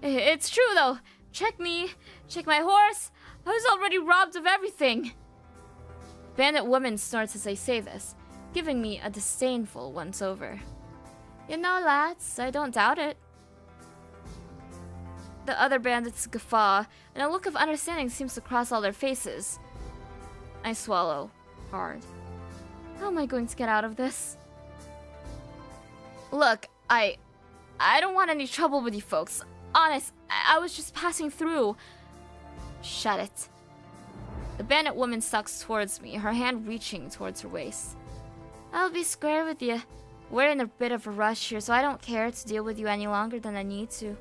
It's true though. Check me. Check my horse. I was already robbed of everything. Bandit woman snorts as I say this, giving me a disdainful once-over. You know, lads, I don't doubt it. The other bandits guffaw, and a look of understanding seems to cross all their faces. I swallow hard. How am I going to get out of this? Look, I don't want any trouble with you folks. Honest, I was just passing through. Shut it. The bandit woman stalks towards me, her hand reaching towards her waist. I'll be square with you. We're in a bit of a rush here, so I don't care to deal with you any longer than I need to.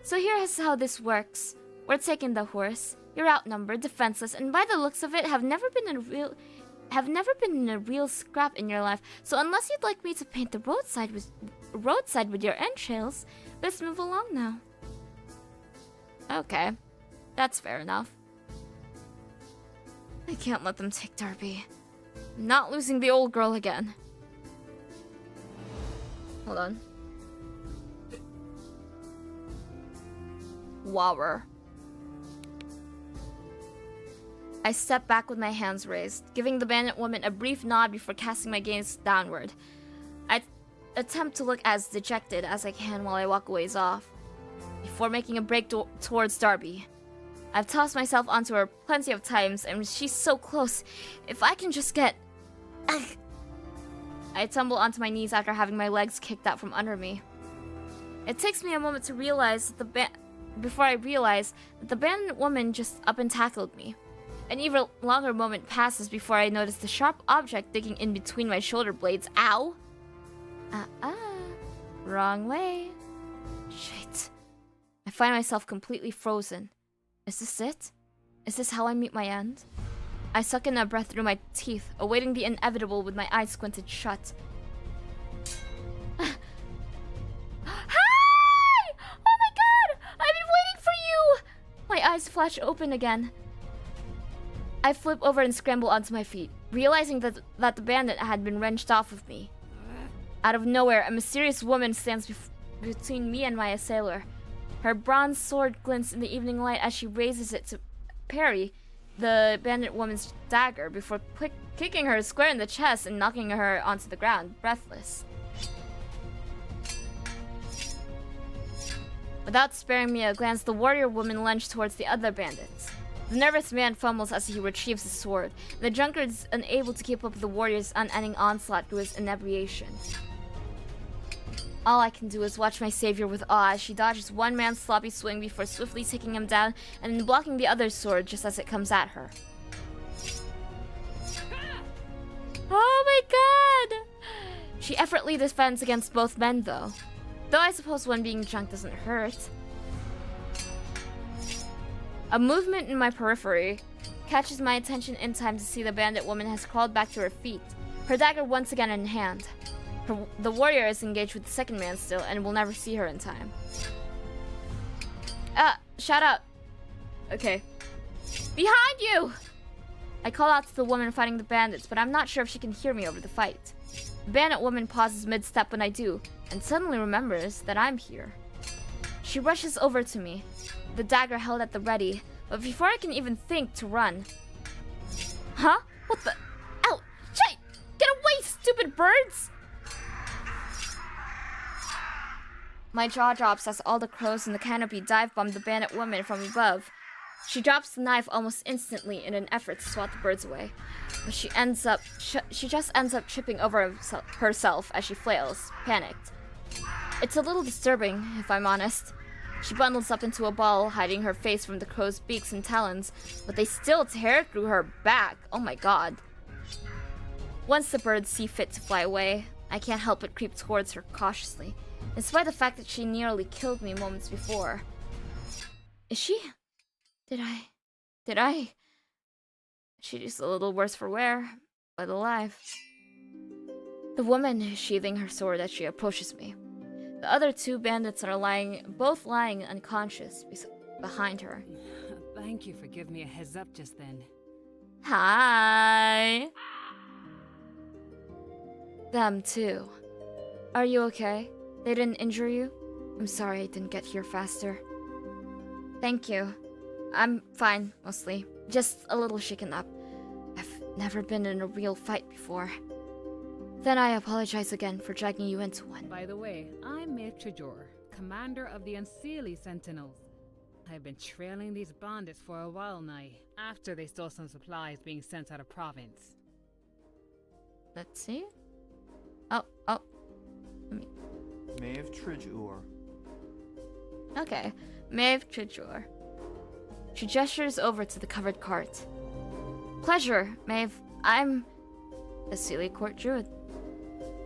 So here's how this works. We're taking the horse. You're outnumbered, defenseless, and by the looks of it, have never been in a real scrap in your life. So unless you'd like me to paint the roadside with your entrails, let's move along now. Okay, that's fair enough. I can't let them take Darby. I'm not losing the old girl again. Hold on. Wower. I step back with my hands raised, giving the bandit woman a brief nod before casting my gaze downward. I attempt to look as dejected as I can while I walk a ways off, before making a break towards Darby. I've tossed myself onto her plenty of times, and she's so close. If I can just get... I tumble onto my knees after having my legs kicked out from under me. It takes me a moment to realize that before I realize that the bandit woman just up and tackled me. An even longer moment passes before I notice the sharp object digging in between my shoulder blades. Ow! Wrong way. Shit. I find myself completely frozen. Is this it? Is this how I meet my end? I suck in a breath through my teeth, awaiting the inevitable with my eyes squinted shut. Hi! Oh my god! I've been waiting for you! My eyes flash open again. I flip over and scramble onto my feet, realizing that the bandit had been wrenched off of me. Out of nowhere, a mysterious woman stands between me and my assailer. Her bronze sword glints in the evening light as she raises it to parry the bandit woman's dagger before kicking her square in the chest and knocking her onto the ground, breathless. Without sparing me a glance, the warrior woman lunged towards the other bandits. The nervous man fumbles as he retrieves his sword. The drunkard is unable to keep up with the warrior's unending onslaught through his inebriation. All I can do is watch my savior with awe as she dodges one man's sloppy swing before swiftly taking him down and then blocking the other's sword just as it comes at her. Oh my god! She effortlessly defends against both men though I suppose one being drunk doesn't hurt. A movement in my periphery catches my attention in time to see the bandit woman has crawled back to her feet, her dagger once again in hand. The warrior is engaged with the second man still and will never see her in time. Shut up. Okay. Behind you! I call out to the woman fighting the bandits, but I'm not sure if she can hear me over the fight. The bandit woman pauses mid-step when I do, and suddenly remembers that I'm here. She rushes over to me, the dagger held at the ready, but before I can even think to run... Huh? What the... Ow! Shit! Get away, stupid birds! My jaw drops as all the crows in the canopy dive bomb the bandit woman from above. She drops the knife almost instantly in an effort to swat the birds away, but she just ends up tripping over herself as she flails, panicked. It's a little disturbing, if I'm honest. She bundles up into a ball, hiding her face from the crow's beaks and talons, but they still tear through her back. Oh my god. Once the birds see fit to fly away, I can't help but creep towards her cautiously, despite the fact that she nearly killed me moments before. Is she? Did I? She's a little worse for wear, but alive. The woman is sheathing her sword as she approaches me. The other two bandits are both lying unconscious behind her. Thank you for giving me a heads up just then. Hi. Them too. Are you okay? They didn't injure you? I'm sorry I didn't get here faster. Thank you. I'm fine, mostly. Just a little shaken up. I've never been in a real fight before. Then I apologize again for dragging you into one. By the way, I'm maithe, commander of the Unseelie Sentinels. I've been trailing these bandits for a while now, after they stole some supplies being sent out of province. Let's see. Oh. Let me... Maeve Tridjur. Okay. Maeve Tridjur. She gestures over to the covered cart. Pleasure, Maeve. I'm a Seelie Court Druid.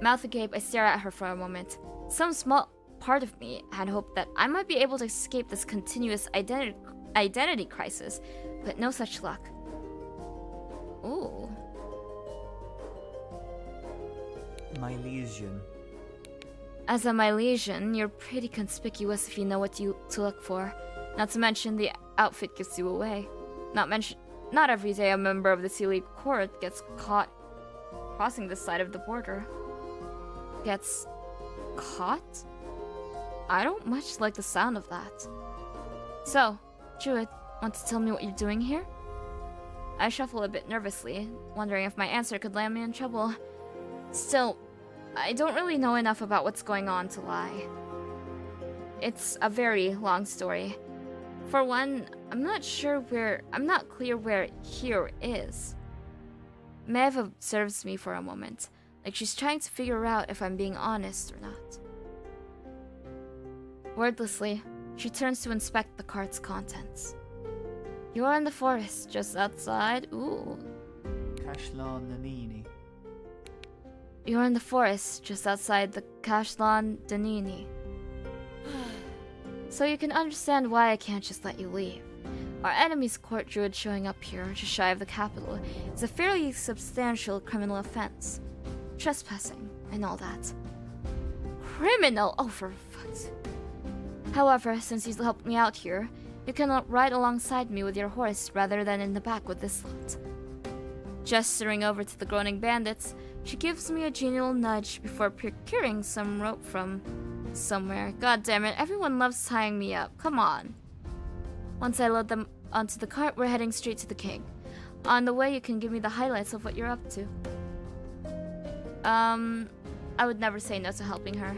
Mouth agape, I stare at her for a moment. Some small part of me had hoped that I might be able to escape this continuous identity crisis, but no such luck. Ooh. Milesian. As a Milesian, you're pretty conspicuous if you know what to look for. Not to mention the outfit gives you away. Not every day a member of the Seelie Court gets caught crossing this side of the border. Gets caught? I don't much like the sound of that. So, Druid, want to tell me what you're doing here? I shuffle a bit nervously, wondering if my answer could land me in trouble. Still, I don't really know enough about what's going on to lie. It's a very long story. For one, I'm not clear where here is. Maeve observes me for a moment, like she's trying to figure out if I'm being honest or not. Wordlessly, she turns to inspect the cart's contents. You're in the forest, just outside. Ooh. Kashlan Nanini. You're in the forest, just outside the Kashlan Danini. So you can understand why I can't just let you leave. Our enemy's court druid showing up here, just shy of the capital, is a fairly substantial criminal offense. Trespassing, and all that. Criminal? Oh, for fuck's sake. However, since you helped me out here, you can ride alongside me with your horse rather than in the back with this lot. Gesturing over to the groaning bandits, she gives me a genial nudge before procuring some rope from somewhere. God damn it, everyone loves tying me up. Come on. Once I load them onto the cart, we're heading straight to the king. On the way, you can give me the highlights of what you're up to. I would never say no to helping her.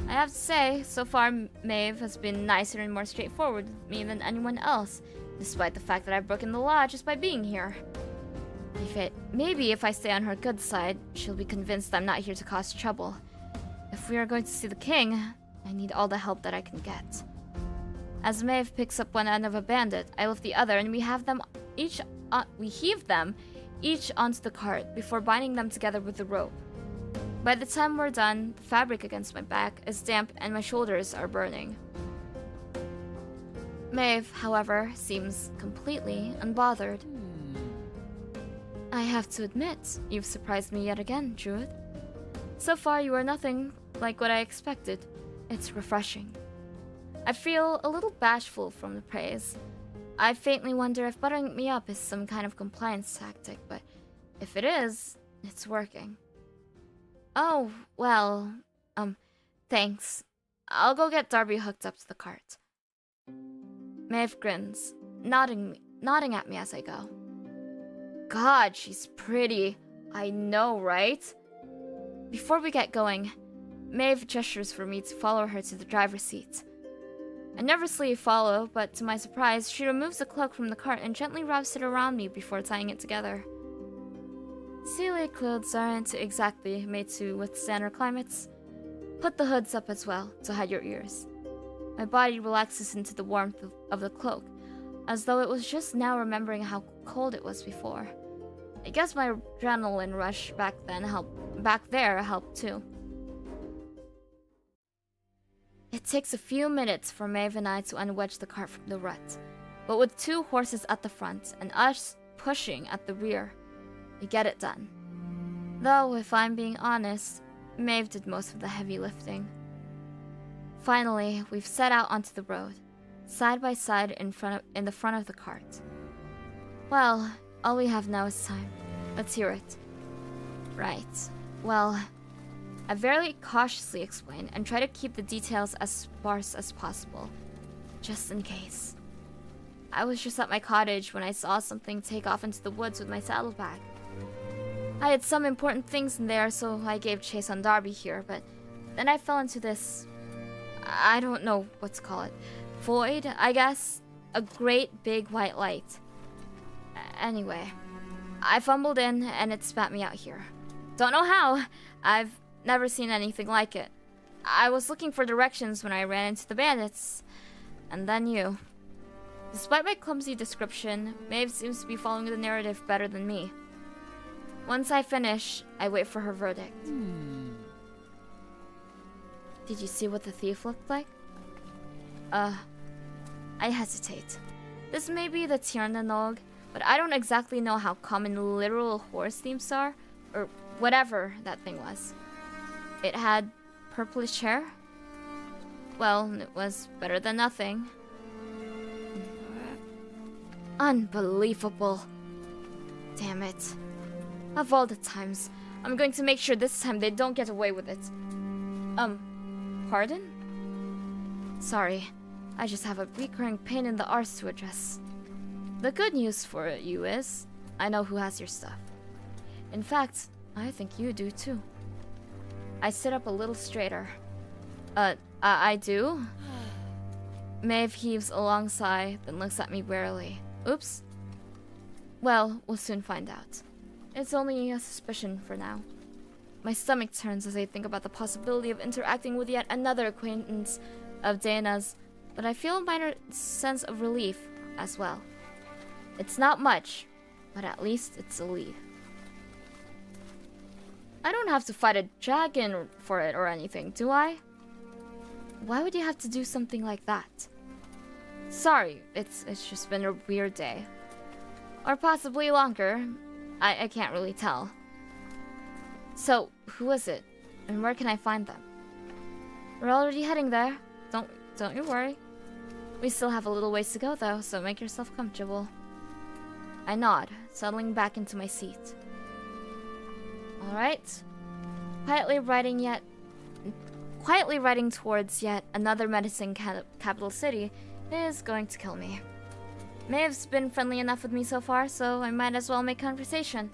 I have to say, so far Maeve has been nicer and more straightforward with me than anyone else, despite the fact that I've broken the law just by being here. Maybe if I stay on her good side, she'll be convinced I'm not here to cause trouble. If we are going to see the king, I need all the help that I can get. As Maeve picks up one end of a bandit, I lift the other, and we heave them each onto the cart before binding them together with the rope. By the time we're done, the fabric against my back is damp and my shoulders are burning. Maeve, however, seems completely unbothered. I have to admit, you've surprised me yet again, Druid. So far, you are nothing like what I expected. It's refreshing. I feel a little bashful from the praise. I faintly wonder if buttering me up is some kind of compliance tactic, but if it is, it's working. Oh, well, thanks. I'll go get Darby hooked up to the cart. Maeve grins. nodding at me as I go. God, she's pretty. I know, right? Before we get going, Maeve gestures for me to follow her to the driver's seat. I nervously follow, but to my surprise, she removes the cloak from the cart and gently wraps it around me before tying it together. Sealy clothes aren't exactly made to withstand our climates. Put the hoods up as well, to hide your ears. My body relaxes into the warmth of the cloak, as though it was just now remembering how cold it was before. I guess my adrenaline rush back there helped too. It takes a few minutes for Maeve and I to unwedge the cart from the rut, but with 2 horses at the front and us pushing at the rear, we get it done. Though, if I'm being honest, Maeve did most of the heavy lifting. Finally, we've set out onto the road, side by side in the front of the cart. Well, all we have now is time. Let's hear it. Right. Well, I very cautiously explain and try to keep the details as sparse as possible, just in case. I was just at my cottage when I saw something take off into the woods with my saddlebag. I had some important things in there, so I gave chase on Darby here, but then I fell into this... I don't know what to call it. Void, I guess? A great big white light. Anyway, I fumbled in and it spat me out here. Don't know how. I've never seen anything like it. I was looking for directions when I ran into the bandits. And then you. Despite my clumsy description, Maeve seems to be following the narrative better than me. Once I finish, I wait for her verdict. Did you see what the thief looked like? I hesitate. This may be the Tiernanog, but I don't exactly know how common literal horse thieves are, or whatever that thing was. It had purplish hair? Well, it was better than nothing. Unbelievable. Damn it. Of all the times, I'm going to make sure this time they don't get away with it. Pardon? Sorry, I just have a recurring pain in the arse to address. The good news for you is, I know who has your stuff. In fact, I think you do too. I sit up a little straighter. I do? Maeve heaves a long sigh, then looks at me warily. Oops. Well, we'll soon find out. It's only a suspicion for now. My stomach turns as I think about the possibility of interacting with yet another acquaintance of Dana's, but I feel a minor sense of relief as well. It's not much, but at least it's a lead. I don't have to fight a dragon for it or anything, do I? Why would you have to do something like that? Sorry, it's just been a weird day. Or possibly longer. I can't really tell. So, who is it? And where can I find them? We're already heading there. Don't you worry. We still have a little ways to go though, so make yourself comfortable. I nod, settling back into my seat. Alright. Quietly riding towards yet another menacing capital city is going to kill me. Maeve's been friendly enough with me so far, so I might as well make conversation.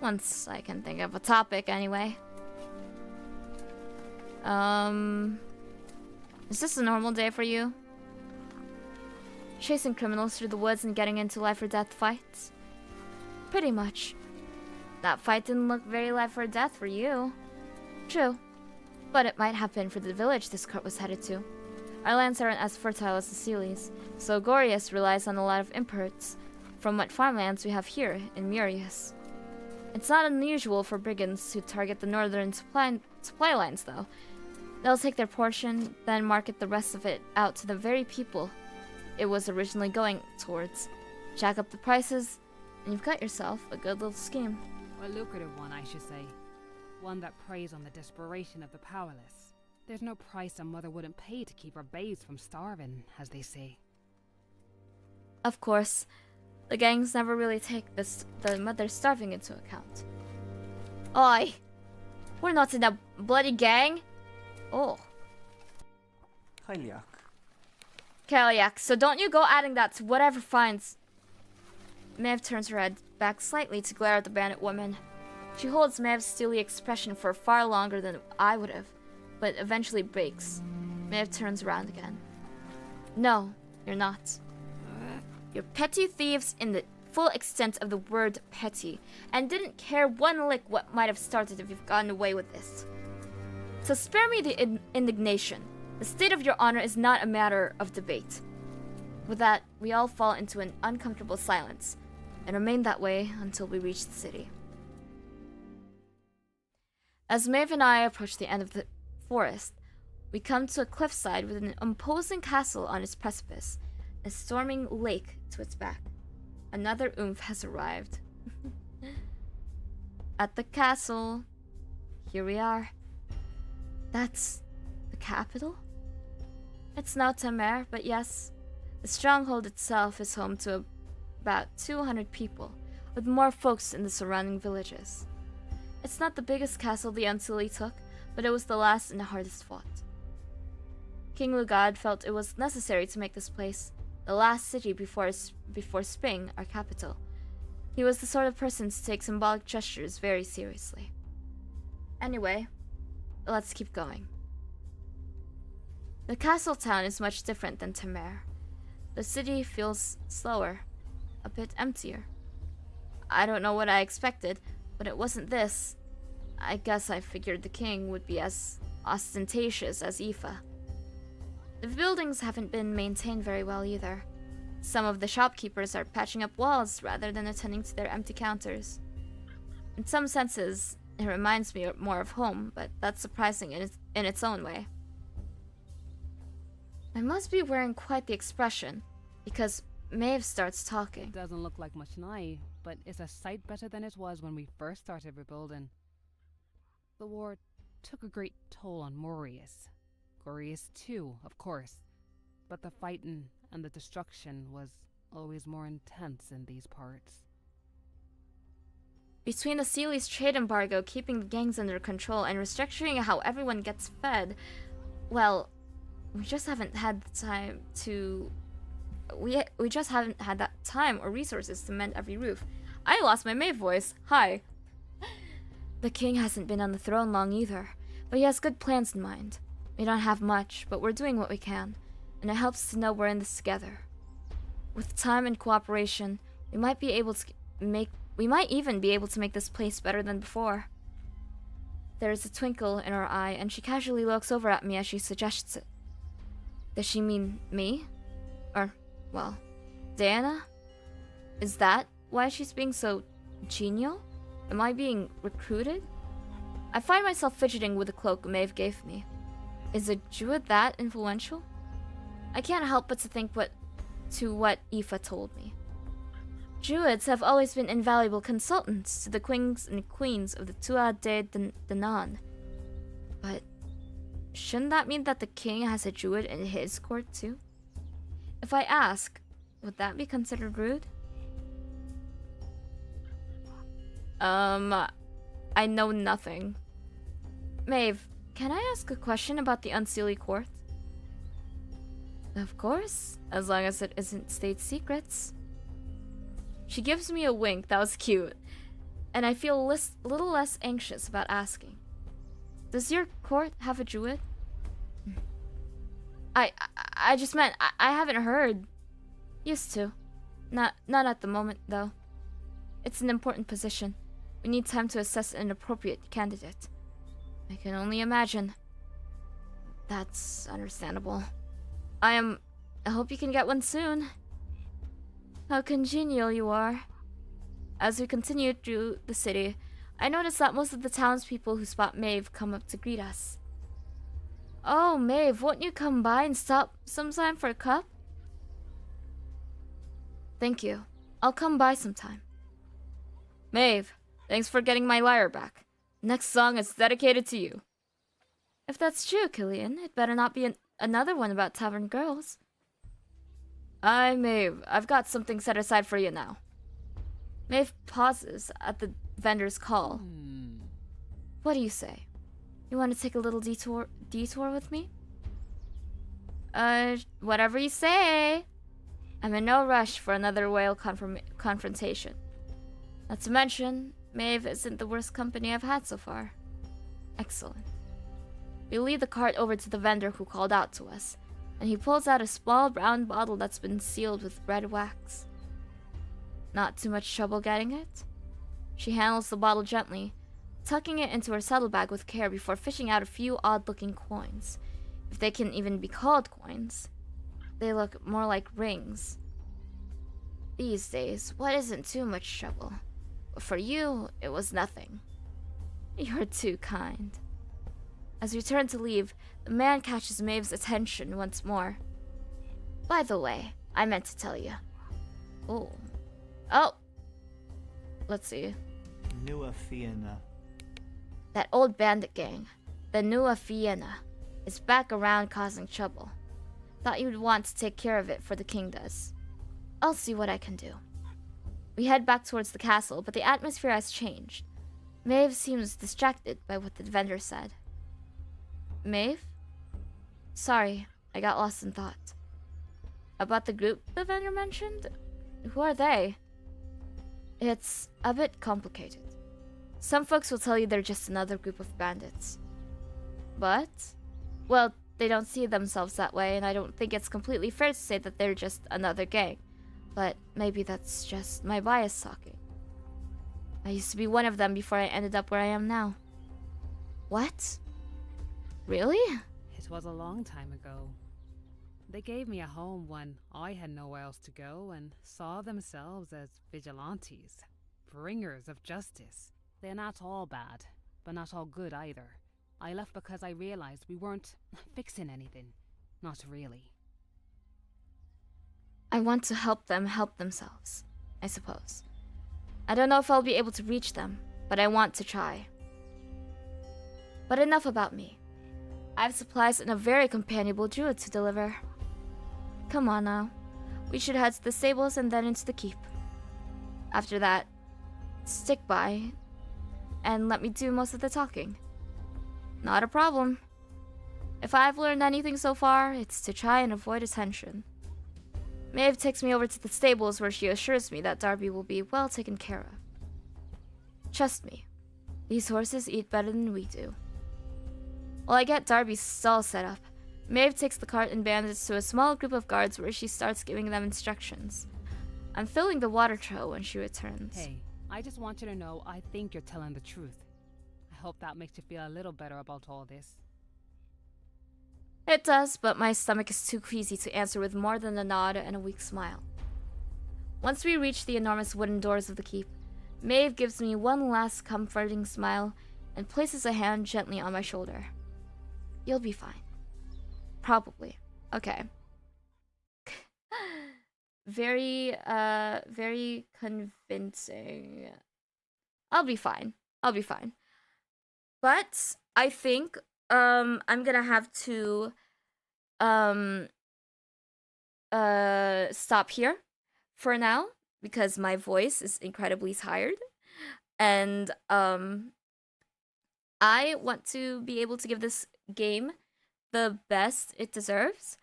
Once I can think of a topic, anyway. Is this a normal day for you? Chasing criminals through the woods and getting into life or death fights? Pretty much. That fight didn't look very life or death for you. True. But it might have been for the village this cart was headed to. Our lands aren't as fertile as the Sealies, so Gorius relies on a lot of imports from what farmlands we have here in Murius. It's not unusual for brigands to target the northern supply lines, though. They'll take their portion, then market the rest of it out to the very people it was originally going towards. Jack up the prices, and you've got yourself a good little scheme. A lucrative one, I should say. One that preys on the desperation of the powerless. There's no price a mother wouldn't pay to keep her babes from starving, as they say. Of course, the gangs never really take the mother starving into account. Oi! We're not in a bloody gang! Oh. Hyliak. Kaliak, so don't you go adding that to whatever finds. Maeve turns her head back slightly to glare at the bandit woman. She holds Maeve's steely expression for far longer than I would have, but eventually breaks. Maeve turns around again. No, you're not. You're petty thieves in the full extent of the word petty, and didn't care one lick what might have started if you've gotten away with this. So spare me the indignation. The state of your honor is not a matter of debate. With that, we all fall into an uncomfortable silence, and remain that way until we reach the city. As Maeve and I approach the end of the forest, we come to a cliffside with an imposing castle on its precipice, a storming lake to its back. Another oomph has arrived. At the castle. Here we are. That's the capital? It's now Tamer, but yes, the stronghold itself is home to about 200 people, with more folks in the surrounding villages. It's not the biggest castle the Unseelie took, but it was the last and the hardest fought. King Lugad felt it was necessary to make this place the last city before Spring, our capital. He was the sort of person to take symbolic gestures very seriously. Anyway, let's keep going. The castle town is much different than Tamer. The city feels slower, a bit emptier. I don't know what I expected, but it wasn't this. I guess I figured the king would be as ostentatious as Aoife. The buildings haven't been maintained very well either. Some of the shopkeepers are patching up walls rather than attending to their empty counters. In some senses, it reminds me more of home, but that's surprising in its own way. I must be wearing quite the expression, because Maeve starts talking. Doesn't look like much now, but it's a sight better than it was when we first started rebuilding. The war took a great toll on Moirai. Glorious too, of course, but the fighting and the destruction was always more intense in these parts. Between the Seelie's trade embargo keeping the gangs under control and restructuring how everyone gets fed, well, we just haven't had the time to... We just haven't had that time or resources to mend every roof. I lost my Maeve voice. Hi. The king hasn't been on the throne long either, but he has good plans in mind. We don't have much, but we're doing what we can, and it helps to know we're in this together. With time and cooperation, we might even be able to make this place better than before. There is a twinkle in her eye, and she casually looks over at me as she suggests it. Does she mean me? Or, well, Diana? Is that why she's being so genial? Am I being recruited? I find myself fidgeting with the cloak Maeve gave me. Is a Druid that influential? I can't help but to think what Aoife told me. Druids have always been invaluable consultants to the kings and queens of the Tuatha De Danann. But shouldn't that mean that the king has a Druid in his court too? If I ask, would that be considered rude? I know nothing. Maeve, can I ask a question about the Unseelie court? Of course, as long as it isn't state secrets. She gives me a wink that was cute, and I feel a little less anxious about asking. Does your court have a Druid? I just meant I haven't heard. Used to. Not at the moment, though. It's an important position. We need time to assess an appropriate candidate. I can only imagine. That's understandable. I hope you can get one soon. How congenial you are. As we continue through the city, I notice that most of the townspeople who spot Maeve come up to greet us. Oh, Maeve, won't you come by and stop sometime for a cup? Thank you. I'll come by sometime. Maeve, thanks for getting my lyre back. Next song is dedicated to you. If that's true, Killian, it better not be another one about tavern girls. Aye, Maeve, I've got something set aside for you now. Maeve pauses at the vendor's call. What do you say? You want to take a little detour with me? Whatever you say. I'm in no rush for another whale confrontation. Not to mention, Maeve isn't the worst company I've had so far. Excellent. We lead the cart over to the vendor who called out to us, and he pulls out a small brown bottle that's been sealed with red wax. Not too much trouble getting it? She handles the bottle gently, tucking it into her saddlebag with care before fishing out a few odd-looking coins. If they can even be called coins. They look more like rings. These days, what isn't too much trouble? But for you, it was nothing. You're too kind. As we turn to leave, the man catches Maeve's attention once more. By the way, I meant to tell you. Oh. Let's see. Nua Fianna. That old bandit gang, the Nua Fianna, is back around causing trouble. Thought you'd want to take care of it for the king does. I'll see what I can do. We head back towards the castle, but the atmosphere has changed. Maeve seems distracted by what the vendor said. Maeve? Sorry, I got lost in thought. About the group the vendor mentioned? Who are they? It's a bit complicated. Some folks will tell you they're just another group of bandits. But, well, they don't see themselves that way, and I don't think it's completely fair to say that they're just another gang. But maybe that's just my bias talking. I used to be one of them before I ended up where I am now. What? Really? It was a long time ago. They gave me a home when I had nowhere else to go and saw themselves as vigilantes, bringers of justice. They're not all bad, but not all good either. I left because I realized we weren't fixing anything. Not really. I want to help them help themselves, I suppose. I don't know if I'll be able to reach them, but I want to try. But enough about me. I have supplies and a very companionable druid to deliver. Come on now. We should head to the stables and then into the keep. After that, stick by and let me do most of the talking. Not a problem. If I've learned anything so far, it's to try and avoid attention. Maeve takes me over to the stables where she assures me that Darby will be well taken care of. Trust me, these horses eat better than we do. While I get Darby's stall set up, Maeve takes the cart and bandits to a small group of guards where she starts giving them instructions. I'm filling the water trough when she returns. Hey, I just want you to know I think you're telling the truth. I hope that makes you feel a little better about all this. It does, but my stomach is too queasy to answer with more than a nod and a weak smile. Once we reach the enormous wooden doors of the keep, Maeve gives me one last comforting smile and places a hand gently on my shoulder. You'll be fine. Probably. Okay. Very convincing. I'll be fine. But I think I'm gonna have to stop here for now because my voice is incredibly tired, and I want to be able to give this game the best it deserves.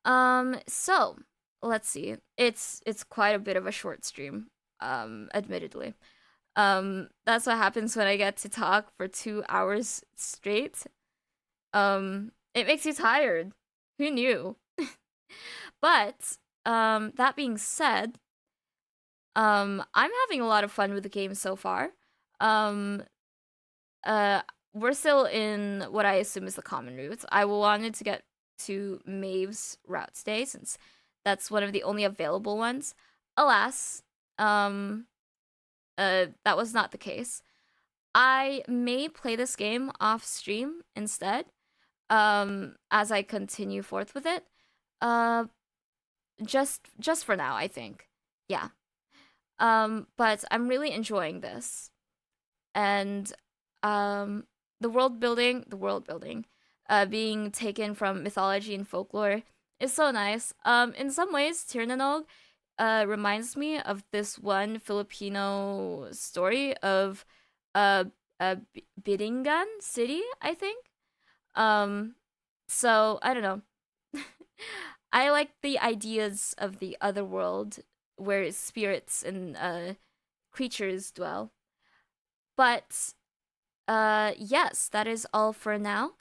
So let's see. It's quite a bit of a short stream, admittedly. That's what happens when I get to talk for 2 hours straight. It makes you tired. Who knew? But that being said, I'm having a lot of fun with the game so far. We're still in what I assume is the common route. I wanted to get to Maeve's route today since that's one of the only available ones. Alas, that was not the case. I may play this game off stream instead, as I continue forth with it. Just for now, I think. Yeah. But I'm really enjoying this. And the world building, being taken from mythology and folklore is so nice. In some ways, Tirnanog reminds me of this one Filipino story of Biringan City, I think. So I don't know. I like the ideas of the other world where spirits and creatures dwell. But yes, that is all for now.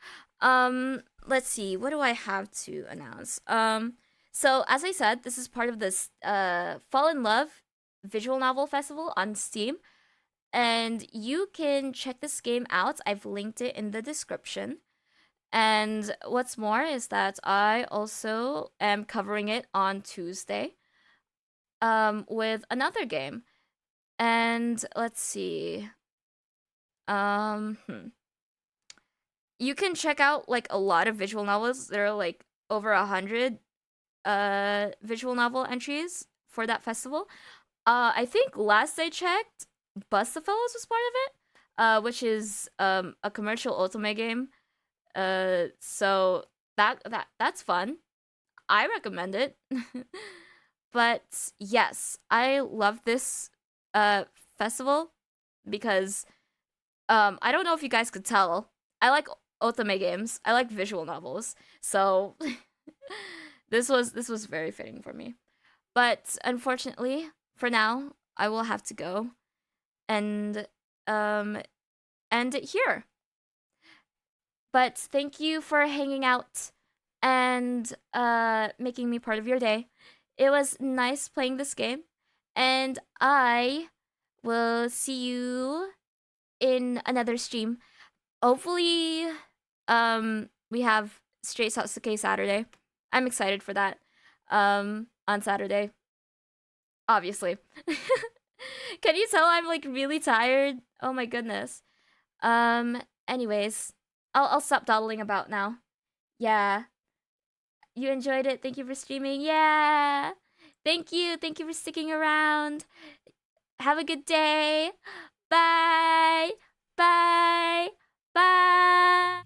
Let's see, what do I have to announce? So as I said, this is part of this Fall in Love visual novel festival on Steam. And you can check this game out. I've linked it in the description. And what's more is that I also am covering it on Tuesday with another game. And let's see. You can check out like a lot of visual novels. There are like over 100 visual novel entries for that festival. I think last I checked, Bust the Fellows was part of it, which is a commercial otome game. So that's fun. I recommend it. But yes, I love this festival because I don't know if you guys could tell. I like otome games. I like visual novels. So this was very fitting for me. But unfortunately, for now, I will have to go and end it here. But thank you for hanging out and making me part of your day. It was nice playing this game, and I will see you in another stream. Hopefully, we have Straight Sasuke Saturday. I'm excited for that. On Saturday, obviously. Can you tell I'm like really tired? Oh my goodness. Anyways, I'll stop dawdling about now. Yeah. You enjoyed it. Thank you for streaming. Yeah. Thank you. Thank you for sticking around. Have a good day. Bye. Bye. Bye.